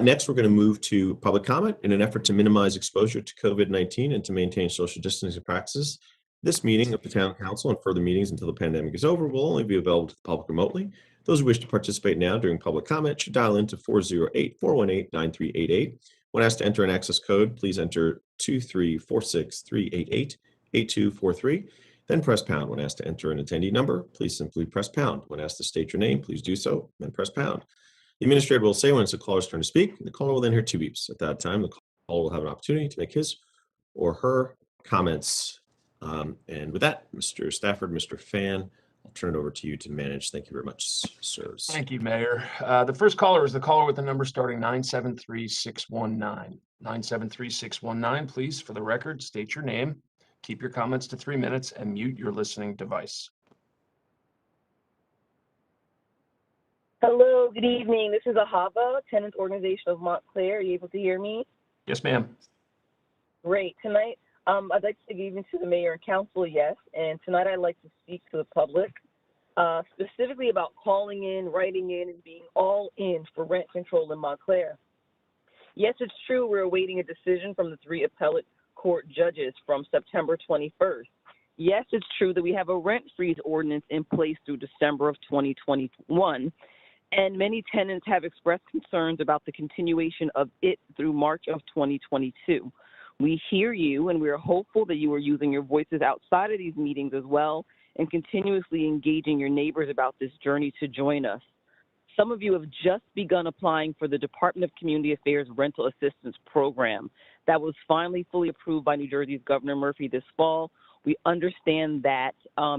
Speaker 2: Next, we're going to move to public comment in an effort to minimize exposure to COVID-19 and to maintain social distancing practices. This meeting of the Town Council and further meetings until the pandemic is over will only be available to the public remotely. Those who wish to participate now during public comment should dial into 408-418-9388. When asked to enter an access code, please enter 2346388-8243. Then press pound. When asked to enter an attendee number, please simply press pound. When asked to state your name, please do so, then press pound. The administrator will say when it's the caller's turn to speak. The caller will then hear 2 beeps. At that time, the caller will have an opportunity to make his or her comments. And with that, Mr. Stafford, Mr. Fan, I'll turn it over to you to manage. Thank you very much, sirs.
Speaker 6: Thank you, Mayor. The first caller is the caller with the number starting 973619. 973619, please, for the record, state your name, keep your comments to 3 minutes, and mute your listening device.
Speaker 12: Hello, good evening. This is Ahava, Tenants Organization of Montclair. Are you able to hear me?
Speaker 6: Yes, ma'am.
Speaker 12: Great. Tonight, I'd like to give you to the mayor and council, yes. And tonight I'd like to speak to the public, specifically about calling in, writing in, and being all in for rent control in Montclair. Yes, it's true we're awaiting a decision from the 3 appellate court judges from September 21st. Yes, it's true that we have a rent freeze ordinance in place through December of 2021. And many tenants have expressed concerns about the continuation of it through March of 2022. We hear you, and we are hopeful that you are using your voices outside of these meetings as well and continuously engaging your neighbors about this journey to join us. Some of you have just begun applying for the Department of Community Affairs Rental Assistance Program that was finally fully approved by New Jersey's Governor Murphy this fall. We understand that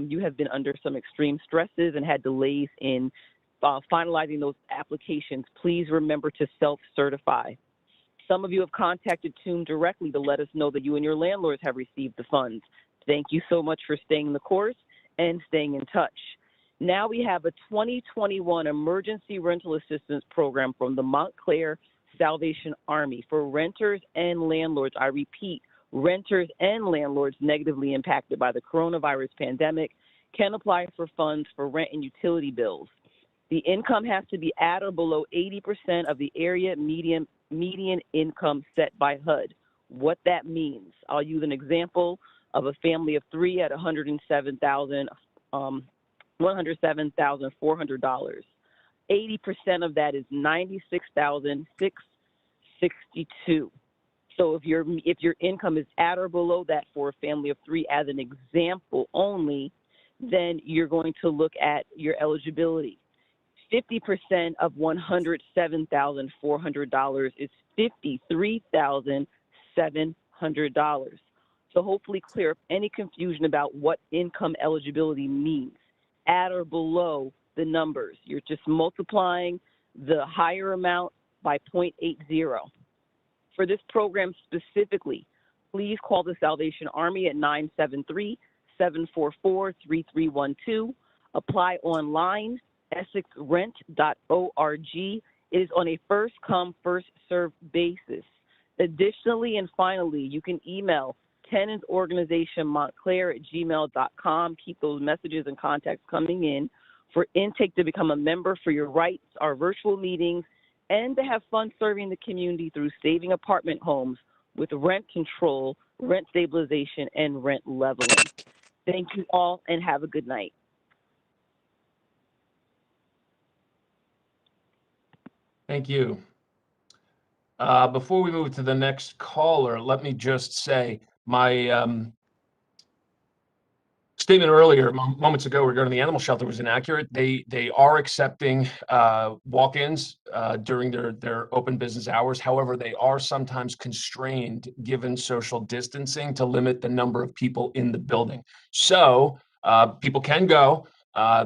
Speaker 12: you have been under some extreme stresses and had delays in finalizing those applications. Please remember to self-certify. Some of you have contacted TUM directly to let us know that you and your landlords have received the funds. Thank you so much for staying the course and staying in touch. Now we have a 2021 Emergency Rental Assistance Program from the Montclair Salvation Army for renters and landlords. I repeat, renters and landlords negatively impacted by the coronavirus pandemic can apply for funds for rent and utility bills. The income has to be at or below 80% of the area median income set by HUD. What that means, I'll use an example of a family of 3 at $107,400. 80% of that is $96,662. So if your income is at or below that for a family of 3, as an example only, then you're going to look at your eligibility. 50% of $107,400 is $53,700. So hopefully clear up any confusion about what income eligibility means. At or below the numbers, you're just multiplying the higher amount by 0.80. For this program specifically, please call the Salvation Army at 973-744-3312. Apply online, EssexRent.org. It is on a first-come, first-served basis. Additionally, and finally, you can email tenantsorganizationmontclair@gmail.com. Keep those messages and contacts coming in for intake to become a member for your rights, our virtual meetings, and to have fun serving the community through saving apartment homes with rent control, rent stabilization, and rent leveling. Thank you all and have a good night.
Speaker 6: Thank you. Before we move to the next caller, let me just say my statement earlier, moments ago, regarding the animal shelter was inaccurate. They are accepting walk-ins during their open business hours. However, they are sometimes constrained, given social distancing, to limit the number of people in the building. So people can go.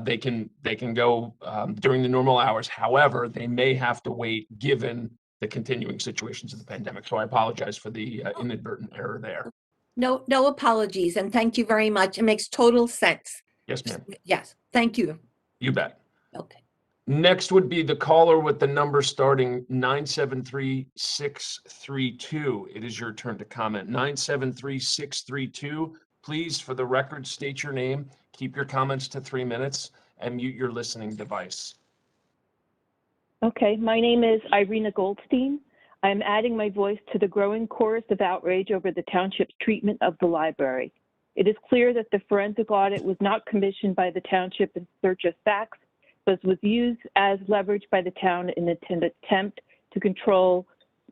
Speaker 6: They can go during the normal hours. However, they may have to wait given the continuing situations of the pandemic. So I apologize for the inadvertent error there.
Speaker 10: No apologies, and thank you very much. It makes total sense.
Speaker 6: Yes, ma'am.
Speaker 10: Yes, thank you.
Speaker 6: You bet.
Speaker 10: Okay.
Speaker 6: Next would be the caller with the number starting 973-632. It is your turn to comment. 973-632. Please, for the record, state your name, keep your comments to 3 minutes, and mute your listening device.
Speaker 12: Okay, my name is Irina Goldstein. I'm adding my voice to the growing chorus of outrage over the township's treatment of the library. It is clear that the forensic audit was not commissioned by the township in search of facts, but was used as leverage by the town in an attempt to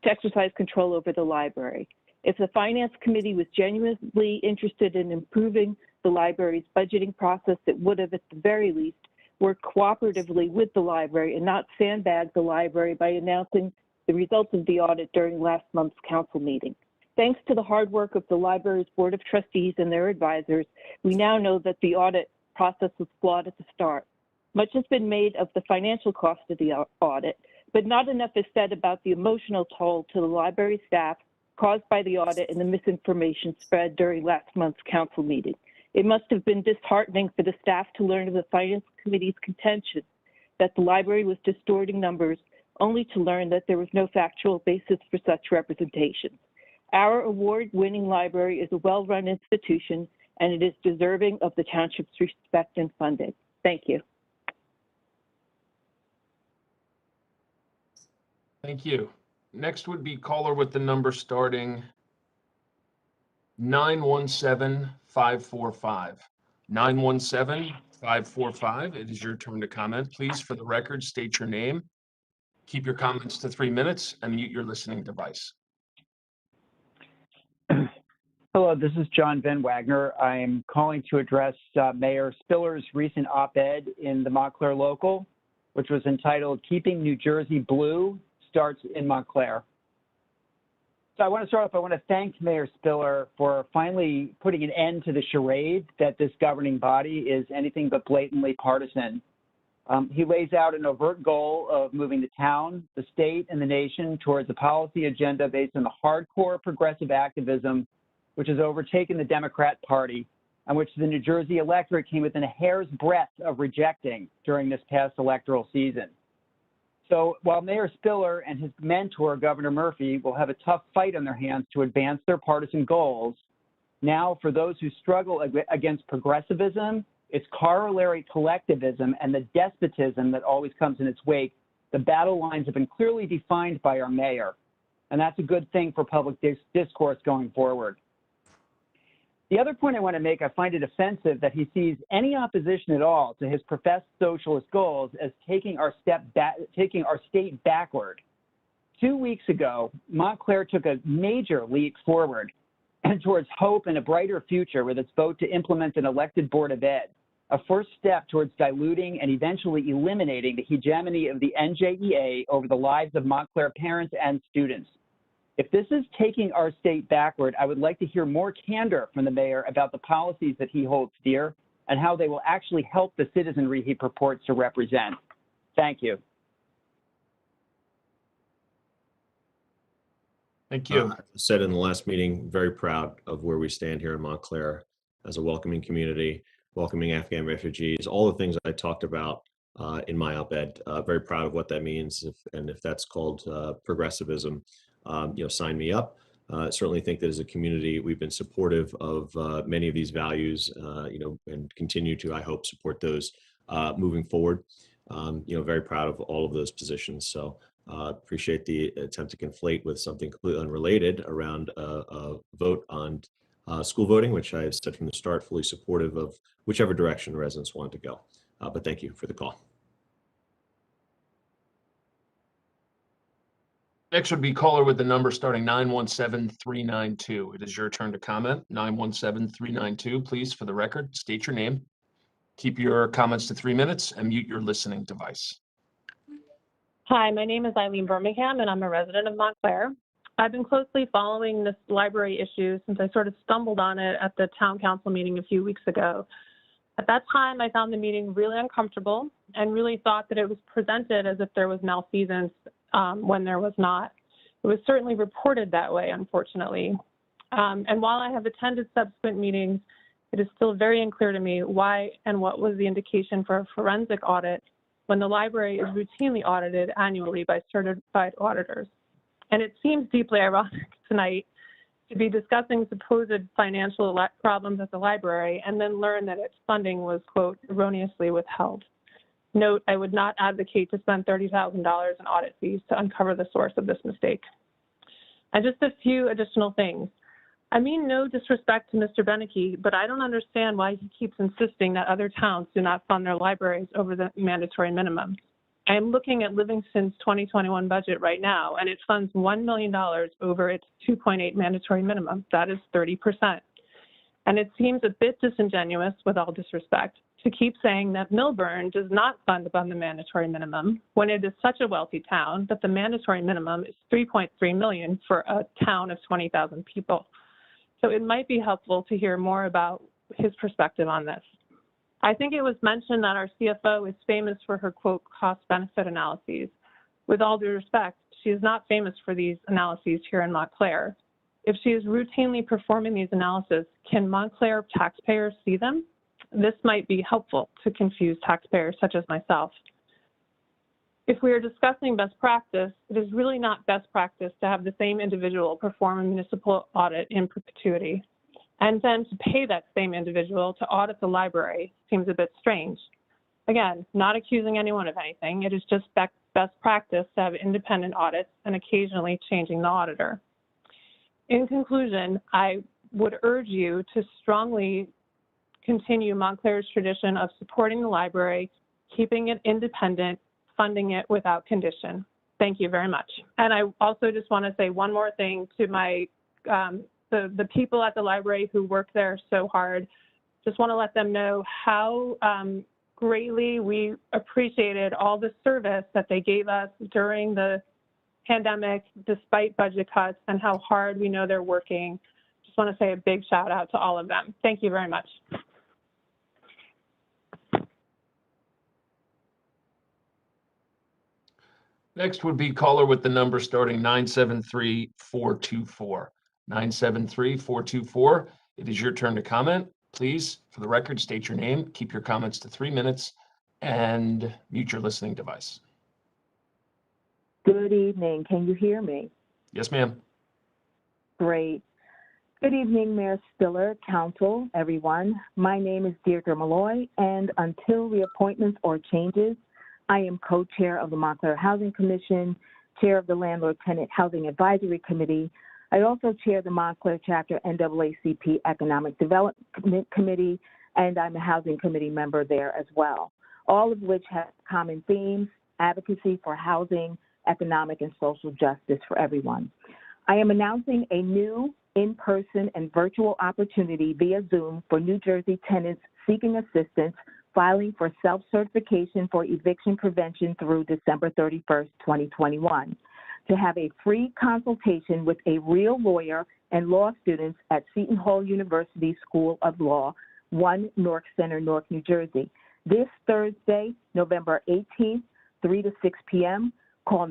Speaker 12: exercise control over the library. If the Finance Committee was genuinely interested in improving the library's budgeting process, it would have, at the very least, worked cooperatively with the library and not sandbag the library by announcing the results of the audit during last month's council meeting. Thanks to the hard work of the library's Board of Trustees and their advisors, we now know that the audit process was flawed at the start. Much has been made of the financial cost of the audit, but not enough is said about the emotional toll to the library staff caused by the audit and the misinformation spread during last month's council meeting. It must have been disheartening for the staff to learn of the Finance Committee's contention that the library was distorting numbers, only to learn that there was no factual basis for such representation. Our award-winning library is a well-run institution, and it is deserving of the township's respect and funding. Thank you.
Speaker 6: Thank you. Next would be caller with the number starting 917-545. 917-545. It is your turn to comment. Please, for the record, state your name. Keep your comments to 3 minutes and mute your listening device.
Speaker 13: Hello, this is John Van Wagner. I'm calling to address Mayor Spiller's recent op-ed in the Montclair Local, which was entitled "Keeping New Jersey Blue Starts in Montclair." So I want to start off, I want to thank Mayor Spiller for finally putting an end to the charade that this governing body is anything but blatantly partisan. He lays out an overt goal of moving the town, the state, and the nation towards a policy agenda based on the hardcore progressive activism which has overtaken the Democrat Party and which the New Jersey electorate came within a hair's breadth of rejecting during this past electoral season. So while Mayor Spiller and his mentor, Governor Murphy, will have a tough fight on their hands to advance their partisan goals, now for those who struggle against progressivism, its corollary collectivism, and the despotism that always comes in its wake, the battle lines have been clearly defined by our mayor. And that's a good thing for public discourse going forward. The other point I want to make, I find it offensive that he sees any opposition at all to his professed socialist goals as taking our state backward. 2 weeks ago, Montclair took a major leap forward towards hope and a brighter future with its vote to implement an elected Board of Ed, a first step towards diluting and eventually eliminating the hegemony of the NJEA over the lives of Montclair parents and students. If this is taking our state backward, I would like to hear more candor from the mayor about the policies that he holds dear and how they will actually help the citizenry he purports to represent. Thank you.
Speaker 6: Thank you.
Speaker 2: As I said in the last meeting, very proud of where we stand here in Montclair as a welcoming community, welcoming Afghan refugees, all the things I talked about in my op-ed. Very proud of what that means, if that's called progressivism. Sign me up. Certainly think that as a community, we've been supportive of many of these values, and continue to, I hope, support those moving forward. Very proud of all of those positions. So appreciate the attempt to conflate with something completely unrelated around a vote on school voting, which I said from the start, fully supportive of whichever direction residents want to go. But thank you for the call.
Speaker 6: Next would be caller with the number starting 917-392. It is your turn to comment. 917-392. Please, for the record, state your name. Keep your comments to 3 minutes and mute your listening device.
Speaker 14: Hi, my name is Eileen Birmingham, and I'm a resident of Montclair. I've been closely following this library issue since I sort of stumbled on it at the town council meeting a few weeks ago. At that time, I found the meeting really uncomfortable and really thought that it was presented as if there was malfeasance when there was not. It was certainly reported that way, unfortunately. And while I have attended subsequent meetings, it is still very unclear to me why and what was the indication for a forensic audit when the library is routinely audited annually by certified auditors. And it seems deeply ironic tonight to be discussing supposed financial problems at the library and then learn that its funding was, quote, erroneously withheld. Note, I would not advocate to spend $30,000 in audit fees to uncover the source of this mistake. And just a few additional things. I mean no disrespect to Mr. Benecke, but I don't understand why he keeps insisting that other towns do not fund their libraries over the mandatory minimum. I am looking at Livingston's 2021 budget right now, and it funds $1 million over its 2.8 mandatory minimum. That is 30%. And it seems a bit disingenuous, with all disrespect, to keep saying that Milburn does not fund above the mandatory minimum when it is such a wealthy town that the mandatory minimum is $3.3 million for a town of 20,000 people. So it might be helpful to hear more about his perspective on this. I think it was mentioned that our CFO is famous for her, quote, cost-benefit analyses. With all due respect, she is not famous for these analyses here in Montclair. If she is routinely performing these analyses, can Montclair taxpayers see them? This might be helpful to confuse taxpayers such as myself. If we are discussing best practice, it is really not best practice to have the same individual perform a municipal audit in perpetuity, and then to pay that same individual to audit the library seems a bit strange. Again, not accusing anyone of anything, it is just best practice to have independent audits and occasionally changing the auditor. In conclusion, I would urge you to strongly continue Montclair's tradition of supporting the library, keeping it independent, funding it without condition. Thank you very much. And I also just want to say one more thing to my the people at the library who work there so hard. Just want to let them know how greatly we appreciated all the service that they gave us during the pandemic, despite budget cuts, and how hard we know they're working. Just want to say a big shout out to all of them. Thank you very much.
Speaker 6: Next would be caller with the number starting 973-424. 973-424. It is your turn to comment. Please, for the record, state your name, keep your comments to 3 minutes, and mute your listening device.
Speaker 15: Good evening. Can you hear me?
Speaker 6: Yes, ma'am.
Speaker 15: Great. Good evening, Mayor Spiller, Council, everyone. My name is Deirdre Malloy, and until reappointments or changes, I am co-chair of the Montclair Housing Commission, chair of the Landlord Tenant Housing Advisory Committee. I also chair the Montclair Chapter NAACP Economic Development Committee, and I'm a Housing Committee member there as well, all of which have common themes: advocacy for housing, economic and social justice for everyone. I am announcing a new in-person and virtual opportunity via Zoom for New Jersey tenants seeking assistance filing for self-certification for eviction prevention through December 31st, 2021, to have a free consultation with a real lawyer and law students at Seton Hall University School of Law, 1 Newark Center, Newark, New Jersey. This Thursday, November 18th, 3 to 6 p.m., call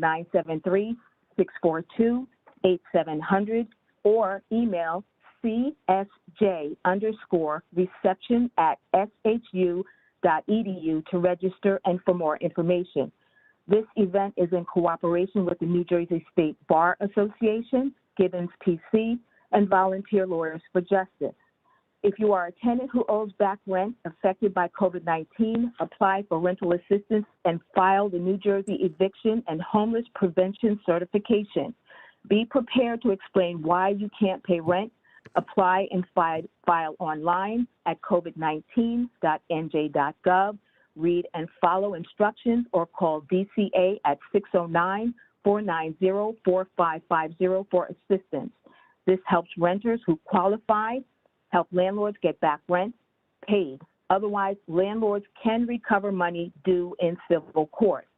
Speaker 15: 973-642-8700 or email csj_reception@shu.edu to register and for more information. This event is in cooperation with the New Jersey State Bar Association, Gibbons PC, and Volunteer Lawyers for Justice. If you are a tenant who owes back rent affected by COVID-19, apply for rental assistance and file the New Jersey Eviction and Homeless Prevention Certification. Be prepared to explain why you can't pay rent. Apply and file online at covid19.nj.gov. Read and follow instructions or call DCA at 609-490-4550 for assistance. This helps renters who qualify, help landlords get back rent paid. Otherwise, landlords can recover money due in civil court.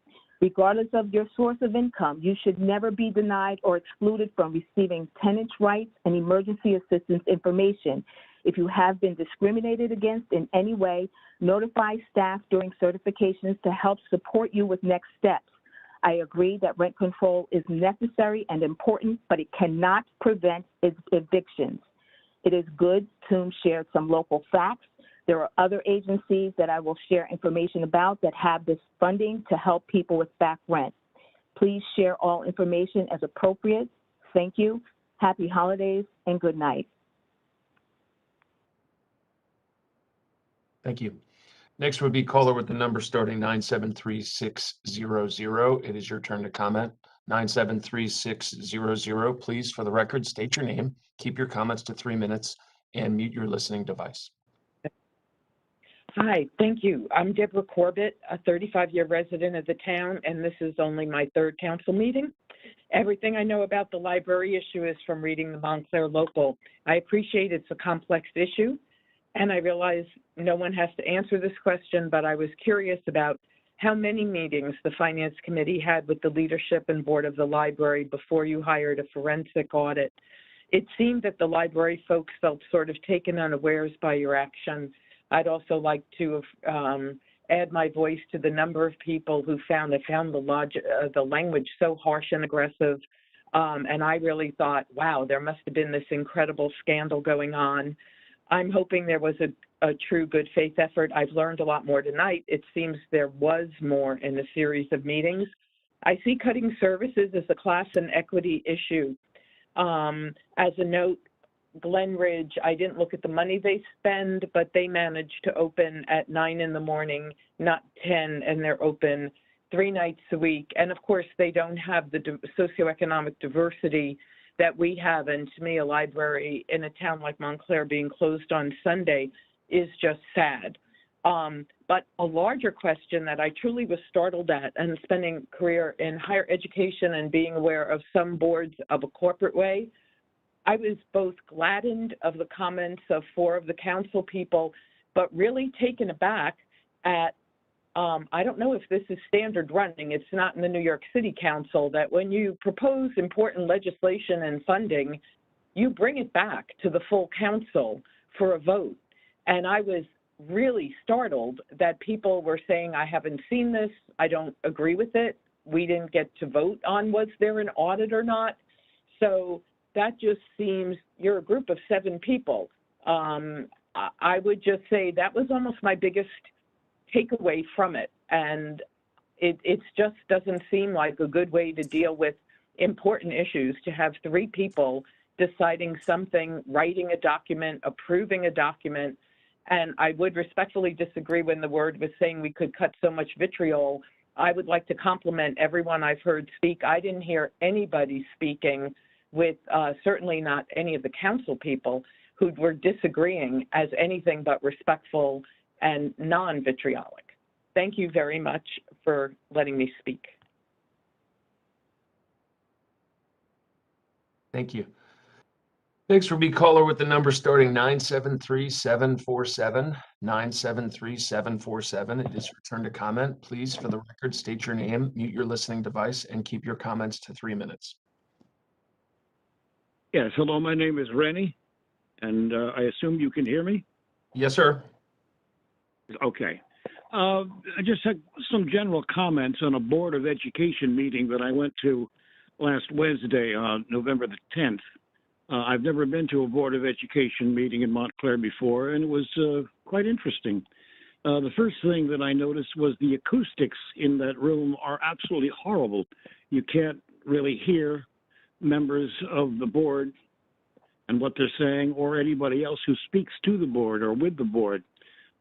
Speaker 15: Regardless of your source of income, you should never be denied or excluded from receiving tenants' rights and emergency assistance information. If you have been discriminated against in any way, notify staff during certifications to help support you with next steps. I agree that rent control is necessary and important, but it cannot prevent evictions. It is good TOOM shared some local facts. There are other agencies that I will share information about that have this funding to help people with back rent. Please share all information as appropriate. Thank you. Happy holidays and good night.
Speaker 6: Thank you. Next would be caller with the number starting 973-600. It is your turn to comment. 973-600. Please, for the record, state your name, keep your comments to 3 minutes, and mute your listening device.
Speaker 16: Hi, thank you. I'm Deborah Corbett, a 35-year resident of the town, and this is only my third council meeting. Everything I know about the library issue is from reading the Montclair Local. I appreciate it's a complex issue, And I realize no one has to answer this question, but I was curious about how many meetings the Finance Committee had with the leadership and board of the library before you hired a forensic audit. It seemed that the library folks felt sort of taken unawares by your action. I'd also like to add my voice to the number of people who found the language so harsh and aggressive. And I really thought, wow, there must have been this incredible scandal going on. I'm hoping there was a true good faith effort. I've learned a lot more tonight. It seems there was more in a series of meetings. I see cutting services as a class and equity issue. As a note, Glen Ridge, I didn't look at the money they spend, but they managed to open at 9 in the morning, not 10, and they're open 3 nights a week. And of course, they don't have the socioeconomic diversity that we have. And to me, a library in a town like Montclair being closed on Sunday is just sad. But a larger question that I truly was startled at, and spending a career in higher education and being aware of some boards of a corporate way, I was both gladdened of the comments of 4 of the council people, but really taken aback at, I don't know if this is standard running, it's not in the New York City Council, that when you propose important legislation and funding, you bring it back to the full council for a vote. And I was really startled that people were saying, I haven't seen this, I don't agree with it, we didn't get to vote on was there an audit or not. So that just seems, you're a group of 7 people. I would just say that was almost my biggest takeaway from it. And it just doesn't seem like a good way to deal with important issues, to have 3 people deciding something, writing a document, approving a document. And I would respectfully disagree when the word was saying we could cut so much vitriol. I would like to compliment everyone I've heard speak. I didn't hear anybody speaking with, certainly not any of the council people, who were disagreeing as anything but respectful and non-vitriolic. Thank you very much for letting me speak.
Speaker 6: Thank you. Next will be caller with the number starting 973747, 973747. It is your turn to comment. Please, for the record, state your name, mute your listening device, and keep your comments to 3 minutes.
Speaker 17: Yes, hello, my name is Rennie, and I assume you can hear me?
Speaker 6: Yes, sir.
Speaker 17: Okay. I just had some general comments on a Board of Education meeting that I went to last Wednesday, November the 10th. I've never been to a Board of Education meeting in Montclair before, and it was quite interesting. The first thing that I noticed was the acoustics in that room are absolutely horrible. You can't really hear members of the board and what they're saying, or anybody else who speaks to the board or with the board.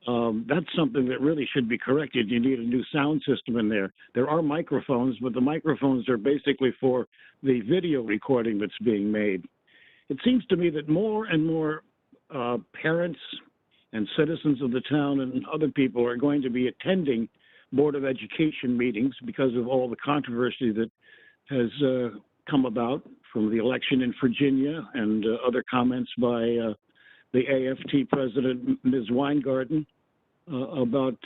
Speaker 17: That's something that really should be corrected. You need a new sound system in there. There are microphones, but the microphones are basically for the video recording that's being made. It seems to me that more and more parents and citizens of the town and other people are going to be attending Board of Education meetings because of all the controversy that has come about from the election in Virginia and other comments by the AFT president, Ms. Weingarten, about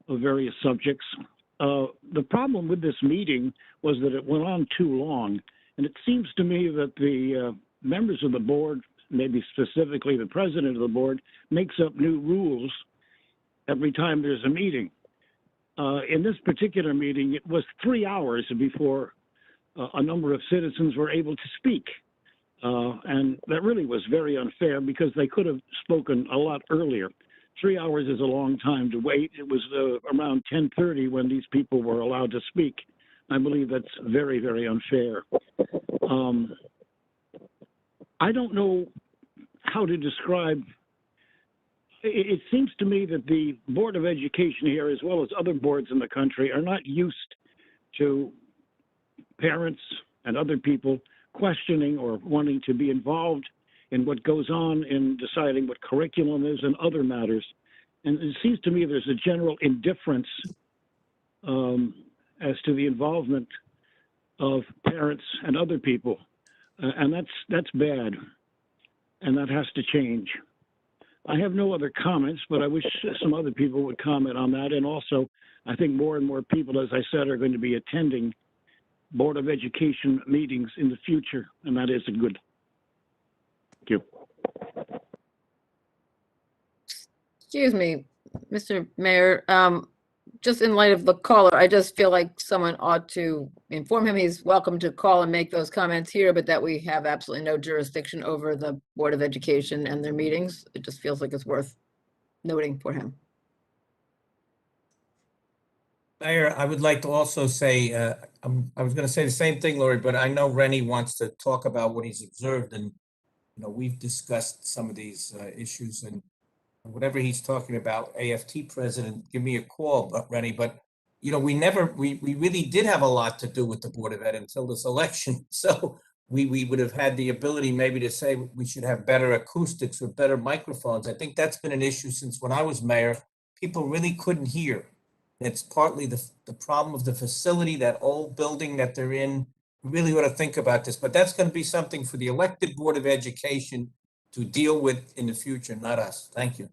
Speaker 17: various subjects. The problem with this meeting was that it went on too long, and it seems to me that the members of the board, maybe specifically the president of the board, makes up new rules every time there's a meeting. In this particular meeting, it was 3 hours before a number of citizens were able to speak. And that really was very unfair because they could have spoken a lot earlier. 3 hours is a long time to wait. It was around 10:30 when these people were allowed to speak. I believe that's very, very unfair. I don't know how to describe. It seems to me that the Board of Education here, as well as other boards in the country, are not used to parents and other people questioning or wanting to be involved in what goes on in deciding what curriculum is and other matters. And it seems to me there's a general indifference as to the involvement of parents and other people. And that's bad. And that has to change. I have no other comments, but I wish some other people would comment on that. And also, I think more and more people, as I said, are going to be attending Board of Education meetings in the future, and that is a good. Thank you.
Speaker 5: Excuse me, Mr. Mayor, just in light of the caller, I just feel like someone ought to inform him he's welcome to call and make those comments here, but that we have absolutely no jurisdiction over the Board of Education and their meetings. It just feels like it's worth noting for him.
Speaker 1: Mayor, I would like to also say, I was going to say the same thing, Lori, but I know Rennie wants to talk about what he's observed, and we've discussed some of these issues, and whatever he's talking about, AFT president, give me a call, but Rennie. But we really did have a lot to do with the Board of Ed until this election. So we would have had the ability maybe to say we should have better acoustics or better microphones. I think that's been an issue since when I was mayor. People really couldn't hear. It's partly the problem of the facility, that old building that they're in. We really ought to think about this, but that's going to be something for the elected Board of Education to deal with in the future, not us. Thank you.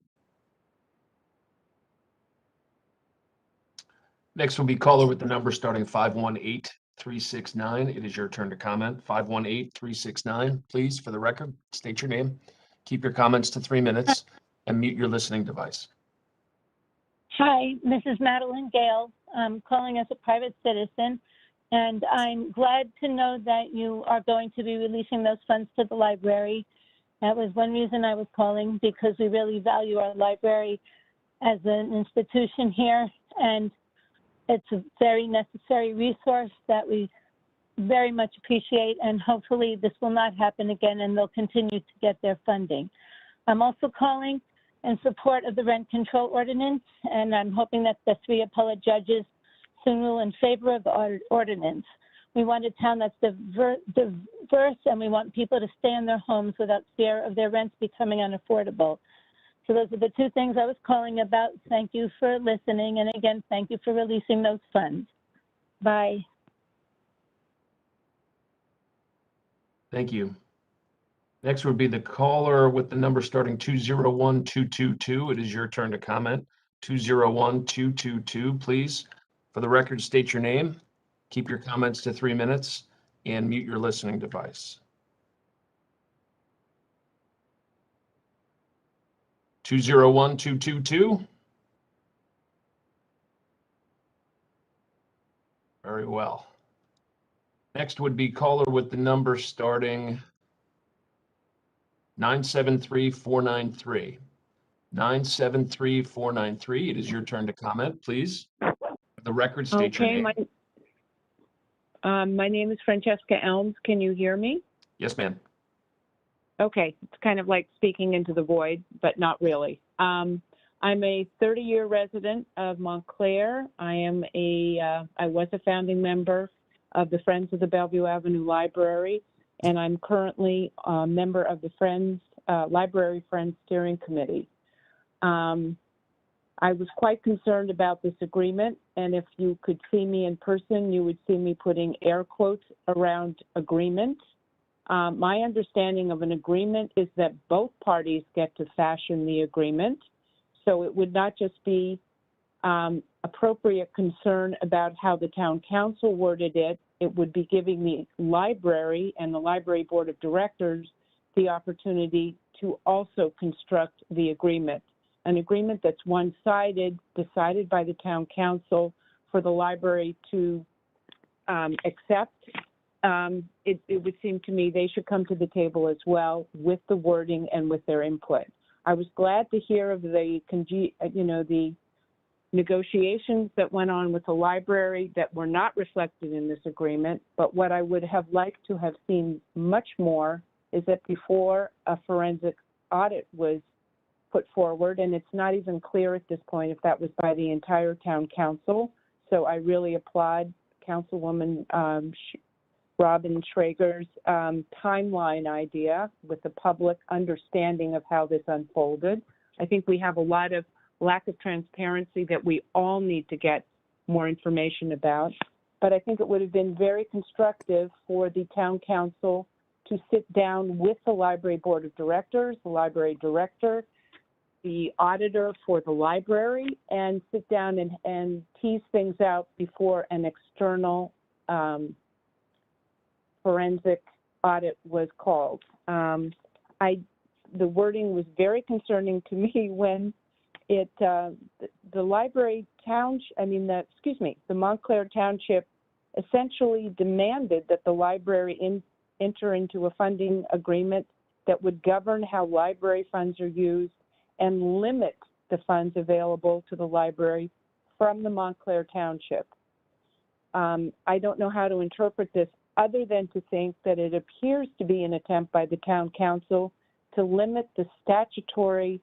Speaker 6: Next will be caller with the number starting 518-369. It is your turn to comment. 518-369. Please, for the record, state your name. Keep your comments to 3 minutes and mute your listening device.
Speaker 18: Hi, this is Madeline Gale. I'm calling as a private citizen, and I'm glad to know that you are going to be releasing those funds to the library. That was one reason I was calling, because we really value our library as an institution here, and it's a very necessary resource that we very much appreciate, and hopefully this will not happen again and they'll continue to get their funding. I'm also calling in support of the rent control ordinance, and I'm hoping that the 3 appellate judges soon rule in favor of the ordinance. We want a town that's diverse, and we want people to stay in their homes without fear of their rents becoming unaffordable. So those are the 2 things I was calling about. Thank you for listening. And again, thank you for releasing those funds. Bye.
Speaker 6: Thank you. Next would be the caller with the number starting 201-222. It is your turn to comment. 201-222, please. For the record, state your name. Keep your comments to 3 minutes and mute your listening device. 201-222. Very well. Next would be caller with the number starting 973-493. 973-493. It is your turn to comment, please. For the record, state your name.
Speaker 16: My name is Francesca Elms. Can you hear me?
Speaker 6: Yes, ma'am. Okay,
Speaker 16: it's kind of like speaking into the void, but not really. I'm a 30-year resident of Montclair. I was a founding member of the Friends of the Bellevue Avenue Library, and I'm currently a member of the Library Friends Steering Committee. I was quite concerned about this agreement, and if you could see me in person, you would see me putting air quotes around agreement. My understanding of an agreement is that both parties get to fashion the agreement, so it would not just be appropriate concern about how the town council worded it. It would be giving the library and the library board of directors the opportunity to also construct the agreement. An agreement that's one-sided, decided by the town council for the library to accept. It would seem to me they should come to the table as well with the wording and with their input. I was glad to hear of the negotiations that went on with the library that were not reflected in this agreement, but what I would have liked to have seen much more is that before a forensic audit was put forward, and it's not even clear at this point if that was by the entire town council. So I really applaud Councilwoman Robin Schrager's timeline idea with the public understanding of how this unfolded. I think we have a lot of lack of transparency that we all need to get more information about. But I think it would have been very constructive for the town council to sit down with the library board of directors, the library director,
Speaker 15: the auditor for the library and sit down and tease things out before an external forensic audit was called. The wording was very concerning to me when the library the Montclair Township essentially demanded that the library enter into a funding agreement that would govern how library funds are used and limit the funds available to the library from the Montclair Township. I don't know how to interpret this other than to think that it appears to be an attempt by the town council to limit the statutory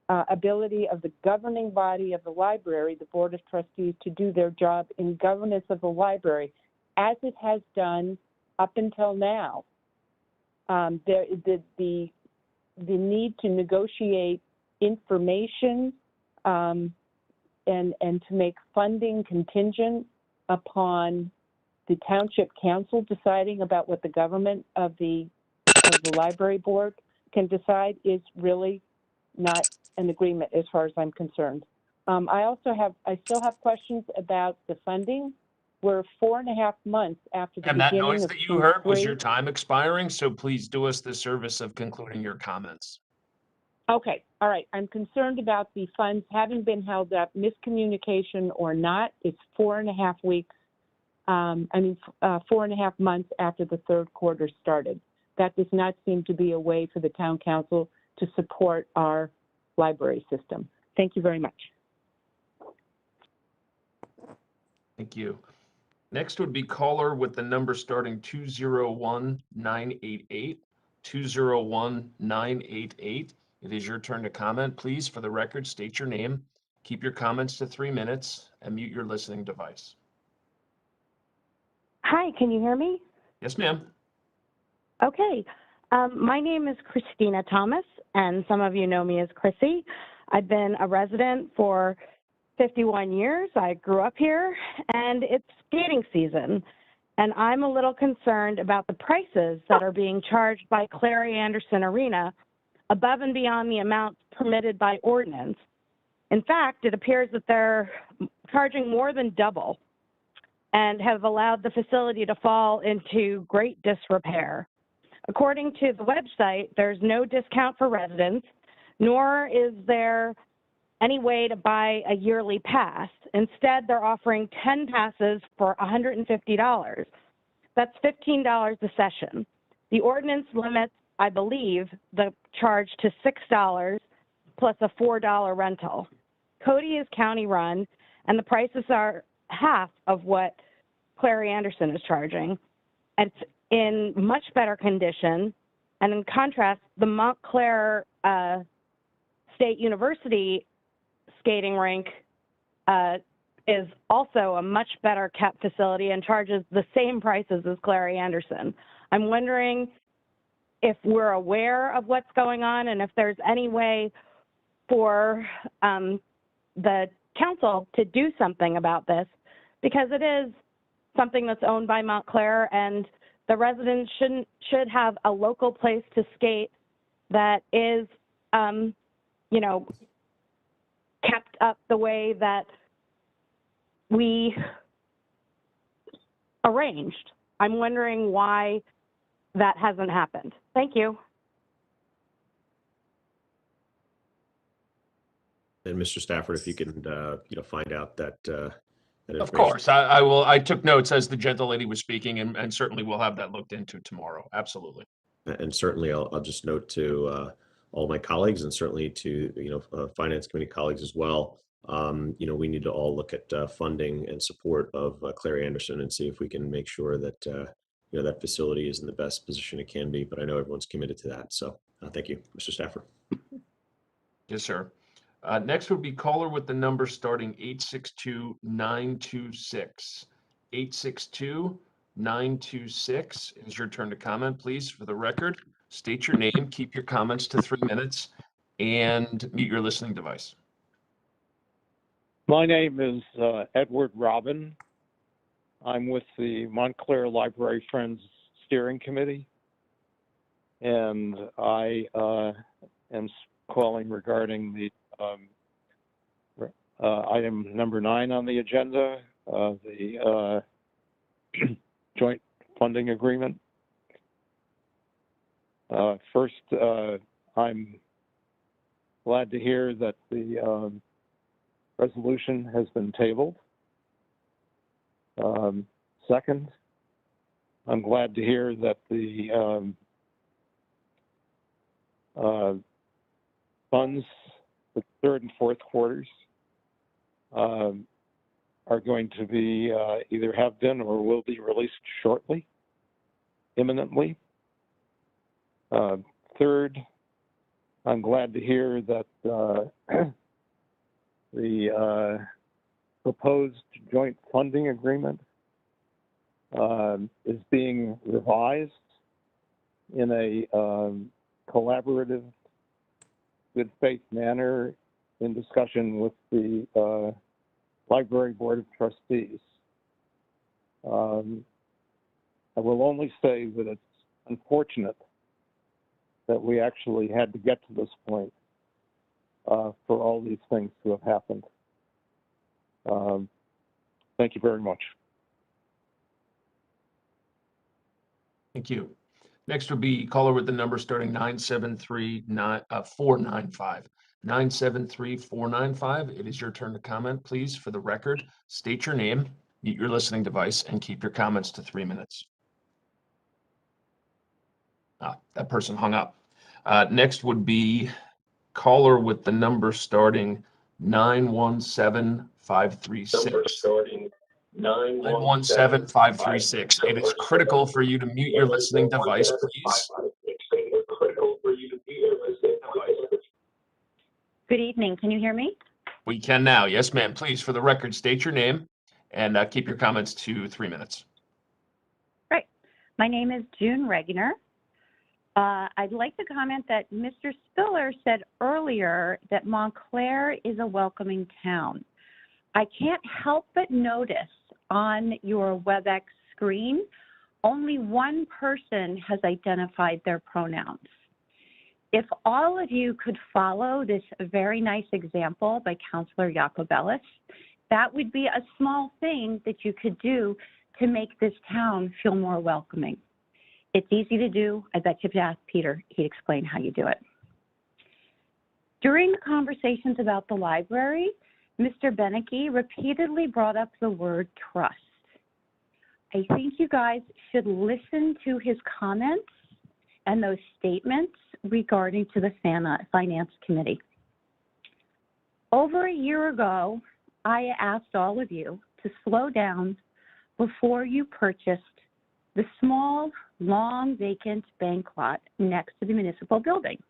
Speaker 15: ability of the governing body of the library, the Board of Trustees, to do their job in governance of the library, as it has done up until now. The need to negotiate information and to make funding contingent upon the township council deciding about what the government of the library board can decide is really not an agreement as far as I'm concerned. I still have questions about the funding. We're 4.5 months after the
Speaker 6: And that
Speaker 15: beginning
Speaker 6: noise
Speaker 15: of
Speaker 6: that you heard was your
Speaker 15: Q3.
Speaker 6: time expiring, so please do us the service of concluding your comments.
Speaker 15: Okay, all right. I'm concerned about the funds having been held up, miscommunication or not. It's 4.5 weeks. 4.5 months after the third quarter started. That does not seem to be a way for the town council to support our library system. Thank you very much.
Speaker 6: Thank you. Next would be caller with the number starting 201988. 201988. It is your turn to comment. Please, for the record, state your name, keep your comments to 3 minutes, and mute your listening device.
Speaker 18: Hi, can you hear me?
Speaker 6: Yes, ma'am.
Speaker 18: Okay. My name is Christina Thomas, and some of you know me as Chrissy. I've been a resident for 51 years. I grew up here, and it's skating season. And I'm a little concerned about the prices that are being charged by Clary Anderson Arena above and beyond the amounts permitted by ordinance. In fact, it appears that they're charging more than double and have allowed the facility to fall into great disrepair. According to the website, there's no discount for residents, nor is there any way to buy a yearly pass. Instead, they're offering 10 passes for $150. That's $15 a session. The ordinance limits, I believe, the charge to $6 plus a $4 rental. Cody is county run, and the prices are half of what Clary Anderson is charging. And it's in much better condition. And in contrast, the Montclair State University skating rink is also a much better kept facility and charges the same prices as Clary Anderson. I'm wondering if we're aware of what's going on and if there's any way for the council to do something about this, because it is something that's owned by Montclair, and the residents should have a local place to skate that is, kept up the way that we arranged. I'm wondering why that hasn't happened. Thank you.
Speaker 2: And Mr. Stafford, if you can, find out that
Speaker 6: Of
Speaker 2: information.
Speaker 6: course, I will. I took notes as the gentlelady was speaking, and certainly we'll have that looked into tomorrow. Absolutely.
Speaker 2: And certainly I'll just note to all my colleagues, and certainly to, finance committee colleagues as well. We need to all look at funding and support of Clary Anderson and see if we can make sure that, that facility is in the best position it can be. But I know everyone's committed to that. So thank you, Mr. Stafford.
Speaker 6: Yes, sir. Next would be caller with the number starting 862-926. 862-926. It is your turn to comment. Please, for the record, state your name, keep your comments to 3 minutes, and mute your listening device.
Speaker 19: My name is Edward Robin. I'm with the Montclair Library Friends Steering Committee, and I am calling regarding the item number 9 on the agenda, the joint funding agreement. First, I'm glad to hear that the resolution has been tabled. Second, I'm glad to hear that the funds, the third and fourth quarters, are going to be either have been or will be released shortly, imminently. Third, I'm glad to hear that the proposed joint funding agreement is being revised in a collaborative, good faith manner in discussion with the Library Board of Trustees. I will only say that it's unfortunate that we actually had to get to this point for all these things to have happened. Thank you very much.
Speaker 6: Thank you. Next would be caller with the number starting 973-495. 973-495. It is your turn to comment. Please, for the record, state your name, mute your listening device, and keep your comments to 3 minutes. That person hung up. Next would be caller with the number starting 917536. 917536. It is critical for you to mute your listening device, please.
Speaker 20: Good evening. Can you hear me?
Speaker 6: We can now. Yes, ma'am. Please, for the record, state your name and keep your comments to 3 minutes.
Speaker 20: Right. My name is June Regner. I'd like to comment that Mr. Spiller said earlier that Montclair is a welcoming town. I can't help but notice on your WebEx screen, only one person has identified their pronouns. If all of you could follow this very nice example by Councilor Jacobellis, that would be a small thing that you could do to make this town feel more welcoming. It's easy to do. I bet you if you ask Peter, he'd explain how you do it. During the conversations about the library, Mr. Benecke repeatedly brought up the word trust. I think you guys should listen to his comments and those statements regarding to the Finance Committee. Over a year ago, I asked all of you to slow down before you purchased the small, long vacant bank lot next to the municipal building.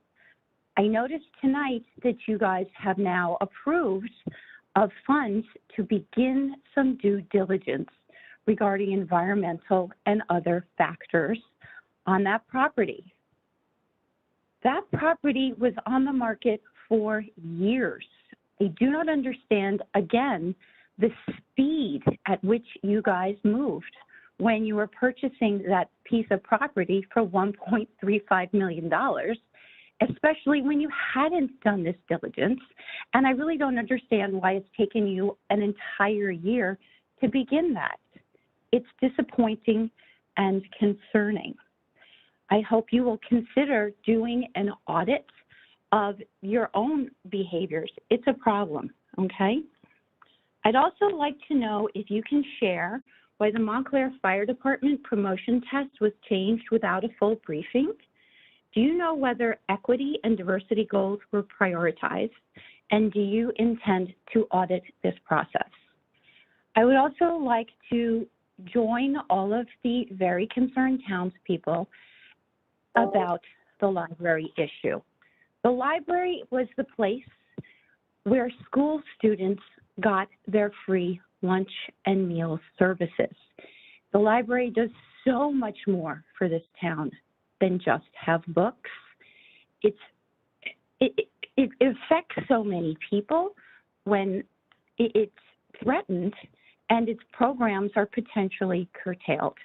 Speaker 20: I noticed tonight that you guys have now approved of funds to begin some due diligence regarding environmental and other factors on that property. That property was on the market for years. I do not understand, again, the speed at which you guys moved when you were purchasing that piece of property for $1.35 million, especially when you hadn't done this diligence. And I really don't understand why it's taken you an entire year to begin that. It's disappointing and concerning. I hope you will consider doing an audit of your own behaviors. It's a problem, okay? I'd also like to know if you can share why the Montclair Fire Department promotion test was changed without a full briefing. Do you know whether equity and diversity goals were prioritized? And do you intend to audit this process? I would also like to join all of the very concerned townspeople about the library issue. The library was the place where school students got their free lunch and meal services. The library does so much more for this town than just have books. It affects so many people when it's threatened and its programs are potentially curtailed.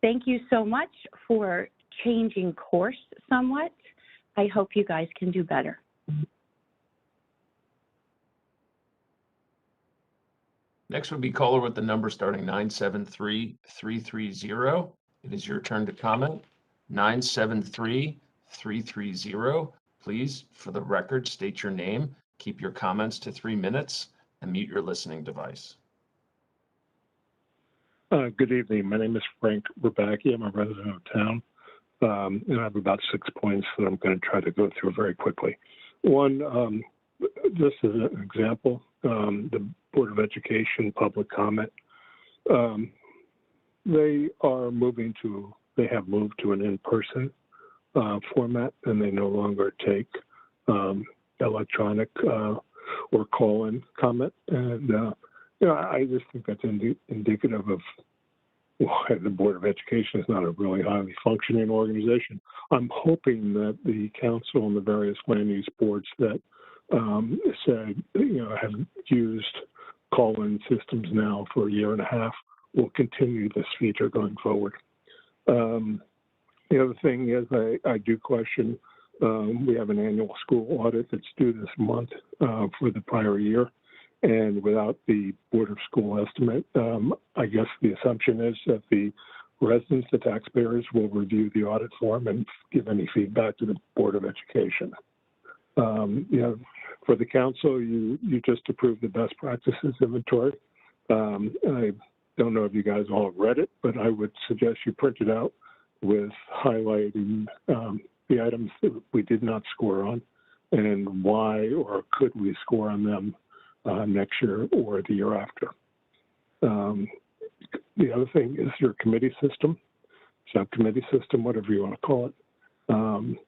Speaker 20: Thank you so much for changing course somewhat. I hope you guys can do better.
Speaker 6: Next would be caller with the number starting 973-330. It is your turn to comment. 973-330. Please, for the record, state your name, keep your comments to 3 minutes, and mute your listening device.
Speaker 21: Good evening. My name is Frank Rebacki. I'm a resident of town. And I have about 6 points that I'm going to try to go through very quickly. One, just as an example, the Board of Education public comment. They have moved to an in-person format, and they no longer take electronic or call-in comment. And I just think that's indicative of why the Board of Education is not a really highly functioning organization. I'm hoping that the council and the various land use boards that have used call-in systems now for a year and a half will continue this feature going forward. The other thing is I do question, we have an annual school audit that's due this month for the prior year. And without the Board of School estimate, I guess the assumption is that the residents, the taxpayers, will review the audit form and give any feedback to the Board of Education. For the council, you just approved the best practices inventory. I don't know if you guys all read it, but I would suggest you print it out with highlighting the items that we did not score on and why or could we score on them next year or the year after. The other thing is your committee system, subcommittee system, whatever you want to call it.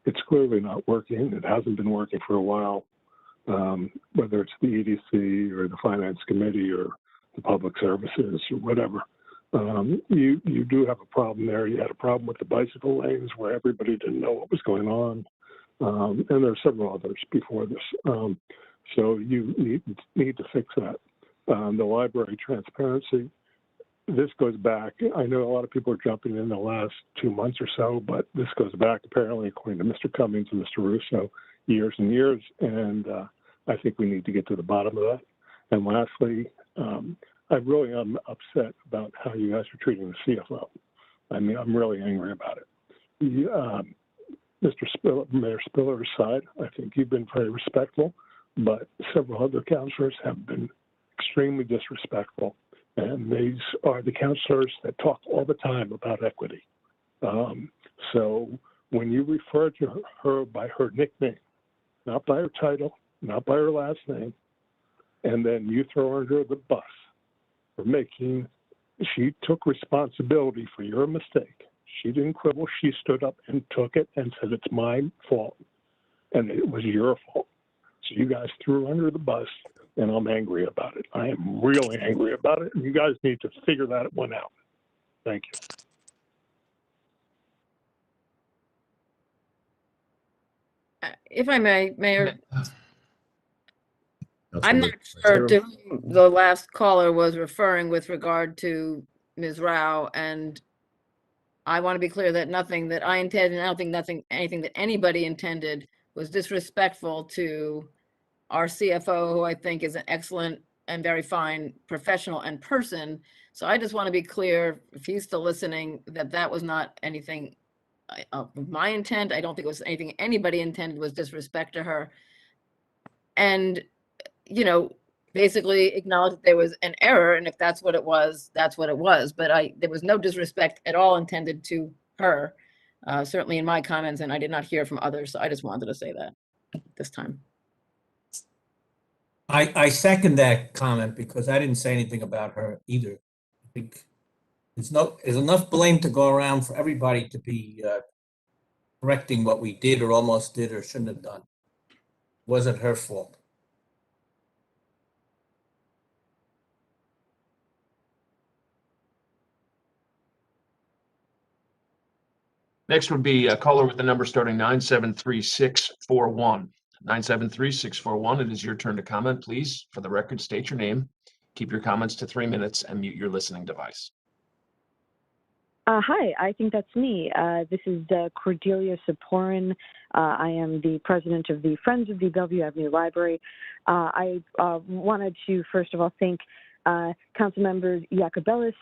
Speaker 21: It's clearly not working. It hasn't been working for a while, whether it's the EDC or the Finance Committee or the Public Services or whatever. You do have a problem there. You had a problem with the bicycle lanes where everybody didn't know what was going on. And there are several others before this. So you need to fix that. The library transparency, this goes back, I know a lot of people are jumping in the last 2 months or so, but this goes back apparently, according to Mr. Cummings and Mr. Russo, years and years, and I think we need to get to the bottom of that. And lastly, I really am upset about how you guys are treating the CFO. I mean, I'm really angry about it. Mayor Spiller's side, I think you've been very respectful, but several other councilors have been extremely disrespectful. And these are the councilors that talk all the time about equity. So when you refer to her by her nickname, not by her title, not by her last name, and then you throw her under the bus for she took responsibility for your mistake. She didn't quibble. She stood up and took it and said, it's my fault. And it was your fault. So you guys threw her under the bus, and I'm angry about it. I am really angry about it, and you guys need to figure that one out. Thank you.
Speaker 5: If I may, Mayor, I'm
Speaker 2: Councilmember
Speaker 5: not sure
Speaker 2: Abrams.
Speaker 5: to whom the last caller was referring with regard to Ms. Rao, and I want to be clear that nothing that I intended, and I don't think anything that anybody intended was disrespectful to our CFO, who I think is an excellent and very fine professional and person. So I just want to be clear, if he's still listening, that was not anything of my intent. I don't think it was anything anybody intended was disrespect to her. And, basically acknowledge that there was an error, and if that's what it was, that's what it was. But there was no disrespect at all intended to her, certainly in my comments, and I did not hear from others. So I just wanted to say that this time.
Speaker 1: I second that comment because I didn't say anything about her either. I think there's enough blame to go around for everybody to be correcting what we did or almost did or shouldn't have done. It wasn't her fault.
Speaker 6: Next would be a caller with the number starting 973-641. 973-641. It is your turn to comment. Please, for the record, state your name, keep your comments to 3 minutes, and mute your listening device.
Speaker 15: Hi, I think that's me. This is Cordelia Saporin. I am the president of the Friends of the Bellevue Avenue Library. I wanted to, first of all, thank council members Iacobellis,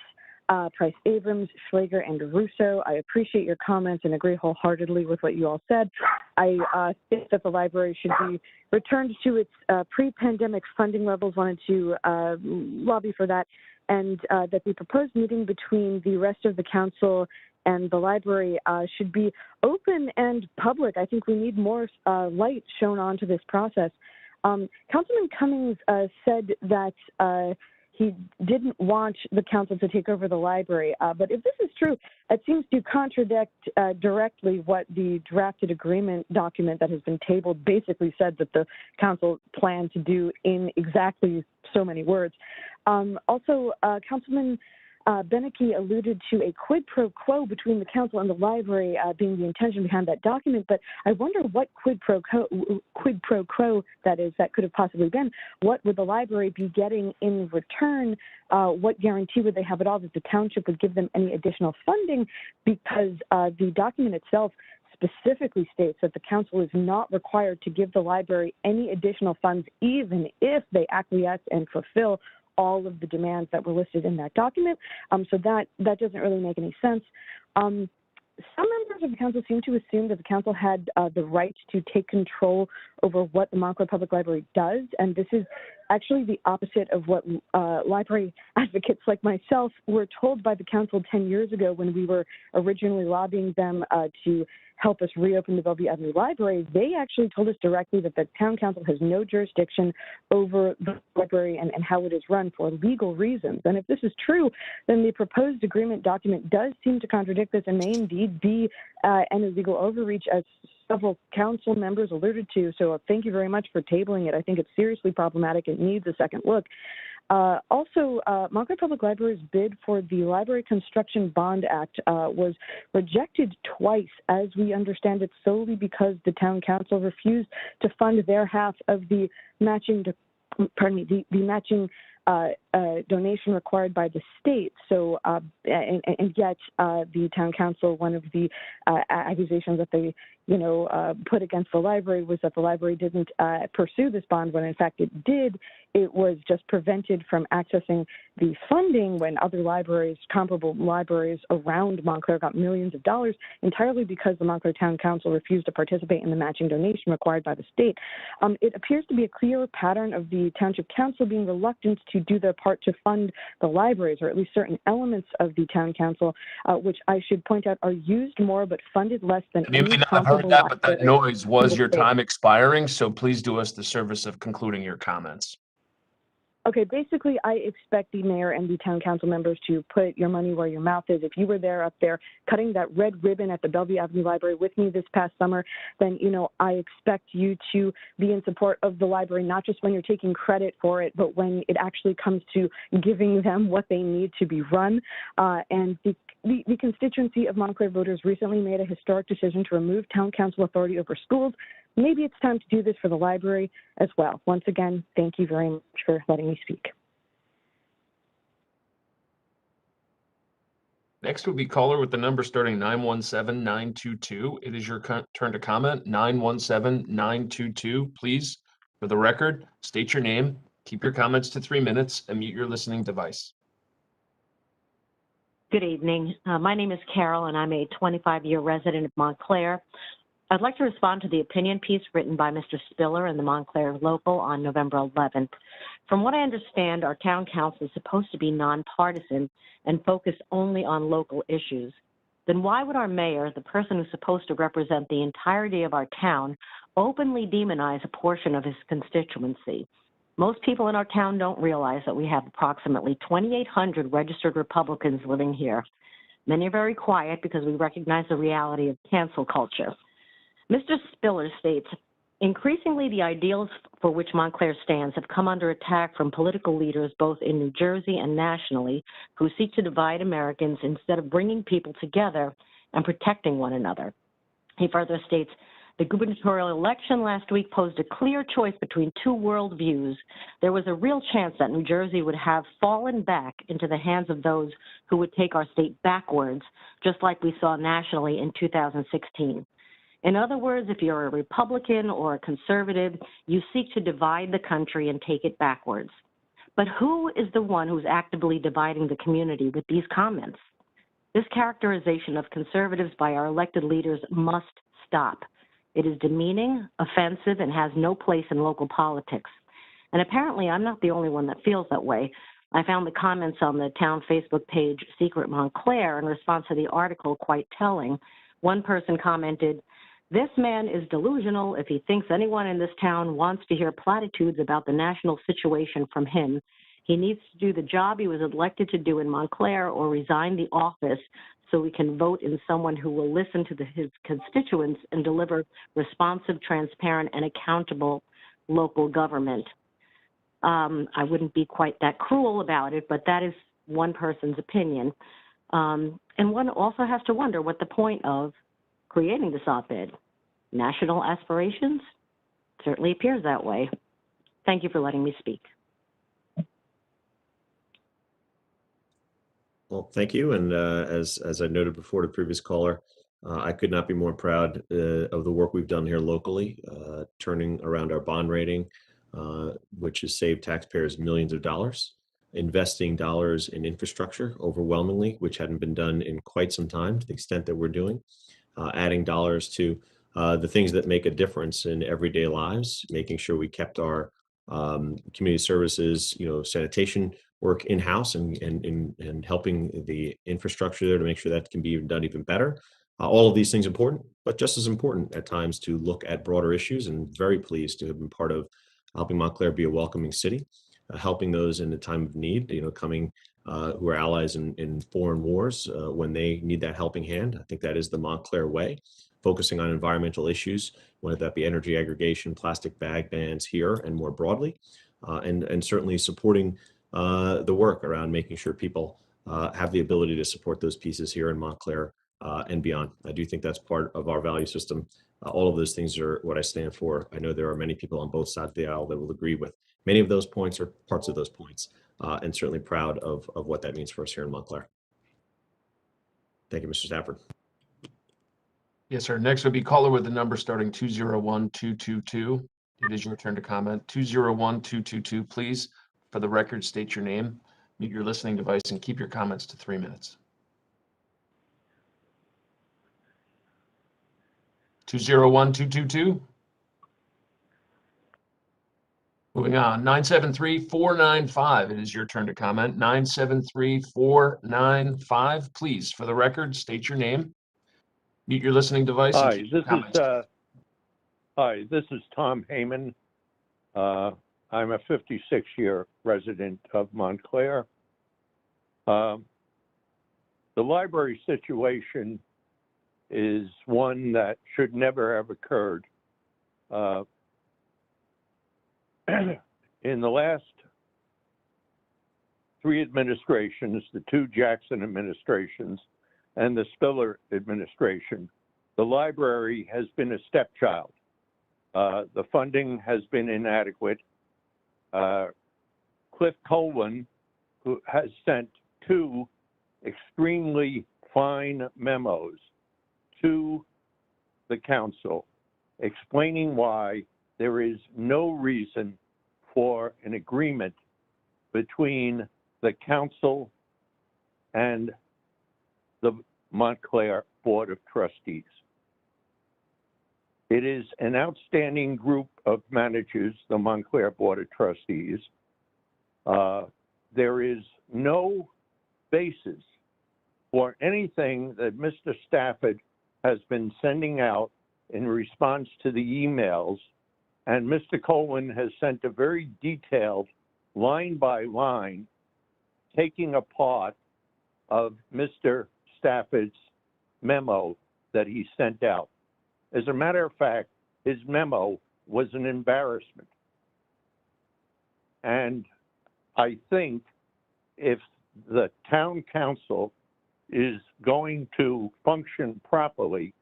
Speaker 15: Price Abrams, Schlager, and Russo. I appreciate your comments and agree wholeheartedly with what you all said. I think that the library should be returned to its pre-pandemic funding levels. Wanted to lobby for that. And that the proposed meeting between the rest of the council and the library should be open and public. I think we need more light shown onto this process. Councilman Cummings said that he didn't want the council to take over the library, but if this is true, it seems to contradict directly what the drafted agreement document that has been tabled basically said that the council planned to do in exactly so many words. Also, Councilman Benecke alluded to a quid pro quo between the council and the library being the intention behind that document, but I wonder what quid pro quo that is that could have possibly been. What would the library be getting in return? What guarantee would they have at all that the township would give them any additional funding? Because the document itself specifically states that the council is not required to give the library any additional funds, even if they acquiesce and fulfill all of the demands that were listed in that document. So that doesn't really make any sense. Some members of the council seem to assume that the council had the right to take control over what the Montclair Public Library does, and this is actually the opposite of what library advocates like myself were told by the council 10 years ago when we were originally lobbying them to help us reopen the Bellevue Avenue Library. They actually told us directly that the town council has no jurisdiction over the library and how it is run for legal reasons. And if this is true, then the proposed agreement document does seem to contradict this and may indeed be an illegal overreach, as several council members alluded to. So thank you very much for tabling it. I think it's seriously problematic. It needs a second look. Also, Montclair Public Library's bid for the Library Construction Bond Act was rejected twice, as we understand it, solely because the town council refused to fund their half of the matching, the matching donation required by the state. So, and yet the town council, one of the accusations that they, put against the library was that the library didn't pursue this bond when in fact it did. It was just prevented from accessing the funding when other libraries, comparable libraries around Montclair, got millions of dollars entirely because the Montclair Town Council refused to participate in the matching donation required by the state. It appears to be a clear pattern of the Township Council being reluctant to do their part to fund the libraries, or at least certain elements of the Town Council, which I should point out are used more but funded less than
Speaker 6: You
Speaker 15: any
Speaker 6: may not have
Speaker 15: comparable
Speaker 6: heard that, but that
Speaker 15: library
Speaker 6: noise
Speaker 15: in
Speaker 6: was
Speaker 15: the
Speaker 6: your
Speaker 15: state.
Speaker 6: time expiring, so please do us the service of concluding your comments.
Speaker 15: Okay, basically, I expect the mayor and the town council members to put your money where your mouth is. If you were there up there cutting that red ribbon at the Bellevue Avenue Library with me this past summer, then, I expect you to be in support of the library, not just when you're taking credit for it, but when it actually comes to giving them what they need to be run. And the constituency of Montclair voters recently made a historic decision to remove town council authority over schools. Maybe it's time to do this for the library as well. Once again, thank you very much for letting me speak.
Speaker 6: Next will be caller with the number starting 917-922. It is your turn to comment. 917-922. Please, for the record, state your name, keep your comments to 3 minutes, and mute your listening device.
Speaker 9: Good evening. My name is Carol, and I'm a 25-year resident of Montclair. I'd like to respond to the opinion piece written by Mr. Spiller in the Montclair Local on November 11th. From what I understand, our town council is supposed to be nonpartisan and focus only on local issues. Then why would our mayor, the person who's supposed to represent the entirety of our town, openly demonize a portion of his constituency? Most people in our town don't realize that we have approximately 2,800 registered Republicans living here. Many are very quiet because we recognize the reality of cancel culture. Mr. Spiller states, increasingly the ideals for which Montclair stands have come under attack from political leaders both in New Jersey and nationally who seek to divide Americans instead of bringing people together and protecting one another. He further states, The gubernatorial election last week posed a clear choice between two worldviews. There was a real chance that New Jersey would have fallen back into the hands of those who would take our state backwards, just like we saw nationally in 2016. In other words, if you're a Republican or a conservative, you seek to divide the country and take it backwards. But who is the one who's actively dividing the community with these comments? This characterization of conservatives by our elected leaders must stop. It is demeaning, offensive, and has no place in local politics. And apparently, I'm not the only one that feels that way. I found the comments on the town Facebook page, Secret Montclair, in response to the article quite telling. One person commented, "This man is delusional if he thinks anyone in this town wants to hear platitudes about the national situation from him. He needs to do the job he was elected to do in Montclair or resign the office so we can vote in someone who will listen to his constituents and deliver responsive, transparent, and accountable local government." I wouldn't be quite that cruel about it, but that is one person's opinion. And one also has to wonder what the point of creating this op-ed. National aspirations? Certainly appears that way. Thank you for letting me speak.
Speaker 2: Well, thank you. And as I noted before to the previous caller, I could not be more proud of the work we've done here locally, turning around our bond rating, which has saved taxpayers millions of dollars, investing dollars in infrastructure overwhelmingly, which hadn't been done in quite some time to the extent that we're doing, adding dollars to the things that make a difference in everyday lives, making sure we kept our community services, sanitation work in-house and helping the infrastructure there to make sure that can be done even better. All of these things important, but just as important at times to look at broader issues, and very pleased to have been part of helping Montclair be a welcoming city, helping those in a time of need, coming who are allies in foreign wars when they need that helping hand. I think that is the Montclair way, focusing on environmental issues, whether that be energy aggregation, plastic bag bans here and more broadly, and certainly supporting the work around making sure people have the ability to support those pieces here in Montclair and beyond. I do think that's part of our value system. All of those things are what I stand for. I know there are many people on both sides of the aisle that will agree with many of those points or parts of those points, and certainly proud of what that means for us here in Montclair. Thank you, Mr. Stafford.
Speaker 6: Yes, sir. Next would be caller with the number starting 201222. It is your turn to comment. 201222, please. For the record, state your name, mute your listening device, and keep your comments to 3 minutes. 201222. Moving on, 973-495. It is your turn to comment. 973-495. Please, for the record, state your name, mute your listening device, and keep your comments.
Speaker 19: Hi, this is Tom Heyman. I'm a 56-year resident of Montclair. The library situation is one that should never have occurred. In the last 3 administrations, the 2 Jackson administrations and the Spiller administration, the library has been a stepchild. The funding has been inadequate. Cliff Colwin, who has sent 2 extremely fine memos to the council explaining why there is no reason for an agreement between the council and the Montclair Board of Trustees. It is an outstanding group of managers, the Montclair Board of Trustees. There is no basis for anything that Mr. Stafford has been sending out in response to the emails, and Mr. Colwin has sent a very detailed, line by line, taking apart of Mr. Stafford's memo that he sent out. As a matter of fact, his memo was an embarrassment. And I think if the town council is going to function properly,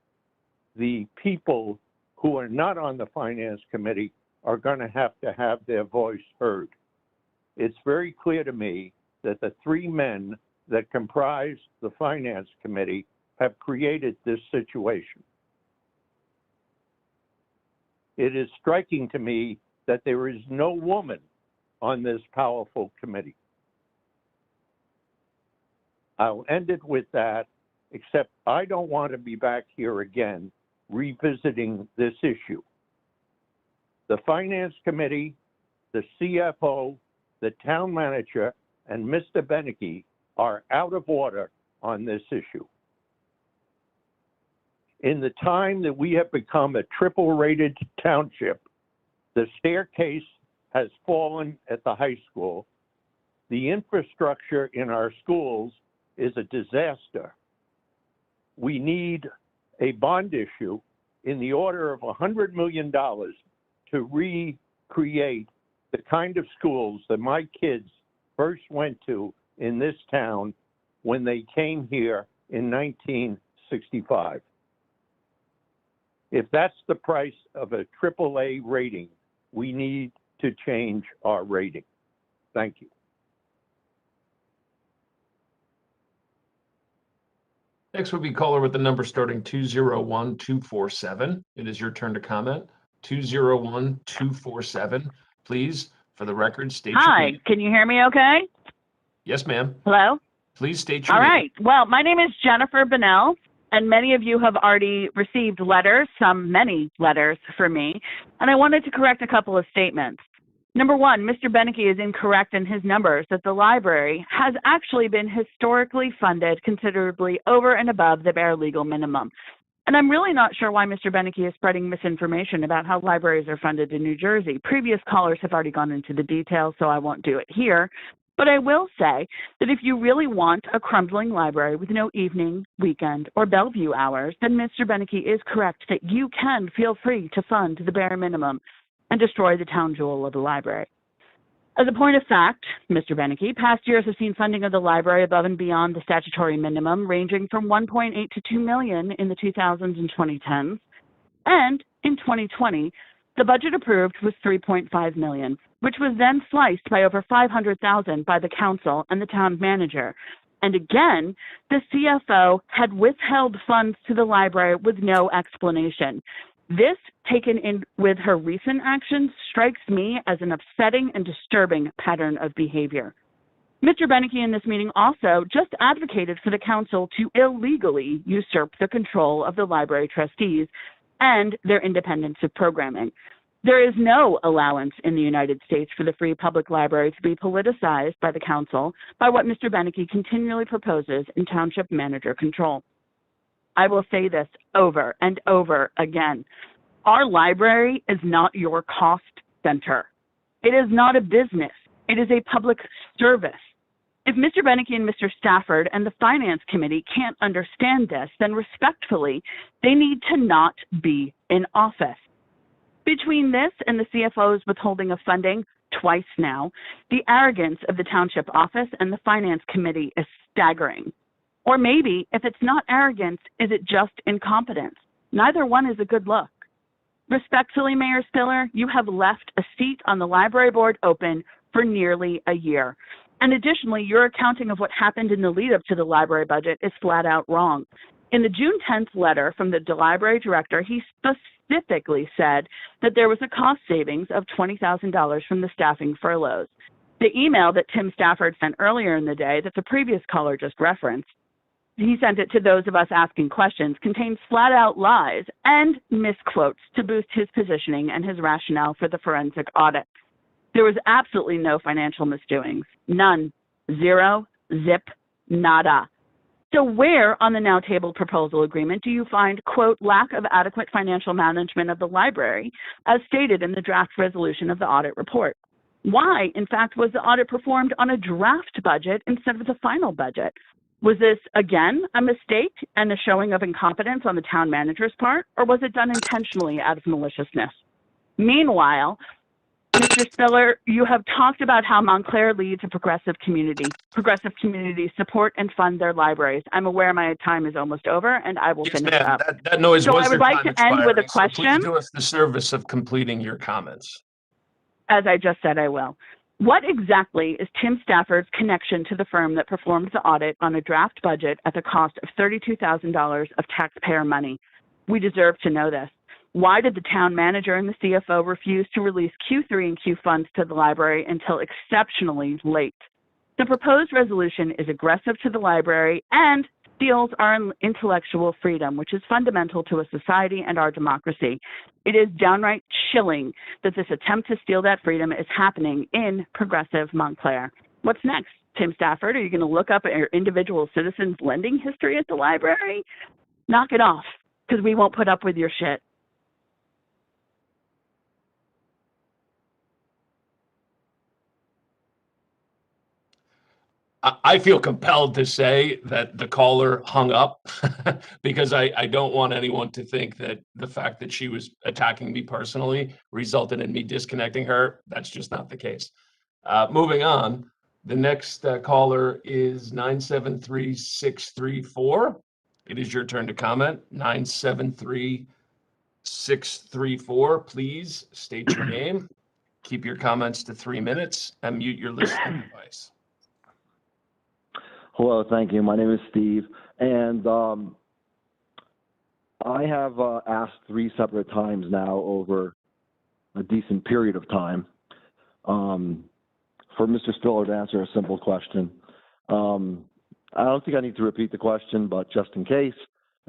Speaker 19: the people who are not on the Finance Committee are going to have their voice heard. It's very clear to me that the three men that comprise the Finance Committee have created this situation. It is striking to me that there is no woman on this powerful committee. I'll end it with that, except I don't want to be back here again revisiting this issue. The Finance Committee, the CFO, the town manager, and Mr. Benecke are out of order on this issue. In the time that we have become a triple-rated township, the staircase has fallen at the high school. The infrastructure in our schools is a disaster. We need a bond issue in the order of $100 million to recreate the kind of schools that my kids first went to in this town when they came here in 1965. If that's the price of a AAA rating, we need to change our rating. Thank you.
Speaker 6: Next would be caller with the number starting 201247. It is your turn to comment. 201247. Please, for the record, state your
Speaker 11: Hi,
Speaker 6: name.
Speaker 11: can you hear me okay?
Speaker 6: Yes, ma'am.
Speaker 11: Hello?
Speaker 6: Please state your
Speaker 11: All
Speaker 6: name.
Speaker 11: right. Well, my name is Jennifer Bennell, and many of you have already received letters, many letters for me, and I wanted to correct a couple of statements. Number one, Mr. Benecke is incorrect in his numbers that the library has actually been historically funded considerably over and above the bare legal minimum. And I'm really not sure why Mr. Benecke is spreading misinformation about how libraries are funded in New Jersey. Previous callers have already gone into the details, so I won't do it here. But I will say that if you really want a crumbling library with no evening, weekend, or Bellevue hours, then Mr. Benecke is correct that you can feel free to fund the bare minimum and destroy the town jewel of the library. As a point of fact, Mr. Benecke, past years have seen funding of the library above and beyond the statutory minimum, ranging from 1.8 to 2 million in the 2000s and 2010s. And in 2020, the budget approved was 3.5 million, which was then sliced by over 500,000 by the council and the town manager. And again, the CFO had withheld funds to the library with no explanation. This, taken in with her recent actions, strikes me as an upsetting and disturbing pattern of behavior. Mr. Benecke in this meeting also just advocated for the council to illegally usurp the control of the library trustees and their independence of programming. There is no allowance in the United States for the Free Public Library to be politicized by the council by what Mr. Benecke continually proposes in township manager control. I will say this over and over again. Our library is not your cost center. It is not a business. It is a public service. If Mr. Benecke and Mr. Stafford and the Finance Committee can't understand this, then respectfully, they need to not be in office. Between this and the CFO's withholding of funding twice now, the arrogance of the Township office and the Finance Committee is staggering. Or maybe, if it's not arrogance, is it just incompetence? Neither one is a good look. Respectfully, Mayor Spiller, you have left a seat on the library board open for nearly a year. And additionally, your accounting of what happened in the lead up to the library budget is flat out wrong. In the June 10th letter from the library director, he specifically said that there was a cost savings of $20,000 from the staffing furloughs. The email that Tim Stafford sent earlier in the day that the previous caller just referenced, he sent it to those of us asking questions, contains flat out lies and misquotes to boost his positioning and his rationale for the forensic audit. There was absolutely no financial misdoings. None. Zero. Zip. Nada. So where on the now tabled proposal agreement do you find, quote, lack of adequate financial management of the library as stated in the draft resolution of the audit report? Why, in fact, was the audit performed on a draft budget instead of the final budget? Was this, again, a mistake and a showing of incompetence on the town manager's part, or was it done intentionally out of maliciousness? Meanwhile, Mr. Spiller, you have talked about how Montclair leads a progressive community. Progressive communities support and fund their libraries. I'm aware my time is almost over, and I will
Speaker 6: Yes,
Speaker 11: finish
Speaker 6: ma'am.
Speaker 11: up.
Speaker 6: That noise
Speaker 11: So
Speaker 6: was
Speaker 11: I would
Speaker 6: your
Speaker 11: like
Speaker 6: time
Speaker 11: to end with a
Speaker 6: expiring, so please
Speaker 11: question.
Speaker 6: do us the service of completing your comments.
Speaker 11: As I just said, I will. What exactly is Tim Stafford's connection to the firm that performed the audit on a draft budget at the cost of $32,000 of taxpayer money? We deserve to know this. Why did the town manager and the CFO refuse to release Q3 and Q funds to the library until exceptionally late? The proposed resolution is aggressive to the library and steals our intellectual freedom, which is fundamental to a society and our democracy. It is downright chilling that this attempt to steal that freedom is happening in progressive Montclair. What's next, Tim Stafford? Are you going to look up at your individual citizens' lending history at the library? Knock it off, because we won't put up with your shit.
Speaker 6: I feel compelled to say that the caller hung up because I don't want anyone to think that the fact that she was attacking me personally resulted in me disconnecting her. That's just not the case. Moving on, the next caller is 973634. It is your turn to comment. 973634. Please state your name, keep your comments to 3 minutes, and mute your listening device.
Speaker 3: Hello, thank you. My name is Steve, and I have asked 3 separate times now over a decent period of time for Mr. Spiller to answer a simple question. I don't think I need to repeat the question, but just in case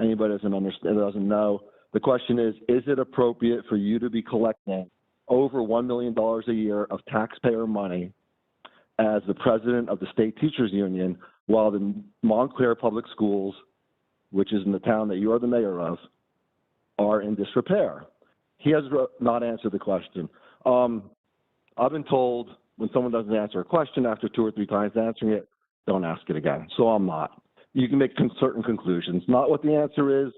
Speaker 3: anybody doesn't know, the question is it appropriate for you to be collecting over $1 million a year of taxpayer money as the president of the State Teachers Union while the Montclair Public Schools, which is in the town that you are the mayor of, are in disrepair? He has not answered the question. I've been told when someone doesn't answer a question after 2 or 3 times answering it, don't ask it again. So I'm not. You can make certain conclusions. Not what the answer is,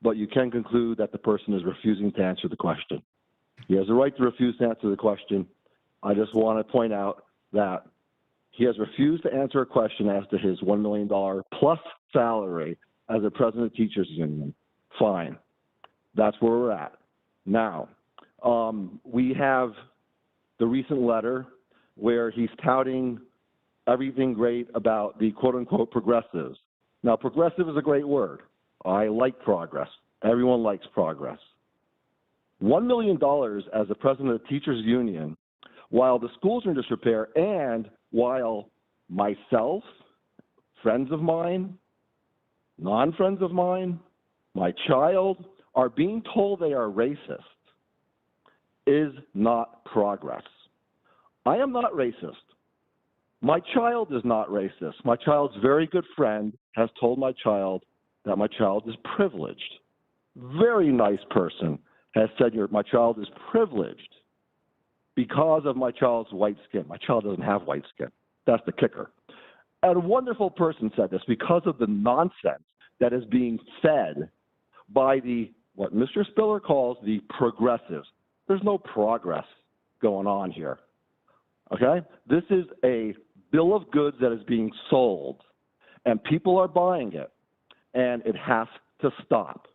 Speaker 3: but you can conclude that the person is refusing to answer the question. He has a right to refuse to answer the question. I just want to point out that he has refused to answer a question as to his $1 million plus salary as a president of the Teachers Union. Fine. That's where we're at. Now, we have the recent letter where he's touting everything great about the quote-unquote progressives. Now, progressive is a great word. I like progress. Everyone likes progress. $1 million as the president of the Teachers Union, while the schools are in disrepair and while myself, friends of mine, non-friends of mine, my child are being told they are racist, is not progress. I am not racist. My child is not racist. My child's very good friend has told my child that my child is privileged. Very nice person has said my child is privileged because of my child's white skin. My child doesn't have white skin. That's the kicker. And a wonderful person said this because of the nonsense that is being fed by what Mr. Spiller calls the progressives. There's no progress going on here. Okay? This is a bill of goods that is being sold, and people are buying it, and it has to stop.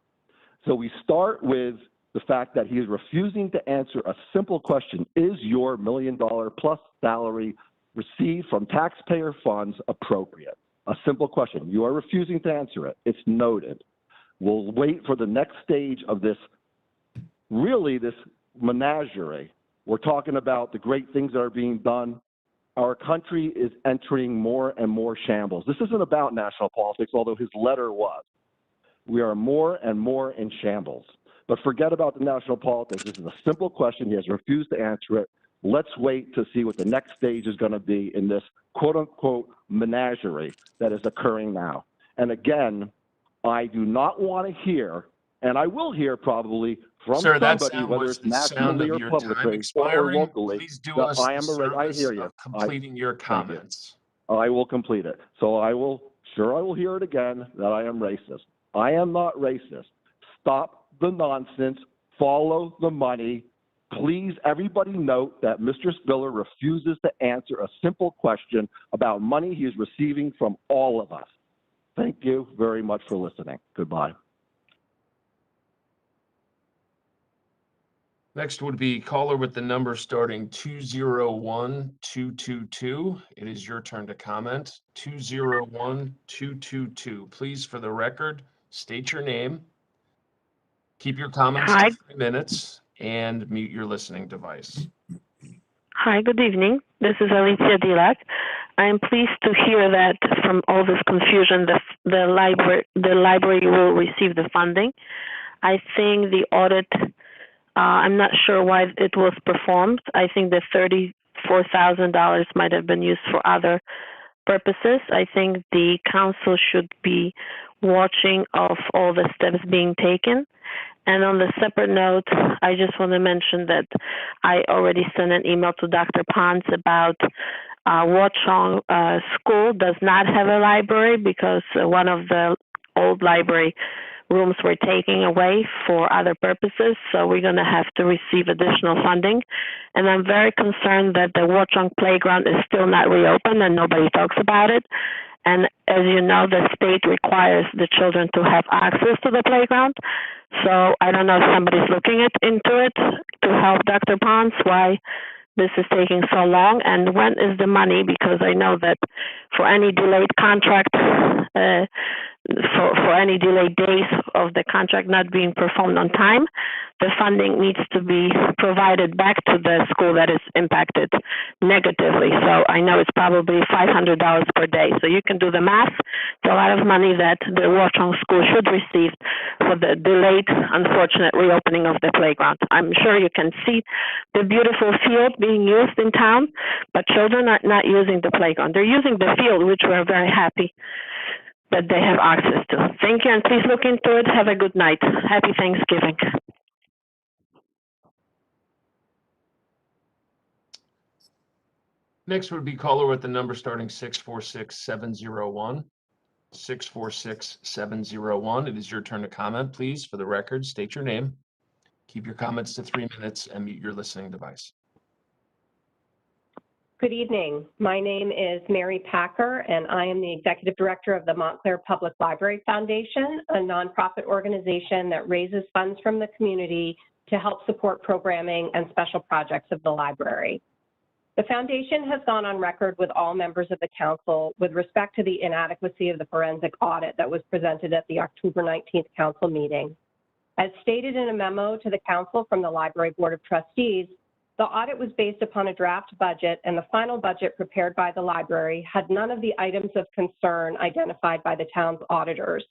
Speaker 3: So we start with the fact that he is refusing to answer a simple question: is your $1 million plus salary received from taxpayer funds appropriate? A simple question. You are refusing to answer it. It's noted. We'll wait for the next stage of this menagerie. We're talking about the great things that are being done. Our country is entering more and more shambles. This isn't about national politics, although his letter was. We are more and more in shambles. But forget about the national politics. This is a simple question. He has refused to answer it. Let's wait to see what the next stage is going to be in this quote-unquote menagerie that is occurring now. And again, I do not want to hear, and I will hear probably from somebody, whether it's nationally or publicly or locally,
Speaker 6: Please do
Speaker 3: that
Speaker 6: us
Speaker 3: I am
Speaker 6: the
Speaker 3: a I
Speaker 6: service
Speaker 3: hear you.
Speaker 6: of completing your comments.
Speaker 3: I will complete it. So I will hear it again that I am racist. I am not racist. Stop the nonsense. Follow the money. Please, everybody note that Mr. Spiller refuses to answer a simple question about money he is receiving from all of us. Thank you very much for listening. Goodbye.
Speaker 6: Next would be caller with the number starting 201222. It is your turn to comment. 201222. Please, for the record, state your name. Keep your comments
Speaker 8: Hi.
Speaker 6: to 3 minutes and mute your listening device.
Speaker 8: Hi, good evening. This is Alicia Dilak. I am pleased to hear that from all this confusion, the library will receive the funding. I think the audit, I'm not sure why it was performed. I think the $34,000 might have been used for other purposes. I think the council should be watching of all the steps being taken. And on the separate note, I just want to mention that I already sent an email to Dr. Pons about Watchung School does not have a library because one of the old library rooms were taken away for other purposes. So we're going to have to receive additional funding. And I'm very concerned that the Watchung playground is still not reopened and nobody talks about it. And as you know, the state requires the children to have access to the playground. So I don't know if somebody's looking into it to help Dr. Pons, why this is taking so long, and when is the money? Because I know that for any delayed contract, for any delayed days of the contract not being performed on time, the funding needs to be provided back to the school that is impacted negatively. So I know it's probably $500 per day. So you can do the math. It's a lot of money that the Watchung School should receive for the delayed, unfortunate reopening of the playground. I'm sure you can see the beautiful field being used in town, but children are not using the playground. They're using the field, which we're very happy that they have access to. Thank you, and please look into it. Have a good night. Happy Thanksgiving.
Speaker 6: Next would be caller with the number starting 646701. 646701. It is your turn to comment. Please, for the record, state your name. Keep your comments to 3 minutes and mute your listening device.
Speaker 22: Good evening. My name is Mary Packer, and I am the Executive Director of the Montclair Public Library Foundation, a nonprofit organization that raises funds from the community to help support programming and special projects of the library. The foundation has gone on record with all members of the council with respect to the inadequacy of the forensic audit that was presented at the October 19th council meeting. As stated in a memo to the council from the Library Board of Trustees, the audit was based upon a draft budget, and the final budget prepared by the library had none of the items of concern identified by the town's auditors.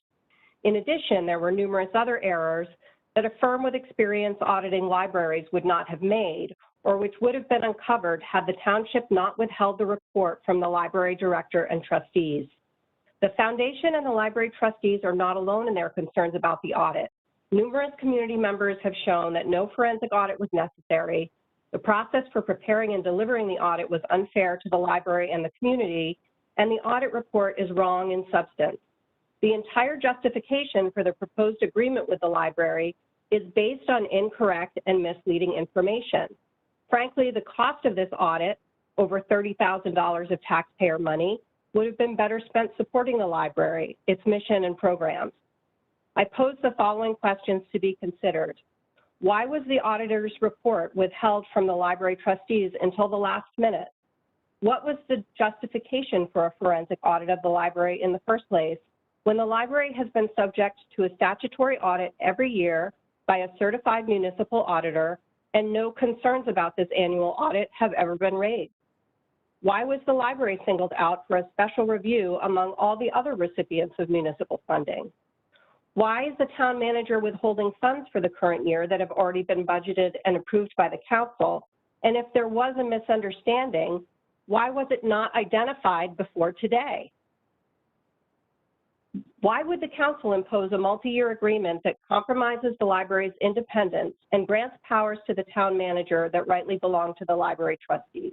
Speaker 22: In addition, there were numerous other errors that a firm with experience auditing libraries would not have made, or which would have been uncovered had the township not withheld the report from the library director and trustees. The foundation and the library trustees are not alone in their concerns about the audit. Numerous community members have shown that no forensic audit was necessary. The process for preparing and delivering the audit was unfair to the library and the community, and the audit report is wrong in substance. The entire justification for the proposed agreement with the library is based on incorrect and misleading information. Frankly, the cost of this audit, over $30,000 of taxpayer money, would have been better spent supporting the library, its mission and programs. I pose the following questions to be considered. Why was the auditor's report withheld from the library trustees until the last minute? What was the justification for a forensic audit of the library in the first place when the library has been subject to a statutory audit every year by a certified municipal auditor, and no concerns about this annual audit have ever been raised? Why was the library singled out for a special review among all the other recipients of municipal funding? Why is the town manager withholding funds for the current year that have already been budgeted and approved by the council? And if there was a misunderstanding, why was it not identified before today? Why would the council impose a multi-year agreement that compromises the library's independence and grants powers to the town manager that rightly belong to the library trustees?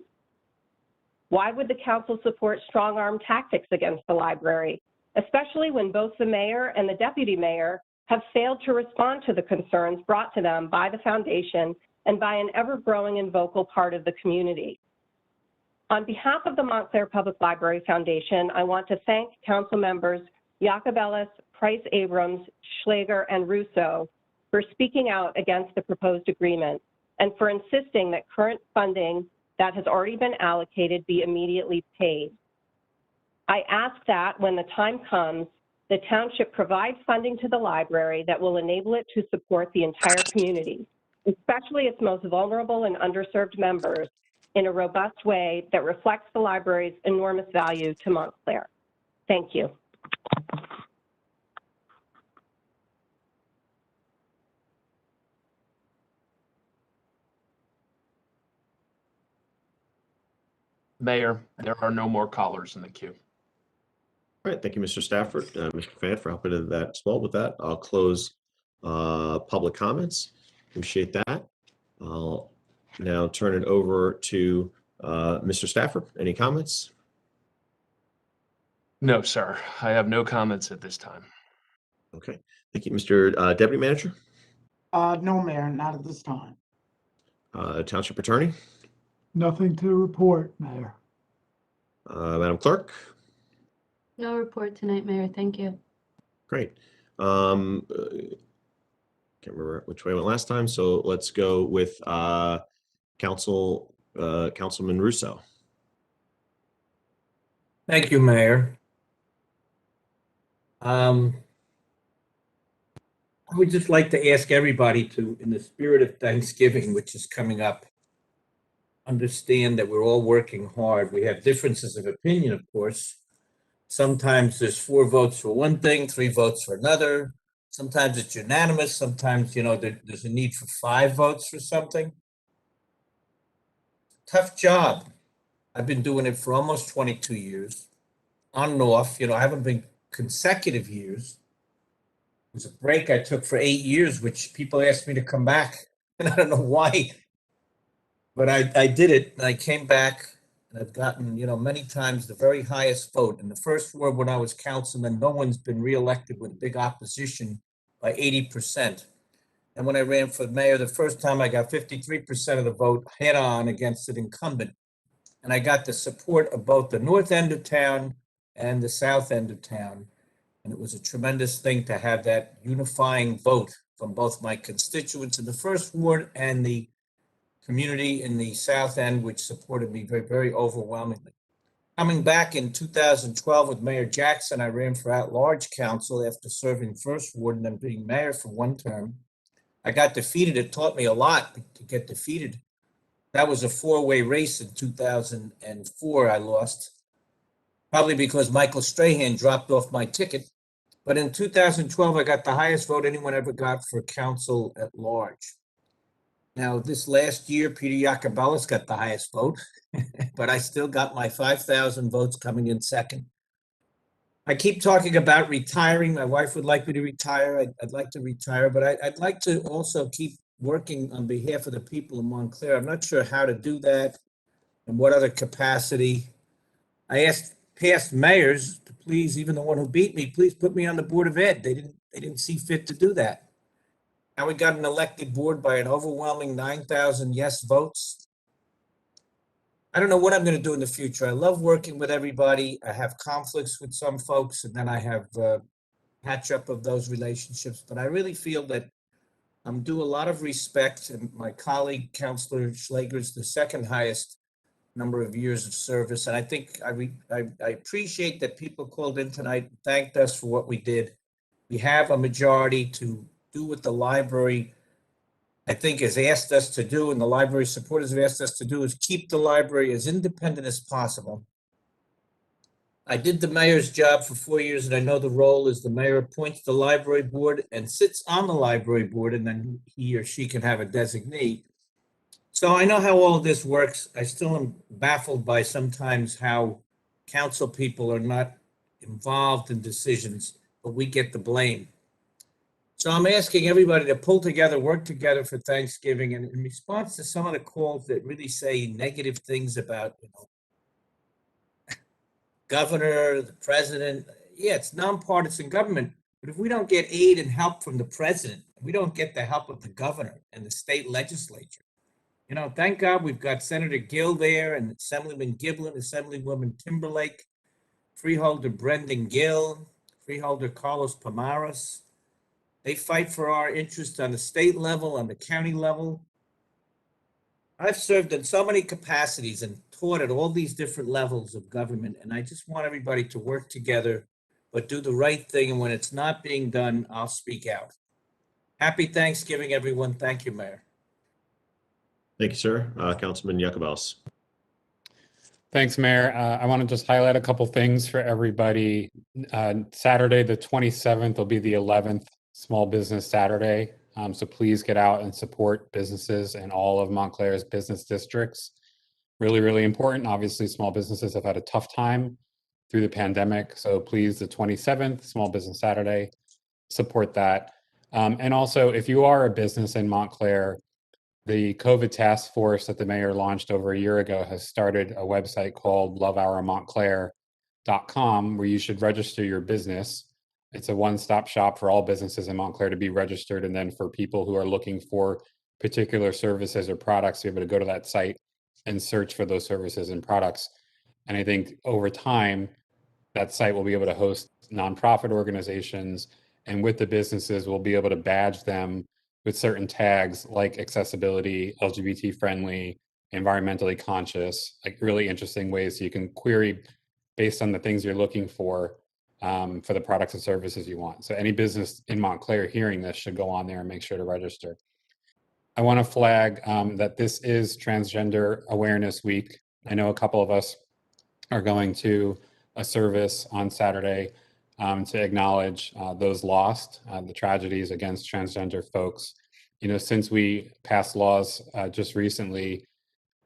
Speaker 22: Why would the council support strong-arm tactics against the library, especially when both the mayor and the deputy mayor have failed to respond to the concerns brought to them by the foundation and by an ever-growing and vocal part of the community. On behalf of the Montclair Public Library Foundation, I want to thank council members Iacobellis, Price Abrams, Schlager, and Russo for speaking out against the proposed agreement and for insisting that current funding that has already been allocated be immediately paid. I ask that when the time comes, the township provide funding to the library that will enable it to support the entire community, especially its most vulnerable and underserved members, in a robust way that reflects the library's enormous value to Montclair. Thank you.
Speaker 6: Mayor, there are no more callers in the queue.
Speaker 2: All right, thank you, Mr. Stafford, Mr. Fan, for helping with that as well. With that, I'll close public comments. Appreciate that. I'll now turn it over to Mr. Stafford. Any comments?
Speaker 6: No, sir. I have no comments at this time.
Speaker 2: Okay, thank you, Mr. Deputy Manager.
Speaker 4: No, Mayor, not at this time.
Speaker 2: Township Attorney.
Speaker 4: Nothing to report, Mayor.
Speaker 2: Madam Clerk.
Speaker 7: No report tonight, Mayor. Thank you.
Speaker 2: Great. Can't remember which way I went last time, so let's go with Councilman Russo.
Speaker 1: Thank you, Mayor. I would just like to ask everybody to, in the spirit of Thanksgiving, which is coming up, understand that we're all working hard. We have differences of opinion, of course. Sometimes there's 4 votes for one thing, 3 votes for another. Sometimes it's unanimous. Sometimes, there's a need for 5 votes for something. Tough job. I've been doing it for almost 22 years, on and off. I haven't been consecutive years. It was a break I took for 8 years, which people asked me to come back, and I don't know why. But I did it, and I came back, and I've gotten, many times the very highest vote. In the first ward when I was councilman, no one's been reelected with big opposition by 80%. And when I ran for mayor, the first time I got 53% of the vote head on against an incumbent. And I got the support of both the north end of town and the south end of town. And it was a tremendous thing to have that unifying vote from both my constituents in the first ward and the community in the south end, which supported me very, very overwhelmingly. Coming back in 2012 with Mayor Jackson, I ran for at-large council after serving first ward and then being mayor for one term. I got defeated. It taught me a lot to get defeated. That was a 4-way race in 2004 I lost, probably because Michael Strahan dropped off my ticket. But in 2012, I got the highest vote anyone ever got for council at large. Now, this last year, Peter Iacobellis got the highest vote, but I still got my 5,000 votes coming in second. I keep talking about retiring. My wife would like me to retire. I'd like to retire, but I'd like to also keep working on behalf of the people of Montclair. I'm not sure how to do that and what other capacity. I asked past mayors to please, even the one who beat me, please put me on the Board of Ed. They didn't see fit to do that. Now we got an elected board by an overwhelming 9,000 yes votes. I don't know what I'm going to do in the future. I love working with everybody. I have conflicts with some folks, and then I have patch up of those relationships. But I really feel that I'm due a lot of respect, and my colleague, Councilor Schlager, is the second highest number of years of service. And I think I appreciate that people called in tonight and thanked us for what we did. We have a majority to do what the library, I think, has asked us to do, and the library supporters have asked us to do, is keep the library as independent as possible. I did the mayor's job for 4 years, and I know the role is the mayor appoints the library board and sits on the library board, and then he or she can have a designee. So I know how all of this works. I still am baffled by sometimes how council people are not involved in decisions, but we get the blame. So I'm asking everybody to pull together, work together for Thanksgiving. And in response to some of the calls that really say negative things about, governor, the president, yeah, it's nonpartisan government. But if we don't get aid and help from the president, we don't get the help of the governor and the state legislature, You know, thank God we've got Senator Gill there and Assemblyman Giblin, Assemblywoman Timberlake, Freeholder Brendan Gill, Freeholder Carlos Pomares. They fight for our interests on the state level, on the county level. I've served in so many capacities and taught at all these different levels of government, and I just want everybody to work together, but do the right thing. And when it's not being done, I'll speak out. Happy Thanksgiving, everyone. Thank you, Mayor.
Speaker 2: Thank you, sir. Councilman Yakubals.
Speaker 10: Thanks, Mayor. I want to just highlight a couple things for everybody. Saturday, the 27th will be the 11th Small Business Saturday. So please get out and support businesses in all of Montclair's business districts. Really, really important. Obviously, small businesses have had a tough time through the pandemic. So please, the 27th, Small Business Saturday, support that. And also, if you are a business in Montclair, the COVID task force that the mayor launched over a year ago has started a website called loveourmontclair.com where you should register your business. It's a one-stop shop for all businesses in Montclair to be registered, and then for people who are looking for particular services or products, you're able to go to that site and search for those services and products. And I think over time, that site will be able to host nonprofit organizations, and with the businesses, we'll be able to badge them with certain tags like accessibility, LGBT friendly, environmentally conscious, like really interesting ways so you can query based on the things you're looking for the products and services you want. So any business in Montclair hearing this should go on there and make sure to register. I want to flag that this is Transgender Awareness Week. I know a couple of us are going to a service on Saturday to acknowledge those lost, the tragedies against transgender folks. You know, since we passed laws just recently,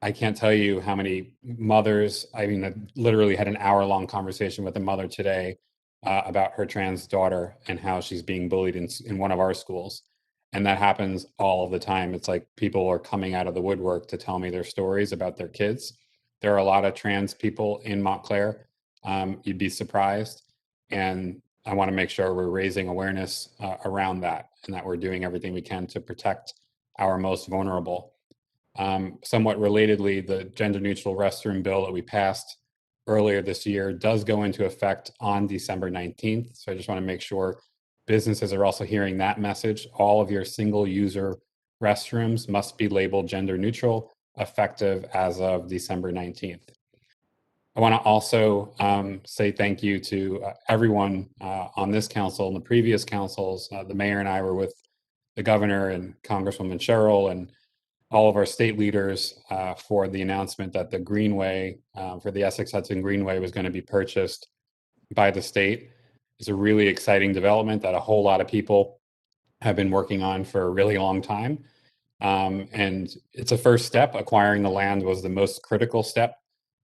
Speaker 10: I can't tell you how many mothers, I literally had an hour-long conversation with a mother today about her trans daughter and how she's being bullied in one of our schools. And that happens all of the time. It's like people are coming out of the woodwork to tell me their stories about their kids. There are a lot of trans people in Montclair. You'd be surprised. And I want to make sure we're raising awareness around that and that we're doing everything we can to protect our most vulnerable. Somewhat relatedly, the gender neutral restroom bill that we passed earlier this year does go into effect on December 19th. So I just want to make sure businesses are also hearing that message. All of your single user restrooms must be labeled gender neutral, effective as of December 19th. I want to also say thank you to everyone on this council and the previous councils. The mayor and I were with the governor and Congresswoman Sherrill and all of our state leaders for the announcement that the Greenway for the Essex Hudson Greenway was going to be purchased by the state. It's a really exciting development that a whole lot of people have been working on for a really long time. And it's a first step. Acquiring the land was the most critical step.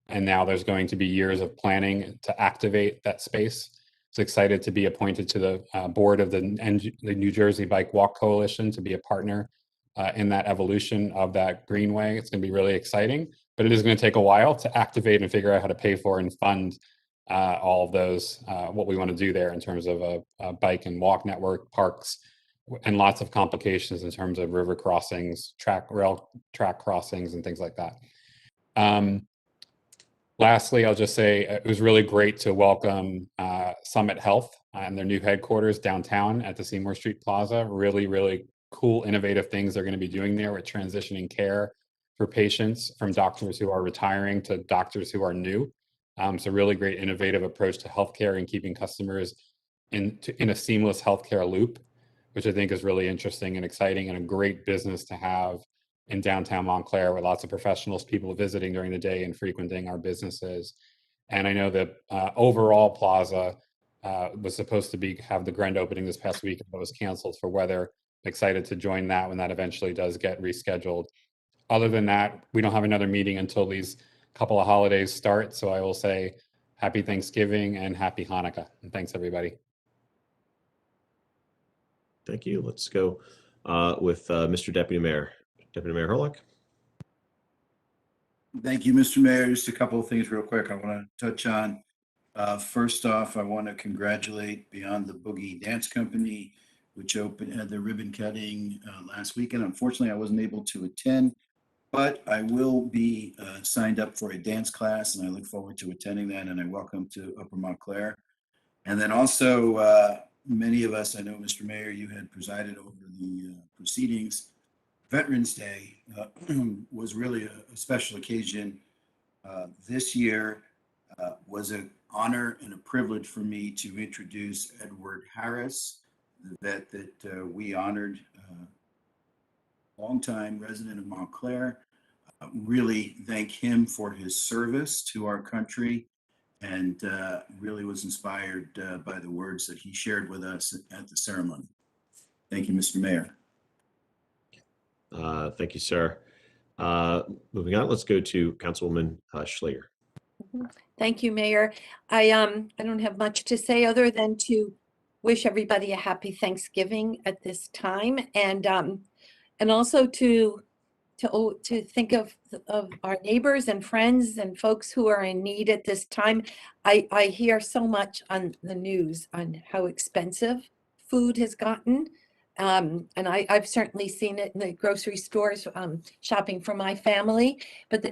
Speaker 10: And now there's going to be years of planning to activate that space. So excited to be appointed to the board of the New Jersey Bike Walk Coalition to be a partner in that evolution of that greenway. It's going to be really exciting, but it is going to take a while to activate and figure out how to pay for and fund all of those, what we want to do there in terms of a bike and walk network, parks, and lots of complications in terms of river crossings, rail track crossings, and things like that. Lastly, I'll just say it was really great to welcome Summit Health and their new headquarters downtown at the Seymour Street Plaza. Really, really cool, innovative things they're going to be doing there with transitioning care for patients from doctors who are retiring to doctors who are new. So really great, innovative approach to healthcare and keeping customers in a seamless healthcare loop, which I think is really interesting and exciting and a great business to have in downtown Montclair with lots of professionals, people visiting during the day and frequenting our businesses. And I know that overall Plaza was supposed to have the grand opening this past week, but was canceled for weather. Excited to join that when that eventually does get rescheduled. Other than that, we don't have another meeting until these couple of holidays start. So I will say happy Thanksgiving and happy Hanukkah. And thanks, everybody.
Speaker 2: Thank you. Let's go with Mr. Deputy Mayor. Deputy Mayor Hurlock.
Speaker 12: Thank you, Mr. Mayor. Just a couple of things real quick I want to touch on. First off, I want to congratulate Beyond the Boogie Dance Company, which had their ribbon cutting last weekend. Unfortunately, I wasn't able to attend. But I will be signed up for a dance class, and I look forward to attending that, and I welcome to Upper Montclair. And then also, many of us, I know, Mr. Mayor, you had presided over the proceedings. Veterans Day was really a special occasion. This year was an honor and a privilege for me to introduce Edward Harris, the vet that we honored, longtime resident of Montclair. Really thank him for his service to our country, and really was inspired by the words that he shared with us at the ceremony. Thank you, Mr. Mayor.
Speaker 2: Thank you, sir. Moving on, let's go to Councilwoman Schleyer.
Speaker 13: Thank you, Mayor. I don't have much to say other than to wish everybody a happy Thanksgiving at this time, and also to think of our neighbors and friends and folks who are in need at this time. I hear so much on the news on how expensive food has gotten. And I've certainly seen it in the grocery stores, shopping for my family, but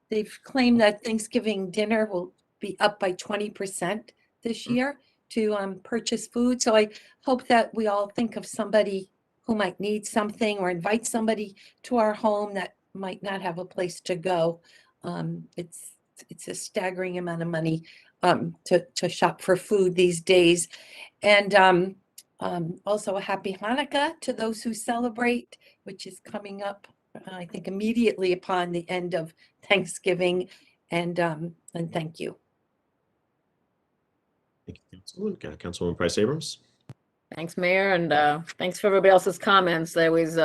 Speaker 13: they've claimed that Thanksgiving dinner will be up by 20% this year to purchase food. So I hope that we all think of somebody who might need something, or invite somebody to our home that might not have a place to go. It's a staggering amount of money to shop for food these days. And also a happy Hanukkah to those who celebrate, which is coming up, I think, immediately upon the end of Thanksgiving. And thank you.
Speaker 2: Thank you, Councilwoman. Councilwoman Price Abrams.
Speaker 5: Thanks, Mayor, and thanks for everybody else's comments. They always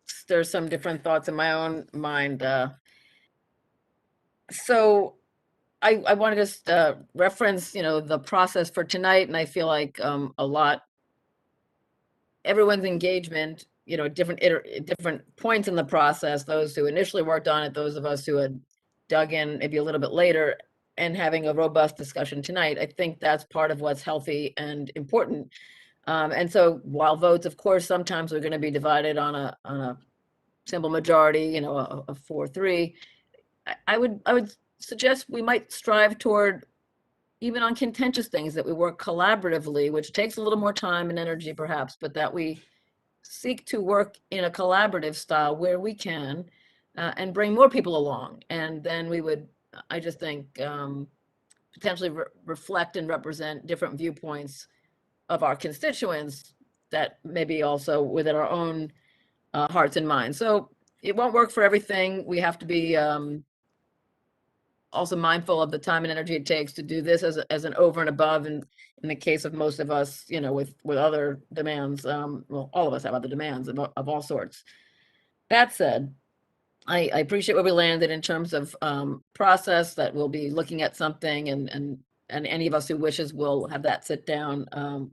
Speaker 5: stir some different thoughts in my own mind. So I want to just reference, the process for tonight, and I feel like everyone's engagement, different points in the process, those who initially worked on it, those of us who had dug in maybe a little bit later, and having a robust discussion tonight. I think that's part of what's healthy and important. And so while votes, of course, sometimes are going to be divided on a simple majority, a 4-3, I would suggest we might strive toward, even on contentious things, that we work collaboratively, which takes a little more time and energy perhaps, but that we seek to work in a collaborative style where we can, and bring more people along. And then we would, I just think, potentially reflect and represent different viewpoints of our constituents that maybe also within our own hearts and minds. So it won't work for everything. We have to be also mindful of the time and energy it takes to do this as an over and above. And in the case of most of us, with other demands, well, all of us have other demands of all sorts. That said, I appreciate where we landed in terms of process, that we'll be looking at something, and any of us who wishes will have that sit down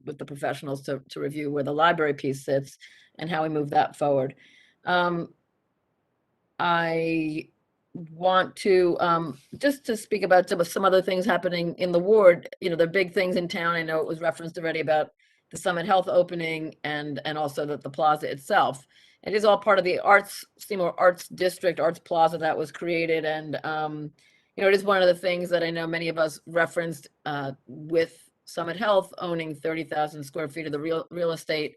Speaker 5: with the professionals to review where the library piece sits and how we move that forward. I want to just to speak about some other things happening in the ward. The big things in town. I know it was referenced already about the Summit Health opening, and also that the plaza itself. It is all part of the Seymour Arts District, Arts Plaza that was created. And, it is one of the things that I know many of us referenced with Summit Health owning 30,000 square feet of the real estate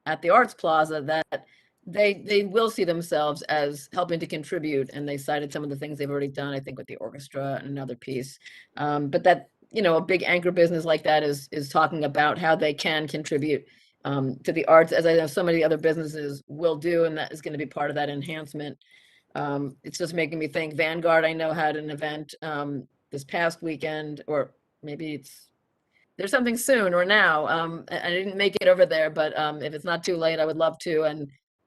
Speaker 5: at the Arts Plaza, that they will see themselves as helping to contribute. And they cited some of the things they've already done, I think, with the orchestra and another piece. But that, a big anchor business like that is talking about how they can contribute to the arts, as I know so many other businesses will do, and that is going to be part of that enhancement. It's just making me think. Vanguard, I know, had an event this past weekend, or maybe there's something soon or now. I didn't make it over there, but if it's not too late, I would love to.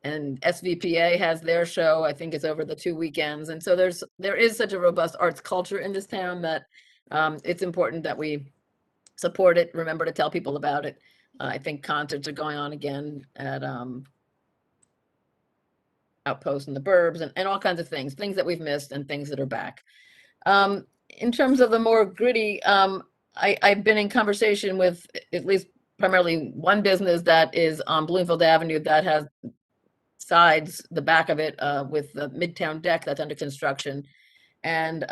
Speaker 5: And SVPA has their show. I think it's over the 2 weekends. And so there is such a robust arts culture in this town that it's important that we support it, remember to tell people about it. I think concerts are going on again at Outpost in the Burbs, and all kinds of things that we've missed and things that are back. In terms of the more gritty, I've been in conversation with at least primarily one business that is on Bloomfield Avenue that has sides, the back of it, with the Midtown deck that's under construction. And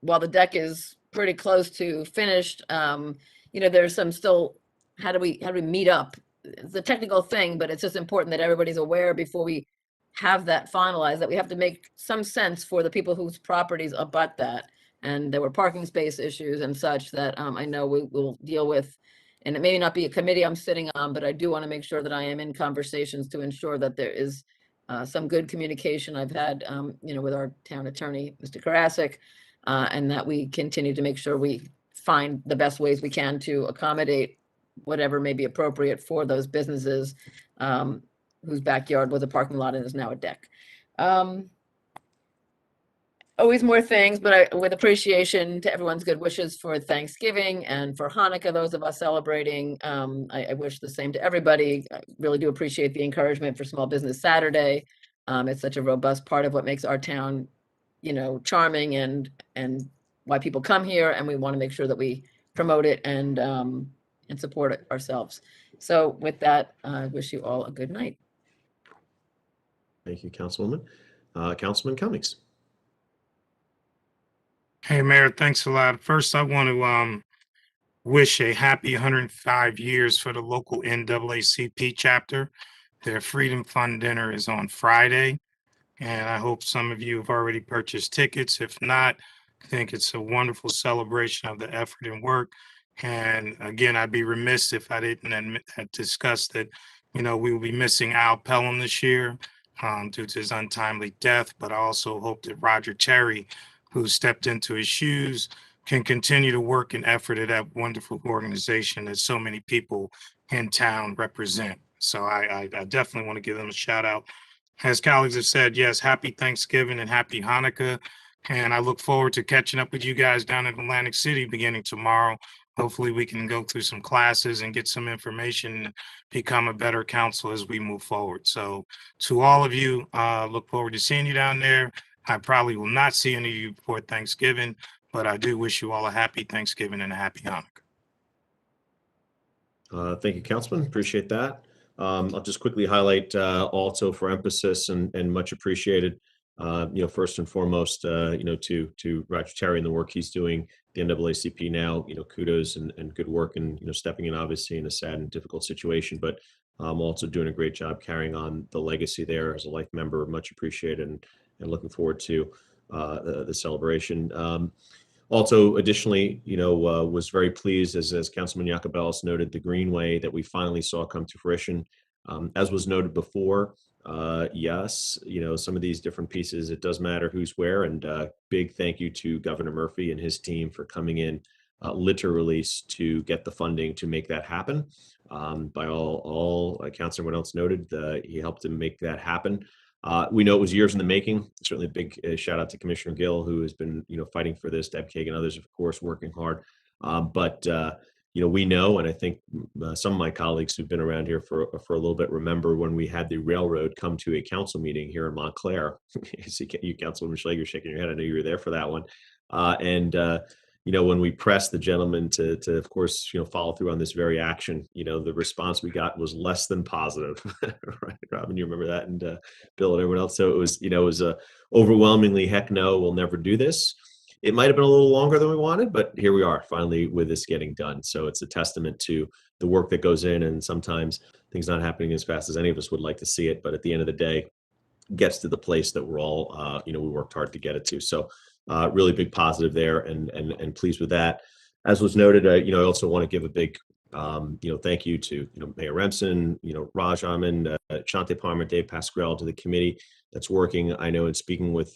Speaker 5: while the deck is pretty close to finished, there's some still, how do we meet up? It's a technical thing, but it's just important that everybody's aware before we have that finalized, that we have to make some sense for the people whose properties abut that. And there were parking space issues and such that I know we will deal with. And it may not be a committee I'm sitting on, but I do want to make sure that I am in conversations to ensure that there is some good communication I've had, with our town attorney, Mr. Karasik, and that we continue to make sure we find the best ways we can to accommodate whatever may be appropriate for those businesses whose backyard was a parking lot and is now a deck. Always more things, but with appreciation to everyone's good wishes for Thanksgiving and for Hanukkah, those of us celebrating. I wish the same to everybody. I really do appreciate the encouragement for Small Business Saturday. It's such a robust part of what makes our town, charming and why people come here, and we want to make sure that we promote it and support it ourselves. So with that, I wish you all a good night.
Speaker 2: Thank you, Councilwoman. Councilman Cummings.
Speaker 14: Hey, Mayor, thanks a lot. First, I want to wish a happy 105 years for the local NAACP chapter. Their Freedom Fund dinner is on Friday, and I hope some of you have already purchased tickets. If not, I think it's a wonderful celebration of the effort and work. And again, I'd be remiss if I didn't discuss that, we will be missing Al Pelham this year due to his untimely death, but I also hope that Roger Terry, who stepped into his shoes, can continue to work and effort at that wonderful organization that so many people in town represent. So I definitely want to give them a shout out. As colleagues have said, yes, happy Thanksgiving and happy Hanukkah. And I look forward to catching up with you guys down in Atlantic City beginning tomorrow. Hopefully we can go through some classes and get some information, and become a better council as we move forward. So to all of you, look forward to seeing you down there. I probably will not see any of you before Thanksgiving, but I do wish you all a happy Thanksgiving and a happy Hanukkah.
Speaker 2: Thank you, Councilman. Appreciate that. I'll just quickly highlight also for emphasis and much appreciated, first and foremost, to Roger Terry and the work he's doing, the NAACP now, kudos and good work and, stepping in obviously in a sad and difficult situation, but also doing a great job carrying on the legacy there as a life member. Much appreciated and looking forward to the celebration. Also, additionally, was very pleased as Councilman Yacobelis noted, the Greenway that we finally saw come to fruition. As was noted before, yes, some of these different pieces, it does matter who's where, and big thank you to Governor Murphy and his team for coming in literally to get the funding to make that happen. By all accounts, everyone else noted, he helped him make that happen. We know it was years in the making. Certainly a big shout out to Commissioner Gill, who has been, fighting for this, Deb Kagan, others, of course, working hard. But we know, and I think some of my colleagues who've been around here for a little bit remember when we had the railroad come to a council meeting here in Montclair. You, Councilwoman Schlegel, you're shaking your head. I know you were there for that one. When we pressed the gentleman to of course, follow through on this very action, the response we got was less than positive. Right, Robin, you remember that, and Bill and everyone else. So it was a overwhelmingly heck no, we'll never do this. It might have been a little longer than we wanted, but here we are finally with this getting done. So it's a testament to the work that goes in, and sometimes things not happening as fast as any of us would like to see it. But at the end of the day, gets to the place that we're all, we worked hard to get it to. So really big positive there, and pleased with that. As was noted, I also want to give a big, thank you to, Mayor Remsen, Raj Amin, Shante Palmer, Dave Pasquale, to the committee that's working. I know in speaking with,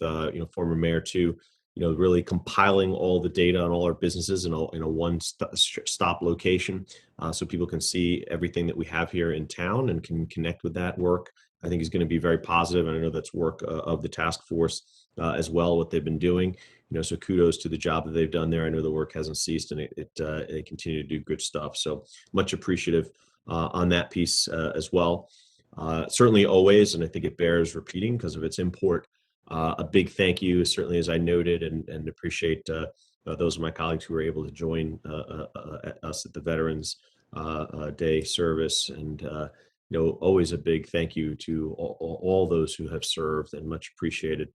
Speaker 2: former mayor too, really compiling all the data on all our businesses in a one-stop location, so people can see everything that we have here in town and can connect with that work. I think is going to be very positive, and I know that's work of the task force as well, what they've been doing. So kudos to the job that they've done there. I know the work hasn't ceased, and they continue to do good stuff. So much appreciative on that piece as well. Certainly always, and I think it bears repeating because of its import, a big thank you, certainly as I noted, and appreciate those of my colleagues who were able to join us at the Veterans Day service, and always a big thank you to all those who have served, and much appreciated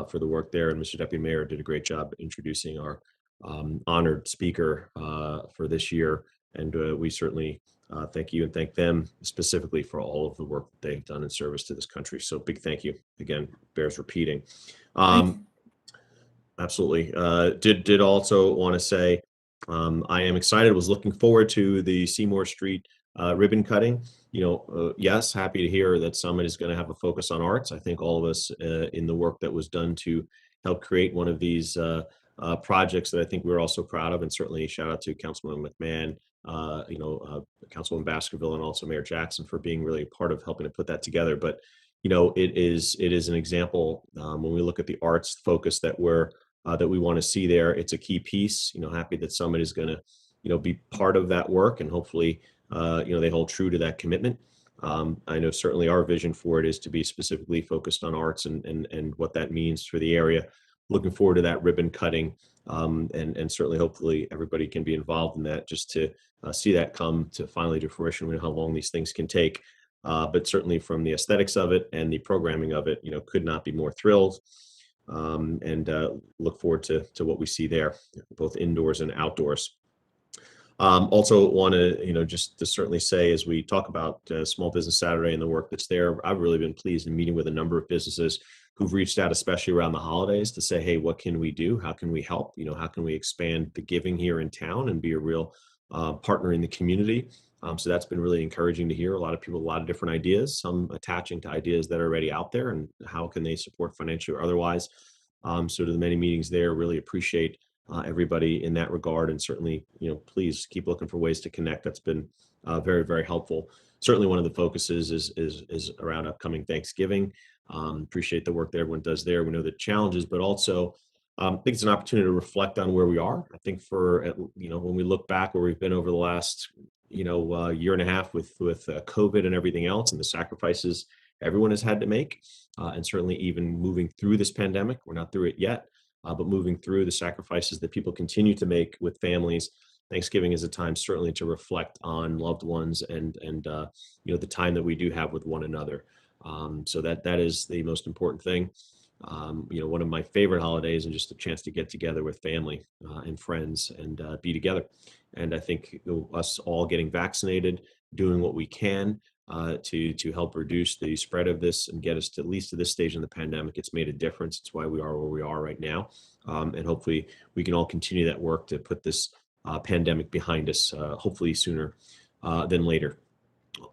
Speaker 2: for the work there. And Mr. Deputy Mayor did a great job introducing our honored speaker for this year. And we certainly thank you and thank them specifically for all of the work that they've done in service to this country. So big thank you. Again, bears repeating. Absolutely. Did also want to say I am excited, was looking forward to the Seymour Street ribbon cutting. Yes, happy to hear that Summit is going to have a focus on arts. I think all of us in the work that was done to help create one of these projects that I think we're also proud of, and certainly shout out to Councilman McMahon, Councilman Baskerville, and also Mayor Jackson for being really a part of helping to put that together. But it is an example when we look at the arts focus that we want to see there. It's a key piece. Happy that Summit is going to be part of that work, and hopefully they hold true to that commitment. I know certainly our vision for it is to be specifically focused on arts and what that means for the area. Looking forward to that ribbon cutting, and certainly hopefully everybody can be involved in that, just to see that come to finally to fruition. We know how long these things can take, but certainly from the aesthetics of it and the programming of it, could not be more thrilled, and look forward to what we see there, both indoors and outdoors. Also want to, just to certainly say, as we talk about Small Business Saturday and the work that's there, I've really been pleased in meeting with a number of businesses who've reached out, especially around the holidays, to say, hey, what can we do? How can we help? How can we expand the giving here in town and be a real partner in the community? So that's been really encouraging to hear. A lot of people, a lot of different ideas, some attaching to ideas that are already out there, and how can they support financially or otherwise. So to the many meetings there, really appreciate everybody in that regard, and certainly, please keep looking for ways to connect. That's been very, very helpful. Certainly one of the focuses is around upcoming Thanksgiving. Appreciate the work that everyone does there. We know the challenges, but also I think it's an opportunity to reflect on where we are. I think when we look back where we've been over the last year and a half with COVID and everything else, and the sacrifices everyone has had to make, and certainly even moving through this pandemic, we're not through it yet, but moving through the sacrifices that people continue to make with families. Thanksgiving is a time certainly to reflect on loved ones and the time that we do have with one another. So that is the most important thing. One of my favorite holidays, and just a chance to get together with family and friends and be together. And I think us all getting vaccinated, doing what we can to help reduce the spread of this and get us to at least to this stage in the pandemic, it's made a difference. It's why we are where we are right now. And hopefully we can all continue that work to put this pandemic behind us, hopefully sooner than later.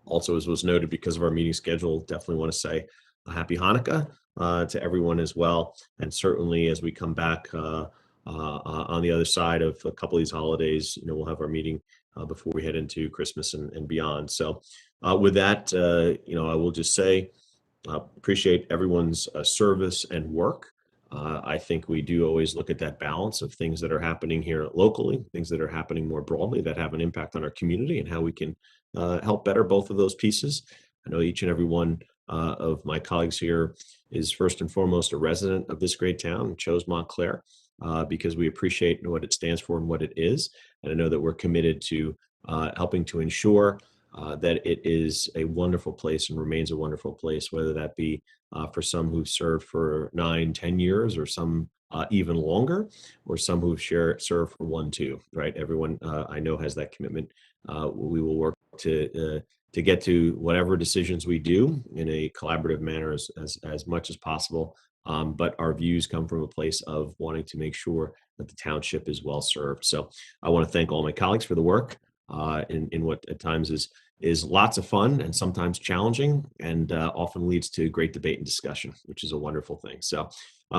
Speaker 2: Also, as was noted, because of our meeting schedule, definitely want to say a happy Hanukkah to everyone as well. And certainly as we come back on the other side of a couple of these holidays, we'll have our meeting before we head into Christmas and beyond. So with that, I will just say, appreciate everyone's service and work. I think we do always look at that balance of things that are happening here locally, things that are happening more broadly that have an impact on our community, and how we can help better both of those pieces. I know each and every one of my colleagues here is first and foremost a resident of this great town and chose Montclair because we appreciate what it stands for and what it is. And I know that we're committed to helping to ensure that it is a wonderful place and remains a wonderful place, whether that be for some who've served for 9-10 years, or some even longer, or some who've served for 1-2, right? Everyone I know has that commitment. We will work to get to whatever decisions we do in a collaborative manner as much as possible. But our views come from a place of wanting to make sure that the township is well served. So I want to thank all my colleagues for the work in what at times is lots of fun and sometimes challenging, and often leads to great debate and discussion, which is a wonderful thing. So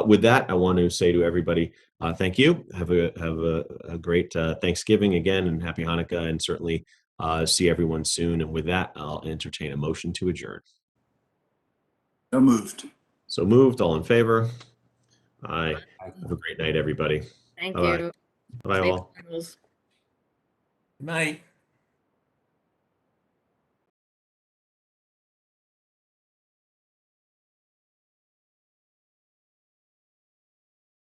Speaker 2: with that, I want to say to everybody, thank you. Have a great Thanksgiving again, and happy Hanukkah, and certainly see everyone soon. And with that, I'll entertain a motion to adjourn.
Speaker 12: So moved.
Speaker 2: So moved. All in favor? Aye. Have a great night, everybody.
Speaker 5: Thank
Speaker 2: Bye-bye.
Speaker 5: you.
Speaker 2: Bye
Speaker 5: Safe
Speaker 2: all.
Speaker 5: travels.
Speaker 1: Good night.